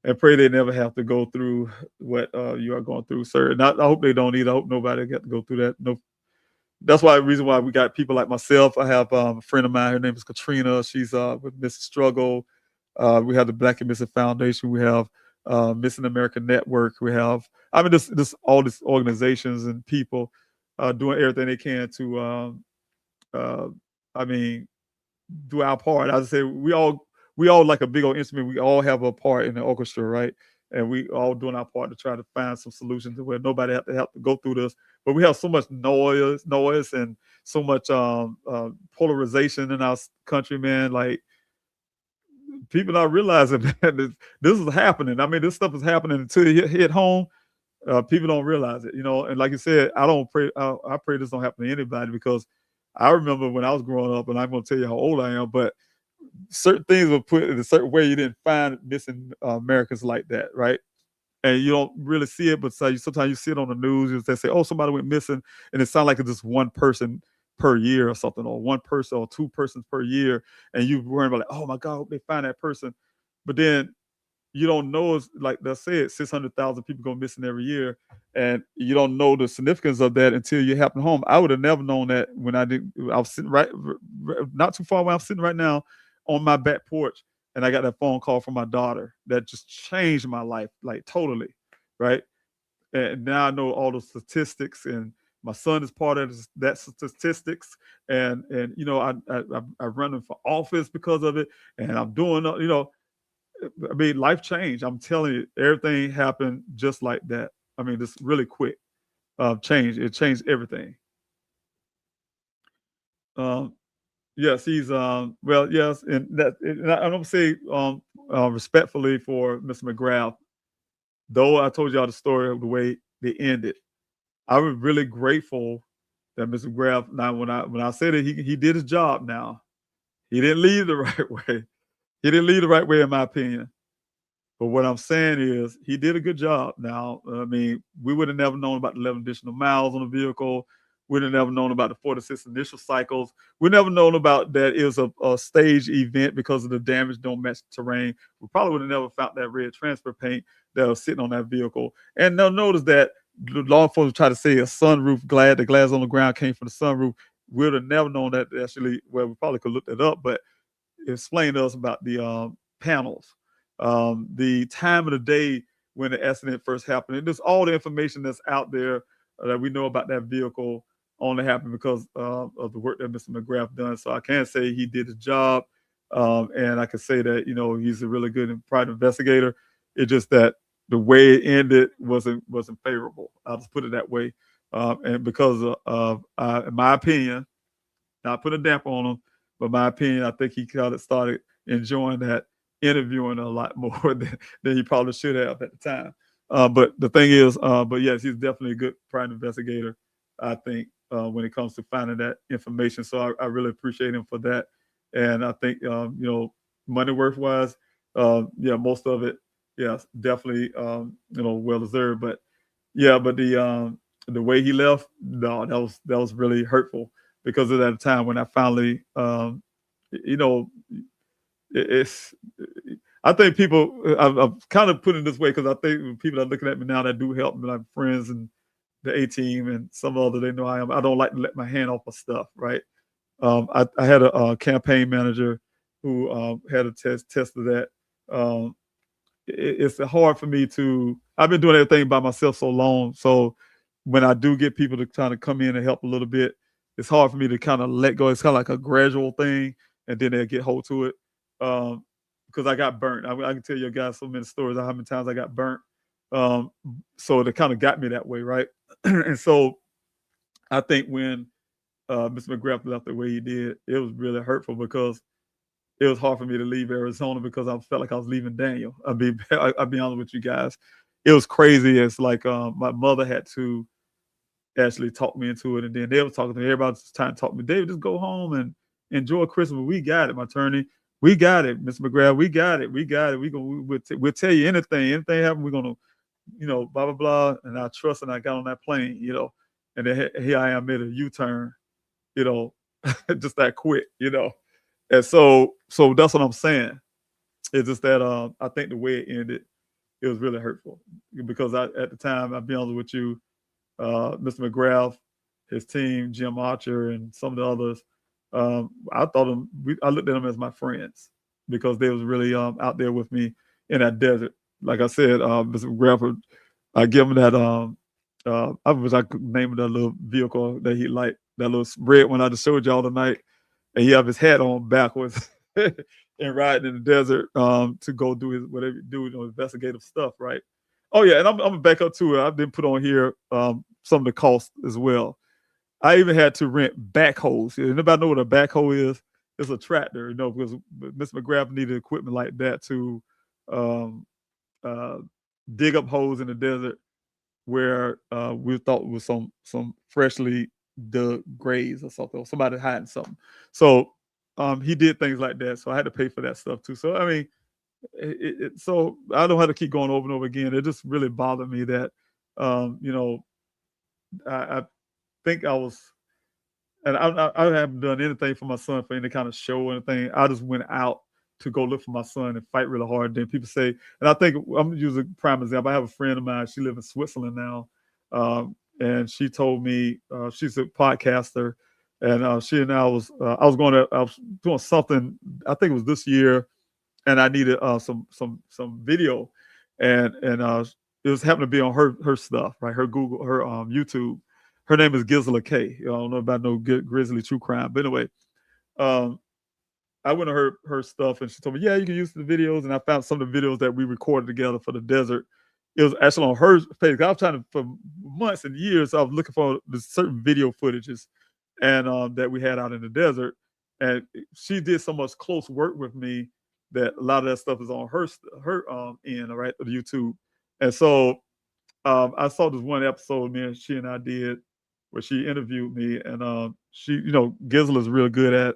and pray they never have to go through what you are going through, sir. And I hope they don't either. I hope nobody got to go through that. No, that's why the reason why we got people like myself. I have a friend of mine. Her name is Katrina. She's with Mrs. Struggle. We have the Black and Missing Foundation. We have Missing America Network. We have, I mean, this all these organizations and people doing everything they can to, I mean, do our part. I say we all like a big old instrument. We all have a part in the orchestra, right? And we all doing our part to try to find some solutions to where nobody have to go through this. But we have so much noise, and so much polarization in our country, man. Like people not realizing that this is happening. I mean, this stuff is happening until you hit home. People don't realize it, you know. And like you said, I don't pray. I pray this don't happen to anybody because I remember when I was growing up, and I'm going to tell you how old I am, but certain things were put in a certain way. You didn't find missing Americans like that, right? And you don't really see it, but sometimes you see it on the news. They say, "Oh, somebody went missing," and it sounds like it's just one person per year or something, or one person or two persons per year, and you worrying about like, "Oh my God, I hope they find that person," but then you don't know, it's like they said, 600,000 people go missing every year, and you don't know the significance of that until you happen home. I would have never known that when I did. I was sitting not too far away. I'm sitting right now on my back porch, and I got that phone call from my daughter that just changed my life, like totally, right? And now I know all the statistics, and my son is part of that statistics, and you know I'm running for office because of it, and I'm doing you know. I mean, life changed. I'm telling you, everything happened just like that. I mean, just really quick change. It changed everything. Um, yes, he's well, yes, and that and I don't say respectfully for Mr. McGrath, though I told y'all the story of the way they ended. I was really grateful that Mr. McGrath. Now, when I said it, he did his job. Now, he didn't leave the right way. He didn't leave the right way, in my opinion. But what I'm saying is he did a good job. Now, I mean, we would have never known about the 11 additional miles on the vehicle. We'd have never known about the 46 initial cycles. We never known about that it was a stage event because of the damage don't match the terrain. We probably would have never found that red transfer paint that was sitting on that vehicle. And now notice that the law enforcement try to say a sunroof the glass on the ground came from the sunroof. We would have never known that actually. Well, we probably could look that up, but explain to us about the panels, the time of the day when the accident first happened. And just all the information that's out there that we know about that vehicle only happened because of the work that Mr. McGrath done. So I can't say he did his job. And I can say that, you know, he's a really good and private investigator. It's just that the way it ended wasn't favorable. I'll just put it that way. And because of in my opinion, not put a damper on him, but my opinion, I think he kind of started enjoying that interviewing a lot more than he probably should have at the time. But the thing is, but yes, he's definitely a good private investigator, I think, when it comes to finding that information. So I really appreciate him for that. And I think, you know, money worth wise, yeah, most of it, yes, definitely, you know, well deserved. But yeah, but the way he left, no, that was really hurtful because of that time when I finally, you know, it's. I think people. I'm kind of putting it this way because I think people are looking at me now that do help me, like friends and the A team and some other. They know I am. I don't like to let my hand off of stuff, right? I had a campaign manager who had a test of that. It's hard for me to. I've been doing everything by myself so long, so when I do get people to kind of come in and help a little bit, it's hard for me to kind of let go. It's kind of like a gradual thing, and then they'll get hold to it. Um, because I got burnt. I can tell you guys so many stories of how many times I got burnt. So it kind of got me that way, right? And so I think when Mr. McGrath left the way he did, it was really hurtful because it was hard for me to leave Arizona because I felt like I was leaving Daniel. I'll be honest with you guys. It was crazy. It's like my mother had to actually talk me into it, and then they were talking to me. Everybody was trying to talk to me. David, just go home and enjoy Christmas. We got it, my attorney. We got it, Mr. McGrath. We got it. We got it. We'll tell you anything. Anything happen, we're gonna, blah blah blah. And I trust, and I got on that plane, and then here I am made a U-turn, just that quick, And so that's what I'm saying. It's just that I think the way it ended, it was really hurtful because at the time, I'll be honest with you, Mr. McGrath, his team, Jim Archer, and some of the others, I looked at them as my friends because they was really out there with me in that desert. Like I said, Mr. McGrath, I give him that. I wish I could name that little vehicle that he liked, that little red one I just showed y'all tonight, and he have his hat on backwards and riding in the desert to go do his whatever do investigative stuff, right? Oh yeah, and I'm gonna back up to it. I've been put on here some of the costs as well. I even had to rent backhoes. Anybody know what a backhoe is? It's a tractor, because Mr. McGrath needed equipment like that to dig up holes in the desert where we thought was some freshly dug graves or something, or somebody hiding something. So he did things like that. So I had to pay for that stuff too. So I mean, so I don't have to keep going over and over again. It just really bothered me that, I think I was, and I haven't done anything for my son for any kind of show or anything. I just went out to go look for my son and fight really hard. Then people say, and I think I'm using a prime example. I have a friend of mine. She lives in Switzerland now, and she told me she's a podcaster, and she and I was doing something. I think it was this year, and I needed some video, and it was happened to be on her stuff, right? Her Google, her YouTube. Her name is Gisela K. I don't know about no Grizzly True Crime, but anyway, I went to her stuff, and she told me, yeah, you can use the videos, and I found some of the videos that we recorded together for the desert. It was actually on her page. I was trying to, for months and years, I was looking for the certain video footages and that we had out in the desert, and she did so much close work with me that a lot of that stuff is on her end, right, of YouTube. And so I saw this one episode, she and I did, where she interviewed me, and she, Gisela is real good at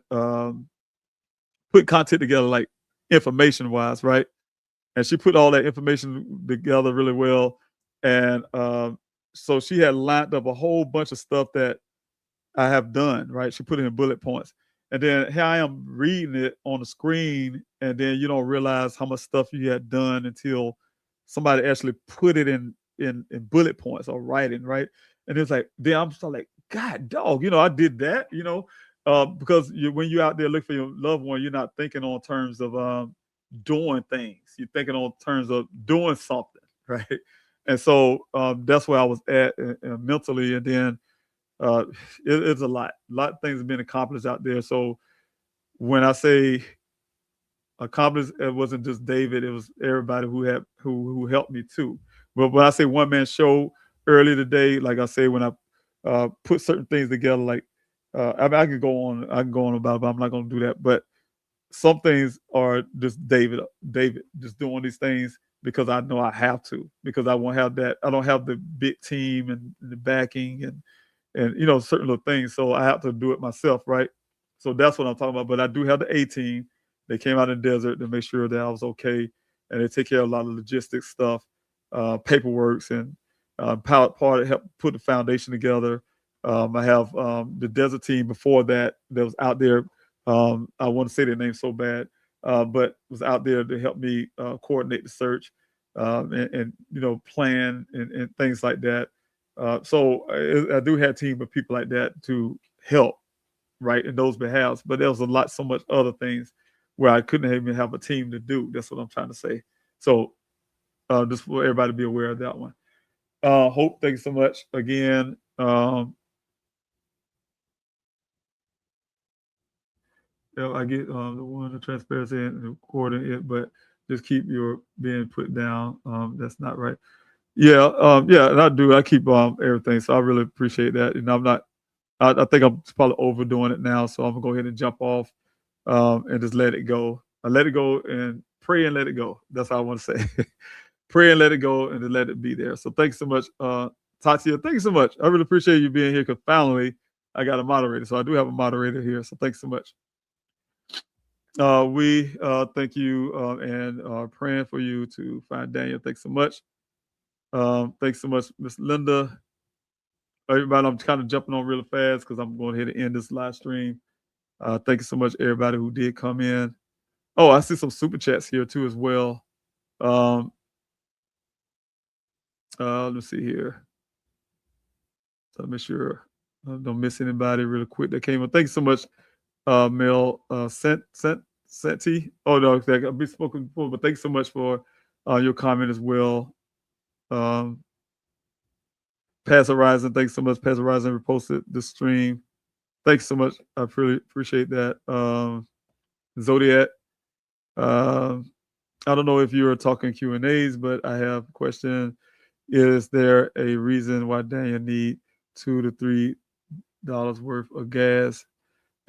put content together, like information wise, right? And she put all that information together really well. And so she had lined up a whole bunch of stuff that I have done, right? She put it in bullet points. And then here I am reading it on the screen, and then you don't realize how much stuff you had done until somebody actually put it in bullet points or writing, right? And it's like, then I'm just like, God, dog, I did that, because when you're out there looking for your loved one, you're not thinking on terms of doing things. You're thinking on terms of doing something, right? And so that's where I was at mentally. And then it's a lot of things have been accomplished out there. So when I say accomplished, it wasn't just David, it was everybody who helped me too. But when I say one man show earlier today, like I say, when I put certain things together, like I mean, I can go on about it, but I'm not going to do that. But some things are just David just doing these things because I know I have to, because I won't have that. I don't have the big team and the backing and certain little things. So I have to do it myself, right? So that's what I'm talking about. But I do have the A team. They came out in the desert to make sure that I was okay, and they take care of a lot of logistics stuff, paperwork, and part of help put the foundation together. I have the desert team before that was out there. I want to say their name so bad, but was out there to help me coordinate the search and plan and things like that. So I do have a team of people like that to help, right, in those behalves. But there was so much other things where I couldn't even have a team to do. That's what I'm trying to say. So just for everybody to be aware of that one. Hope, thank you so much again. I get the one, the transparency and recording it, but just keep your being put down. That's not right. Yeah, yeah, and I do. I keep everything, so I really appreciate that. And I'm not. I think I'm probably overdoing it now, so I'm gonna go ahead and jump off and just let it go. I let it go and pray and let it go. That's how I want to say. Pray and let it go and just let it be there. So thanks so much, Tatia. Thank you so much. I really appreciate you being here because finally I got a moderator. So I do have a moderator here. So thanks so much. We thank you and are praying for you to find Daniel. Thanks so much. Thanks so much, Miss Linda. Everybody, I'm kind of jumping on really fast because I'm going ahead and end this live stream. Thank you so much, everybody who did come in. Oh, I see some super chats here too as well. Let's see here. So make sure I don't miss anybody really quick that came in. Thank you so much, Mel Senti. Oh no, I've been spoken before, but thanks so much for your comment as well. Pass Horizon, thanks so much. Pass Horizon reposted the stream. Thanks so much. I really appreciate that. Zodiac. I don't know if you were talking Q&As, but I have a question. Is there a reason why Daniel need $2 to $3 worth of gas?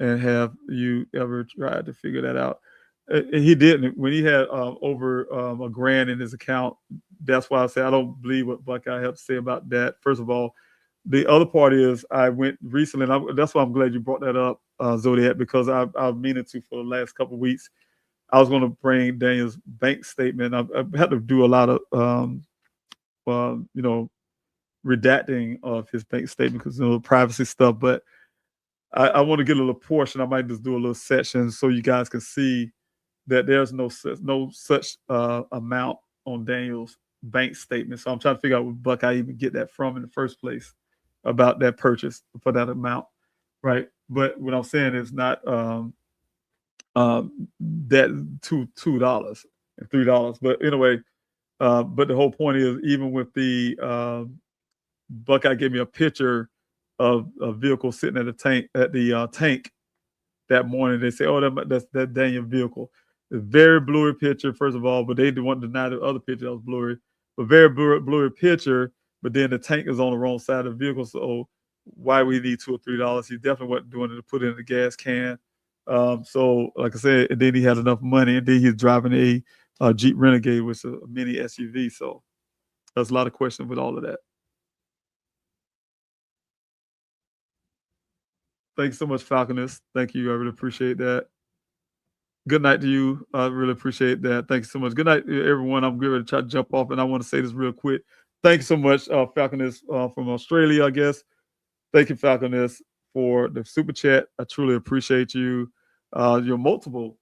And have you ever tried to figure that out? And he didn't. When he had over a grand in his account, that's why I say I don't believe what Buckeye had to say about that. First of all, the other part is I went recently, and that's why I'm glad you brought that up, Zodiac, because I've meaning to for the last couple of weeks. I was going to bring Daniel's bank statement. I've had to do a lot of, redacting of his bank statement because privacy stuff. But I want to get a little portion. I might just do a little section so you guys can see that there's no such amount on Daniel's bank statement. So I'm trying to figure out what Buckeye even get that from in the first place about that purchase for that amount, right? But what I'm saying is not that $2 and $3. But anyway, but the whole point is even with the Buckeye gave me a picture of a vehicle sitting at the tank that morning. They say, "Oh, that's that Daniel vehicle." It's very blurry picture, first of all, but they didn't want to deny the other picture that was blurry. But very blurry picture. But then the tank is on the wrong side of the vehicle. So why we need $2 or $3? He definitely wasn't doing it to put it in the gas can. So like I said, and then he had enough money, and then he's driving a Jeep Renegade, which is a mini SUV. So there's a lot of questions with all of that. Thanks so much, Falconist. Thank you. I really appreciate that. Good night to you. I really appreciate that. Thank you so much. Good night, everyone. I'm going to try to jump off, and I want to say this real quick. Thank you so much, Falconist from Australia, I guess. Thank you, Falconist, for the super chat. I truly appreciate you. Your multiple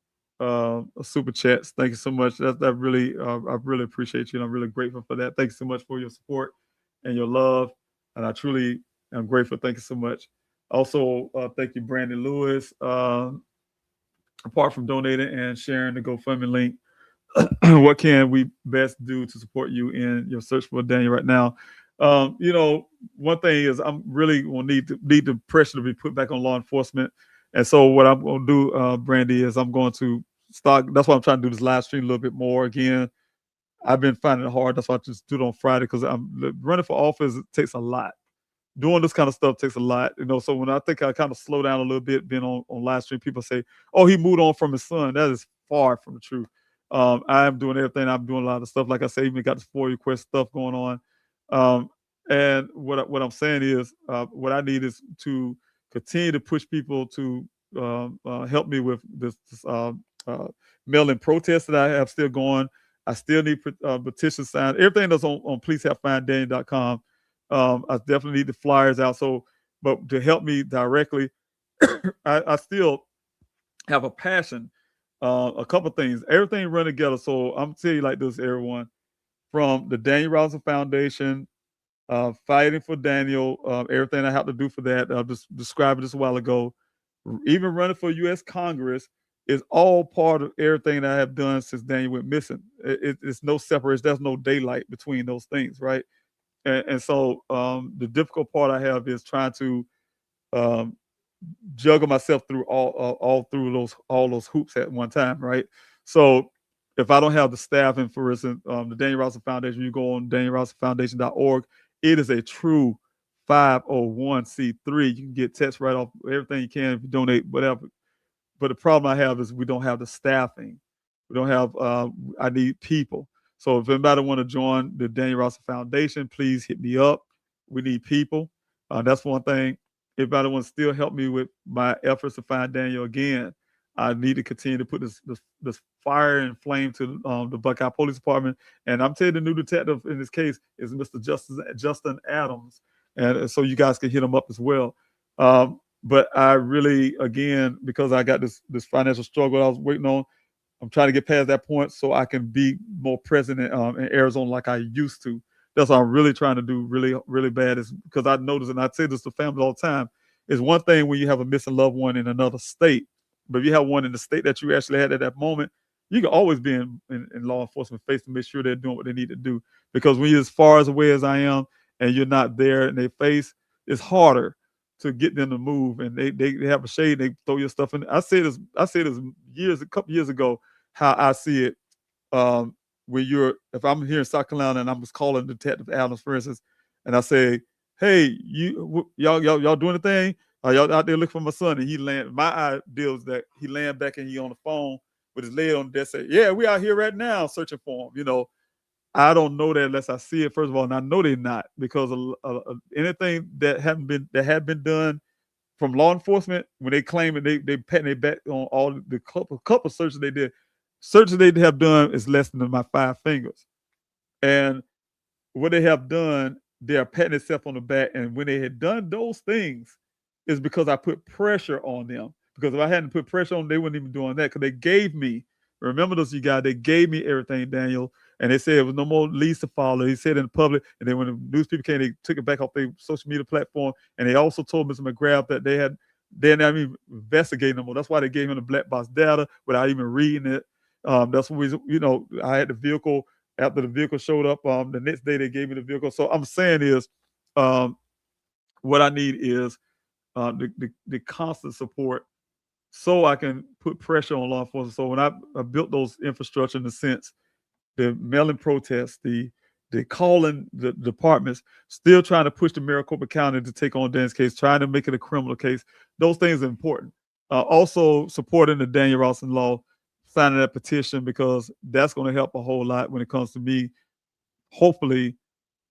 super chats. Thank you so much. I really appreciate you, and I'm really grateful for that. Thank you so much for your support and your love, and I truly am grateful. Thank you so much. Also, thank you, Brandon Lewis. Apart from donating and sharing the GoFundMe link, what can we best do to support you in your search for Daniel right now? One thing is I'm really going to need the pressure to be put back on law enforcement. And so what I'm going to do, Brandy, is I'm going to start. That's why I'm trying to do this live stream a little bit more. Again, I've been finding it hard. That's why I just do it on Friday because I'm running for office. It takes a lot. Doing this kind of stuff takes a lot, so when I think I kind of slow down a little bit, being on live stream, people say, "Oh, he moved on from his son." That is far from the truth. I am doing everything. I'm doing a lot of stuff. Like I say, even got this FOIA request stuff going on. And what I'm saying is, what I need is to continue to push people to help me with this mail-in protest that I have still going. I still need petition signed. Everything that's on pleasehelpfinddaniel.com. I definitely need the flyers out. But to help me directly, I still have a passion. A couple things, everything run together. So I'm gonna tell you like this, everyone, from the Daniel Robinson Foundation, fighting for Daniel, everything I have to do for that. I just described this a while ago. Even running for U.S. Congress is all part of everything that I have done since Daniel went missing. It's no separation. There's no daylight between those things, right? And so the difficult part I have is trying to juggle myself through all through all those hoops at one time, right? So if I don't have the staff, and for instance, the Daniel Robinson Foundation, you go on danielrobinsonfoundation.org. It is a true 501c3. You can get tests right off everything you can if you donate, whatever. But the problem I have is we don't have the staffing. We don't have. I need people. So if anybody want to join the Daniel Robinson Foundation, please hit me up. We need people. That's one thing. If anybody wants to still help me with my efforts to find Daniel again, I need to continue to put this fire and flame to the Buckeye Police Department. And I'm telling you, the new detective in this case is Mr. Justin Adams. And so you guys can hit him up as well. But I really, again, because I got this financial struggle I was waiting on, I'm trying to get past that point so I can be more present in Arizona like I used to. That's what I'm really trying to do really, really bad, is because I notice, and I say this to families all the time, is one thing when you have a missing loved one in another state, but if you have one in the state that you actually had at that moment, you can always be in law enforcement face to make sure they're doing what they need to do. Because when you're as far away as I am and you're not there in their face, it's harder to get them to move. And they have a shade, they throw your stuff in. I said this a couple years ago, how I see it. If I'm here in South Carolina and I'm just calling Detective Adams, for instance, and I say, hey, y'all doing the thing? Y'all out there looking for my son? And he land. My idea is that he land back and he on the phone with his leg on the desk, say, yeah, we out here right now searching for him. I don't know that unless I see it, first of all, and I know they're not, because anything that had been done from law enforcement, when they claim it, they patting their back on all the couple searches they did. Searches they have done is less than my 5 fingers. And what they have done, they are patting themselves on the back. And when they had done those things, is because I put pressure on them. Because if I hadn't put pressure on them, they wouldn't even doing that. Because they gave me, remember those, you guys, they gave me everything, Daniel. And they said it was no more leads to follow. He said it in public. And then when the news people came, they took it back off their social media platform. And they also told Mr. McGrath that they're not even investigating them. That's why they gave him the black box data without even reading it. That's what I had the vehicle. After the vehicle showed up, the next day they gave me the vehicle. So I'm saying is, what I need is the constant support, so I can put pressure on law enforcement. So when I built those infrastructure, in the sense, the mail-in protests, the calling the departments, still trying to push the Maricopa County to take on Dan's case, trying to make it a criminal case. Those things are important. Also supporting the Daniel Robinson law, signing that petition, because that's going to help a whole lot when it comes to me, hopefully,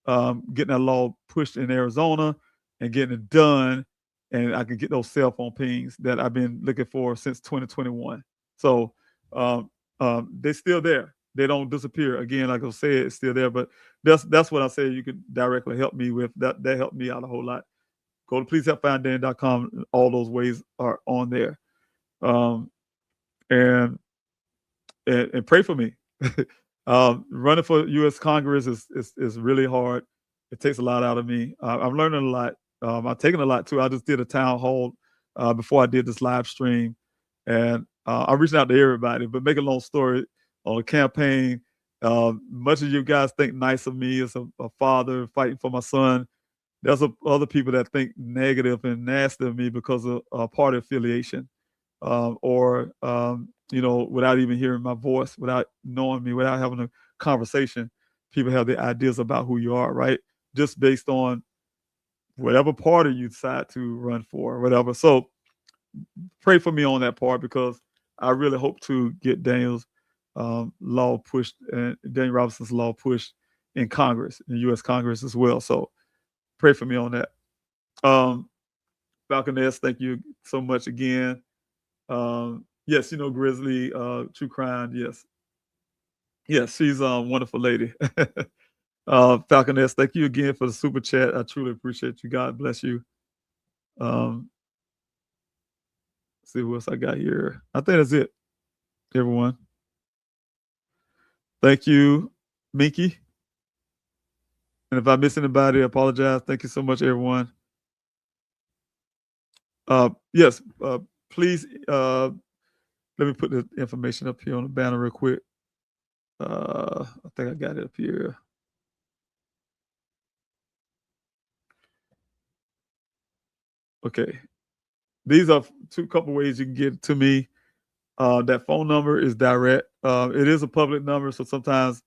getting that law pushed in Arizona and getting it done, and I can get those cell phone pings that I've been looking for since 2021. So they're still there. They don't disappear. Again, like I said, it's still there. But that's what I say you can directly help me with. That helped me out a whole lot. Go to pleasehelpfinddan.com. All those ways are on there. And pray for me. Running for U.S. Congress is really hard. It takes a lot out of me. I'm learning a lot. I'm taking a lot too. I just did a town hall before I did this live stream, and I'm reaching out to everybody. But make a long story on the campaign, much of you guys think nice of me as a father fighting for my son. There's other people that think negative and nasty of me because of party affiliation, or without even hearing my voice, without knowing me, without having a conversation. People have their ideas about who you are, right? Just based on whatever party you decide to run for, or whatever. So pray for me on that part, because I really hope to get Daniel's law pushed, and Daniel Robinson's law pushed in Congress, in U.S. Congress as well. So pray for me on that. Falconess, thank you so much again. Yes, Grizzly, True Crime. Yes, she's a wonderful lady. Falconess, thank you again for the super chat. I truly appreciate you. God bless you. See what else I got here. I think that's it, everyone. Thank you, Minky. And if I miss anybody, I apologize. Thank you so much, everyone. Yes, please, let me put the information up here on the banner real quick. I think I got it up here. Okay. these are couple ways you can get to me. That phone number is direct. It is a public number, so sometimes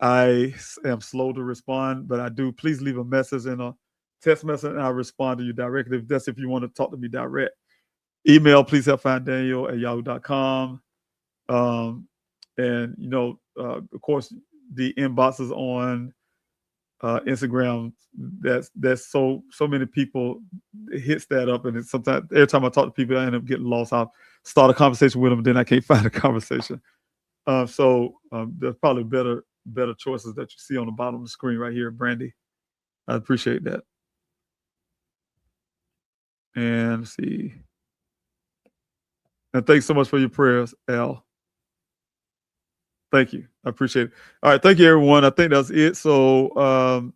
I am slow to respond, but I do. Please leave a message in a text message, and I'll respond to you directly. That's if you want to talk to me direct. Email, please help find Daniel at yahoo.com. And of course, the inboxes on Instagram. That's so many people hits that up, and it's sometimes every time I talk to people, I end up getting lost. I'll start a conversation with them, and then I can't find a conversation. So there's probably better choices that you see on the bottom of the screen right here, Brandy. I appreciate that. And let's see. And thanks so much for your prayers, Al. Thank you. I appreciate it. All right. Thank you, everyone. I think that's it. So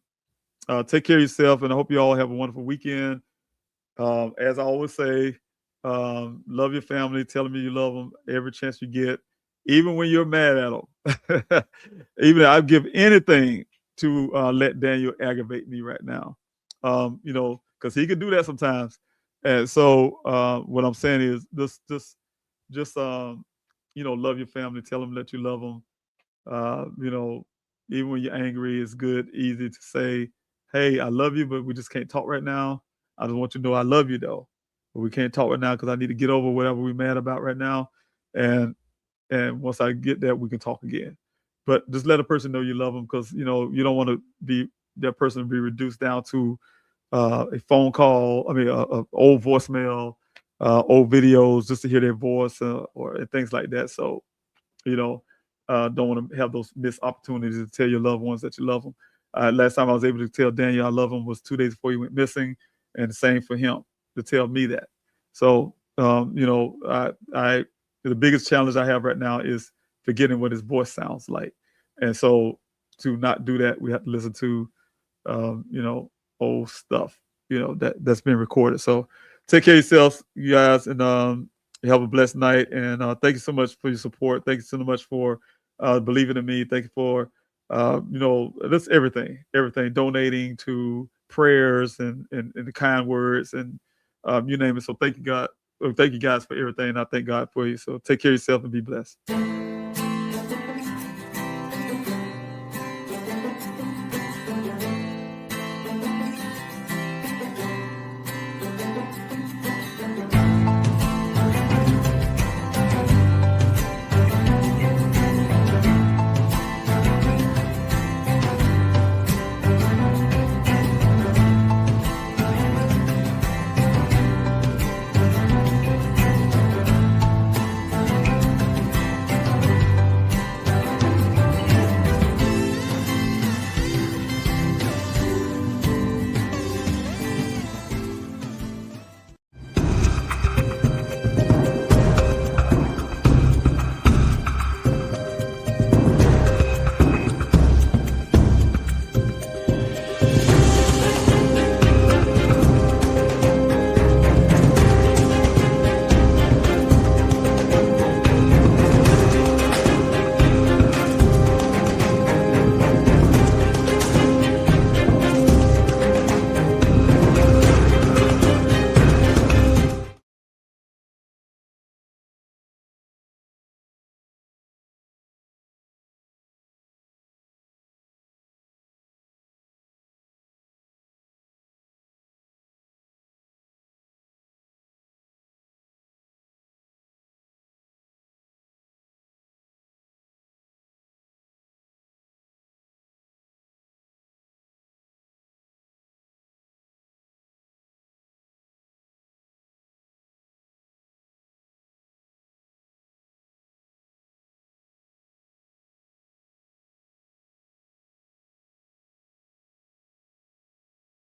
take care of yourself, and I hope you all have a wonderful weekend. As I always say, love your family. Tell them you love them every chance you get, even when you're mad at them. Even I'd give anything to let Daniel aggravate me right now, because he could do that sometimes. And so what I'm saying is just love your family. Tell them that you love them. Even when you're angry, it's easy to say, hey, I love you, but we just can't talk right now. I just want you to know I love you, though. But we can't talk right now because I need to get over whatever we're mad about right now. And once I get that, we can talk again. But just let a person know you love them, because, you don't want to be that person to be reduced down to a phone call. I mean, a old voicemail, old videos just to hear their voice or things like that. So, don't want to have those missed opportunities to tell your loved ones that you love them. Last time I was able to tell Daniel I love him was 2 days before he went missing, and the same for him to tell me that. So, the biggest challenge I have right now is forgetting what his voice sounds like. And so to not do that, we have to listen to, old stuff, that's been recorded. So take care of yourselves, you guys, and have a blessed night. And thank you so much for your support. Thank you so much for believing in me. Thank you for, that's everything, donating to prayers and the kind words and you name it. So thank you, God. Thank you guys for everything. I thank God for you. So take care of yourself and be blessed.